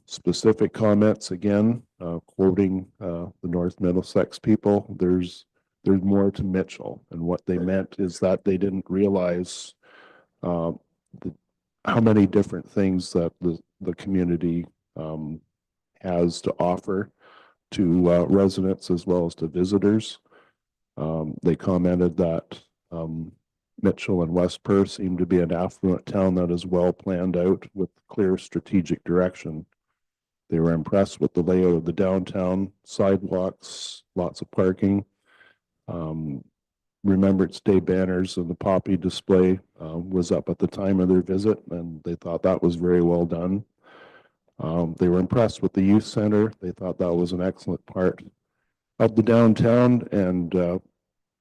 Specific comments again, quoting the North Middlesex people, there's more to Mitchell, and what they meant is that they didn't realize how many different things that the community has to offer to residents as well as to visitors. They commented that Mitchell and West Perth seem to be an affluent town that is well planned out with clear strategic direction. They were impressed with the layout of the downtown, sidewalks, lots of parking. Remembrance Day banners and the poppy display was up at the time of their visit, and they thought that was very well done. They were impressed with the youth center. They thought that was an excellent part of the downtown, and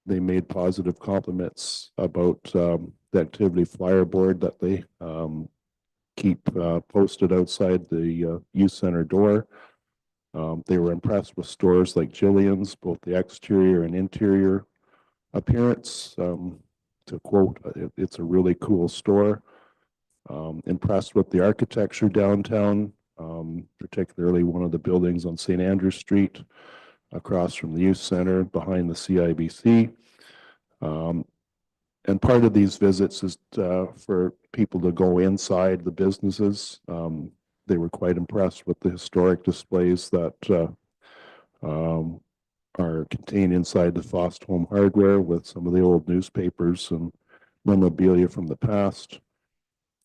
they made positive compliments about the activity flyer board that they keep posted outside the youth center door. They were impressed with stores like Jillian's, both the exterior and interior appearance. To quote, it's a really cool store. Impressed with the architecture downtown, particularly one of the buildings on St. Andrew Street across from the youth center behind the CIBC. And part of these visits is for people to go inside the businesses. They were quite impressed with the historic displays that are contained inside the Fost Home Hardware with some of the old newspapers and memorabilia from the past.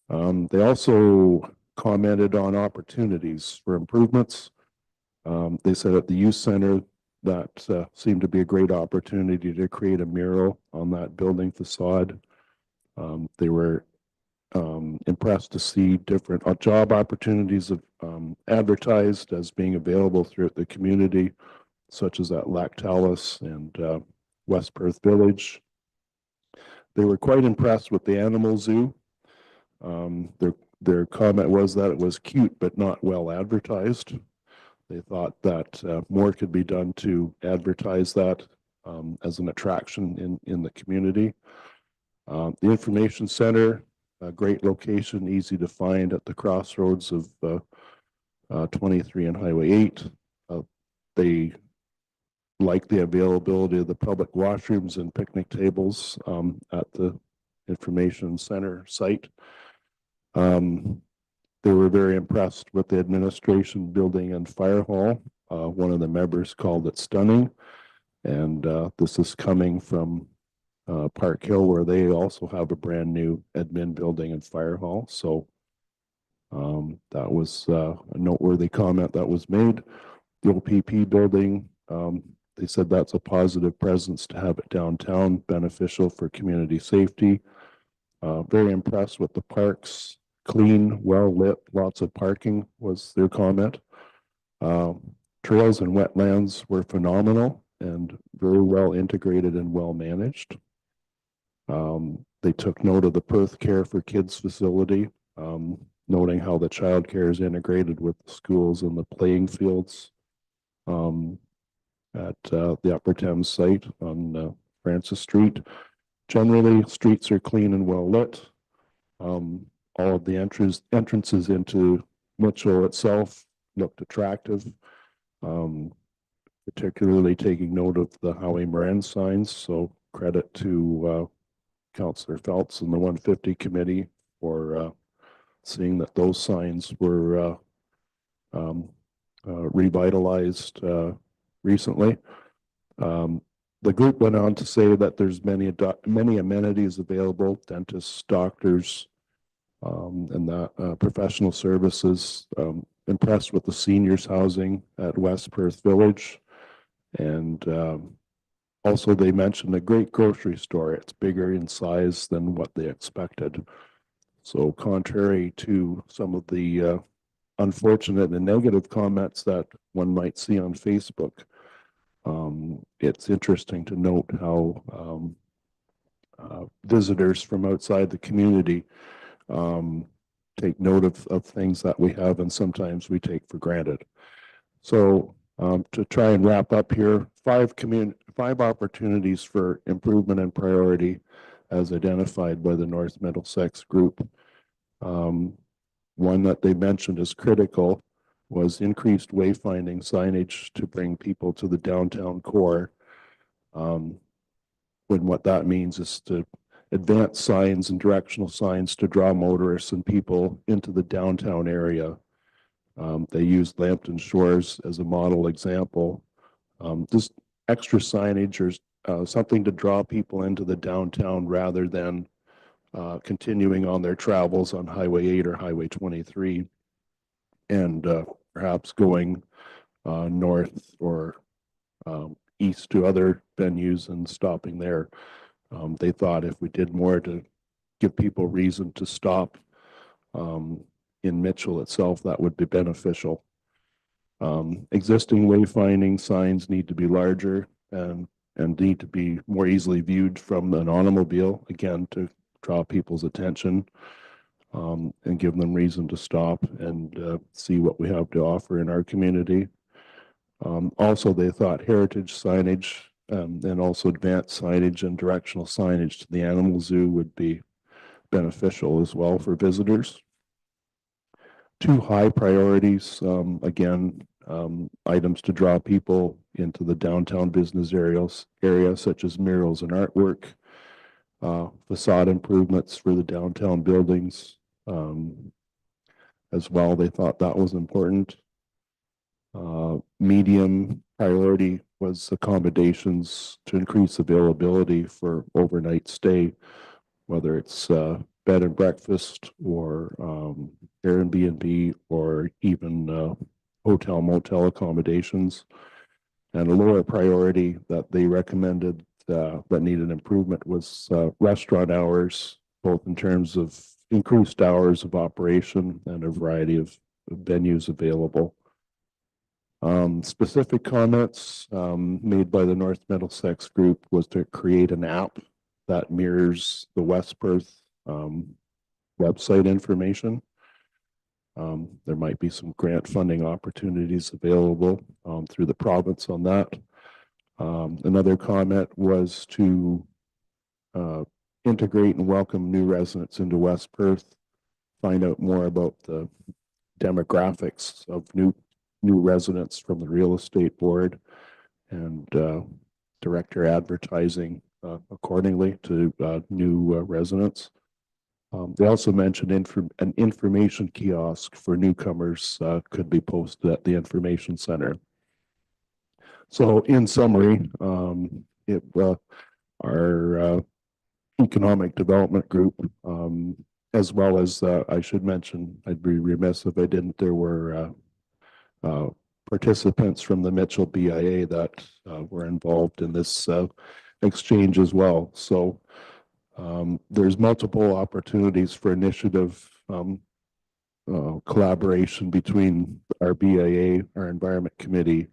They also commented on opportunities for improvements. They said at the youth center that seemed to be a great opportunity to create a mural on that building facade. They were impressed to see different job opportunities advertised as being available throughout the community, such as at Lactalis and West Perth Village. They were quite impressed with the animal zoo. Their comment was that it was cute but not well advertised. They thought that more could be done to advertise that as an attraction in the community. The information center, a great location, easy to find at the crossroads of 23 and Highway 8. They like the availability of the public washrooms and picnic tables at the information center site. They were very impressed with the administration building and fire hall. One of the members called it stunning. And this is coming from Park Hill, where they also have a brand new admin building and fire hall. So that was a noteworthy comment that was made. The OPP building, they said that's a positive presence to have it downtown, beneficial for community safety. Very impressed with the parks. Clean, well lit, lots of parking was their comment. Trails and wetlands were phenomenal and very well integrated and well managed. They took note of the Perth Care for Kids facility, noting how the child care is integrated with the schools and the playing fields at the Upper Thames site on Francis Street. Generally, streets are clean and well lit. All of the entrances into Mitchell itself looked attractive, particularly taking note of the Howie Moran signs. So credit to Councillor Phelps and the 150 committee for seeing that those signs were revitalized recently. The group went on to say that there's many amenities available, dentists, doctors, and that professional services. Impressed with the seniors housing at West Perth Village. And also they mentioned a great grocery store. It's bigger in size than what they expected. So contrary to some of the unfortunate and negative comments that one might see on Facebook. It's interesting to note how visitors from outside the community take note of things that we have and sometimes we take for granted. So to try and wrap up here, 5 opportunities for improvement and priority as identified by the North Middlesex Group. One that they mentioned as critical was increased wayfinding signage to bring people to the downtown core. When what that means is to advance signs and directional signs to draw motorists and people into the downtown area. They used Lambton Shores as a model example. Just extra signage or something to draw people into the downtown rather than continuing on their travels on Highway 8 or Highway 23 and perhaps going north or east to other venues and stopping there. They thought if we did more to give people reason to stop in Mitchell itself, that would be beneficial. Existing wayfinding signs need to be larger and need to be more easily viewed from an automobile, again, to draw people's attention and give them reason to stop and see what we have to offer in our community. Also, they thought heritage signage and also advanced signage and directional signage to the animal zoo would be beneficial as well for visitors. 2 high priorities, again, items to draw people into the downtown business area such as murals and artwork, facade improvements for the downtown buildings as well. They thought that was important. Medium priority was accommodations to increase availability for overnight stay, whether it's bed and breakfast or Airbnb or even hotel motel accommodations. And a lower priority that they recommended that needed improvement was restaurant hours, both in terms of increased hours of operation and a variety of venues available. Specific comments made by the North Middlesex Group was to create an app that mirrors the West Perth website information. There might be some grant funding opportunities available through the province on that. Another comment was to integrate and welcome new residents into West Perth, find out more about the demographics of new residents from the real estate board and direct your advertising accordingly to new residents. They also mentioned an information kiosk for newcomers could be posted at the information center. So in summary, our economic development group, as well as I should mention, I'd be remiss if I didn't, there were participants from the Mitchell BIA that were involved in this exchange as well. So there's multiple opportunities for initiative collaboration between our BIA, our Environment Committee,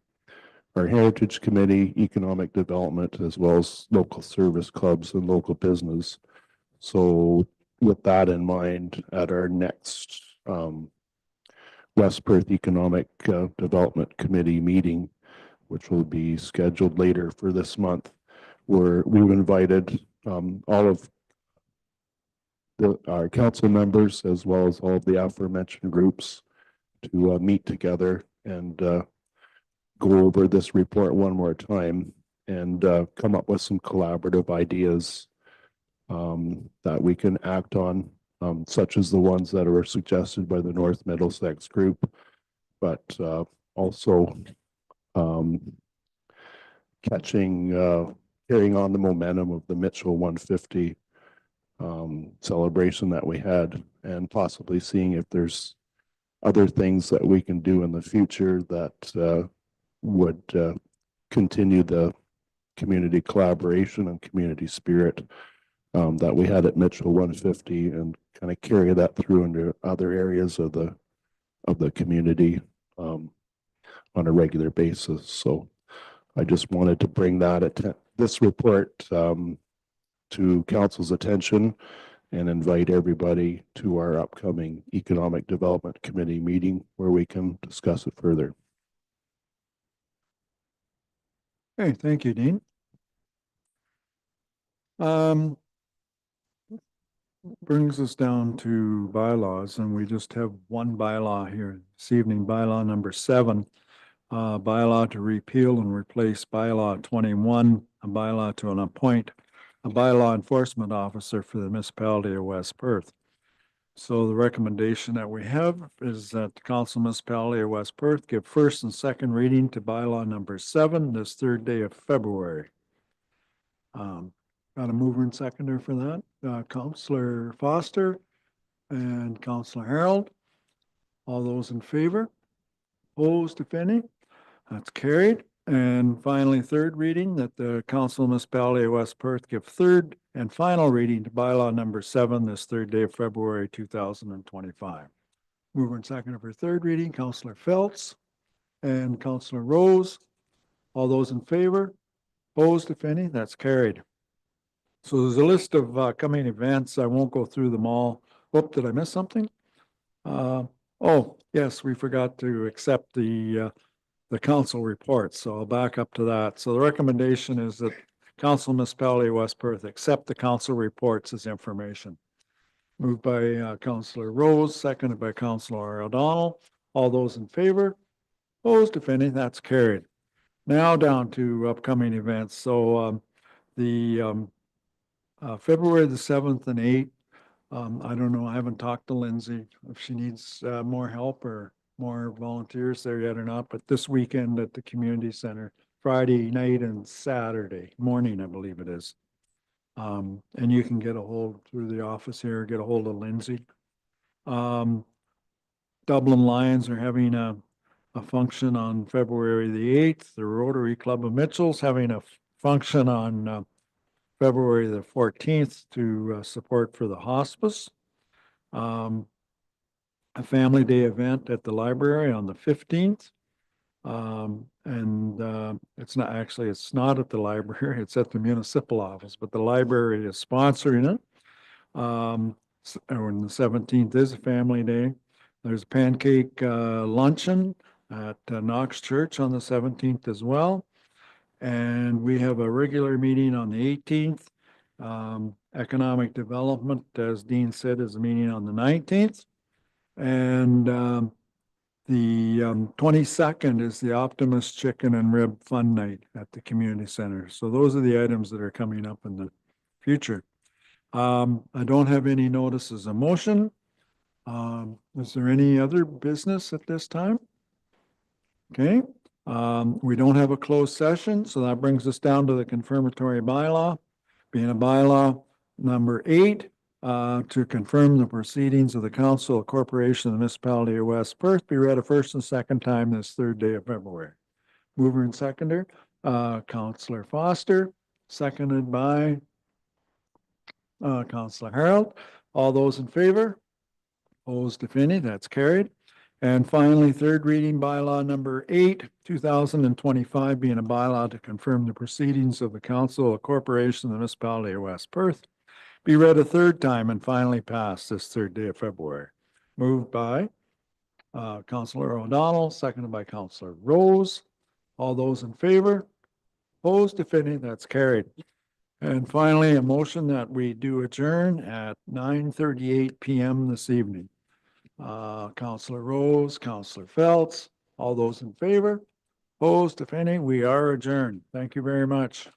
our Heritage Committee, Economic Development, as well as local service clubs and local business. So with that in mind, at our next West Perth Economic Development Committee meeting, which will be scheduled later for this month, we've invited all of our council members as well as all of the aforementioned groups to meet together and go over this report one more time and come up with some collaborative ideas that we can act on, such as the ones that are suggested by the North Middlesex Group, but also carrying on the momentum of the Mitchell 150 celebration that we had, and possibly seeing if there's other things that we can do in the future that would continue the community collaboration and community spirit that we had at Mitchell 150 and kind of carry that through into other areas of the the community on a regular basis. So I just wanted to bring this report to council's attention and invite everybody to our upcoming Economic Development Committee meeting where we can discuss it further. Okay, thank you, Dean. Brings us down to bylaws, and we just have one bylaw here this evening, bylaw number 7. Bylaw to repeal and replace bylaw 21, a bylaw to appoint a bylaw enforcement officer for the municipality of West Perth. So the recommendation that we have is that the council municipality of West Perth give first and second reading to bylaw number 7 this 3rd day of February. Got a mover and seconder for that, Councillor Foster and Councillor Harold. All those in favor? Opposed, if any? That's carried. And finally, 3rd reading, that the council municipality of West Perth give 3rd and final reading to bylaw number 7 this 3rd day of February 2025. Mover and seconder for 3rd reading, Councillor Phelps and Councillor Rose. All those in favor? Opposed, if any? That's carried. So there's a list of coming events. I won't go through them all. Whoop, did I miss something? Oh, yes, we forgot to accept the council reports. So I'll back up to that. So the recommendation is that Council Municipality of West Perth accept the council reports as information. Moved by Councillor Rose, seconded by Councillor O'Donnell. All those in favor? Opposed, if any? That's carried. Now down to upcoming events. So February the 7th and 8th, I don't know, I haven't talked to Lindsay if she needs more help or more volunteers there yet or not, but this weekend at the community center, Friday night and Saturday morning, I believe it is. And you can get a hold through the office here, get a hold of Lindsay. Dublin Lions are having a function on February the 8th. The Rotary Club of Mitchell's having a function on February the 14th to support for the hospice. A family day event at the library on the 15th. It's not at the library, it's at the municipal office, but the library is sponsoring it. And the 17th is a family day. There's a pancake luncheon at Knox Church on the 17th as well. And we have a regular meeting on the 18th. Economic Development, as Dean said, is a meeting on the 19th. And the 22nd is the Optimus Chicken and Rib Fun Night at the community center. So those are the items that are coming up in the future. I don't have any notices of motion. Is there any other business at this time? Okay. We don't have a closed session, so that brings us down to the confirmatory bylaw, being a bylaw number 8, to confirm the proceedings of the Council of Corporation of the Municipality of West Perth be read a first and second time this 3rd day of February. Mover and seconder, Councillor Foster, seconded by Councillor Harold. All those in favor? Opposed, if any? That's carried. And finally, 3rd reading bylaw number 8, 2025, being a bylaw to confirm the proceedings of the Council of Corporation of the Municipality of West Perth be read a 3rd time and finally passed this 3rd day of February. Moved by Councillor O'Donnell, seconded by Councillor Rose. All those in favor? Opposed, if any? That's carried. And finally, a motion that we do adjourn at 9:38 p.m. this evening. Councillor Rose, Councillor Phelps, all those in favor? Opposed, if any? We are adjourned. Thank you very much.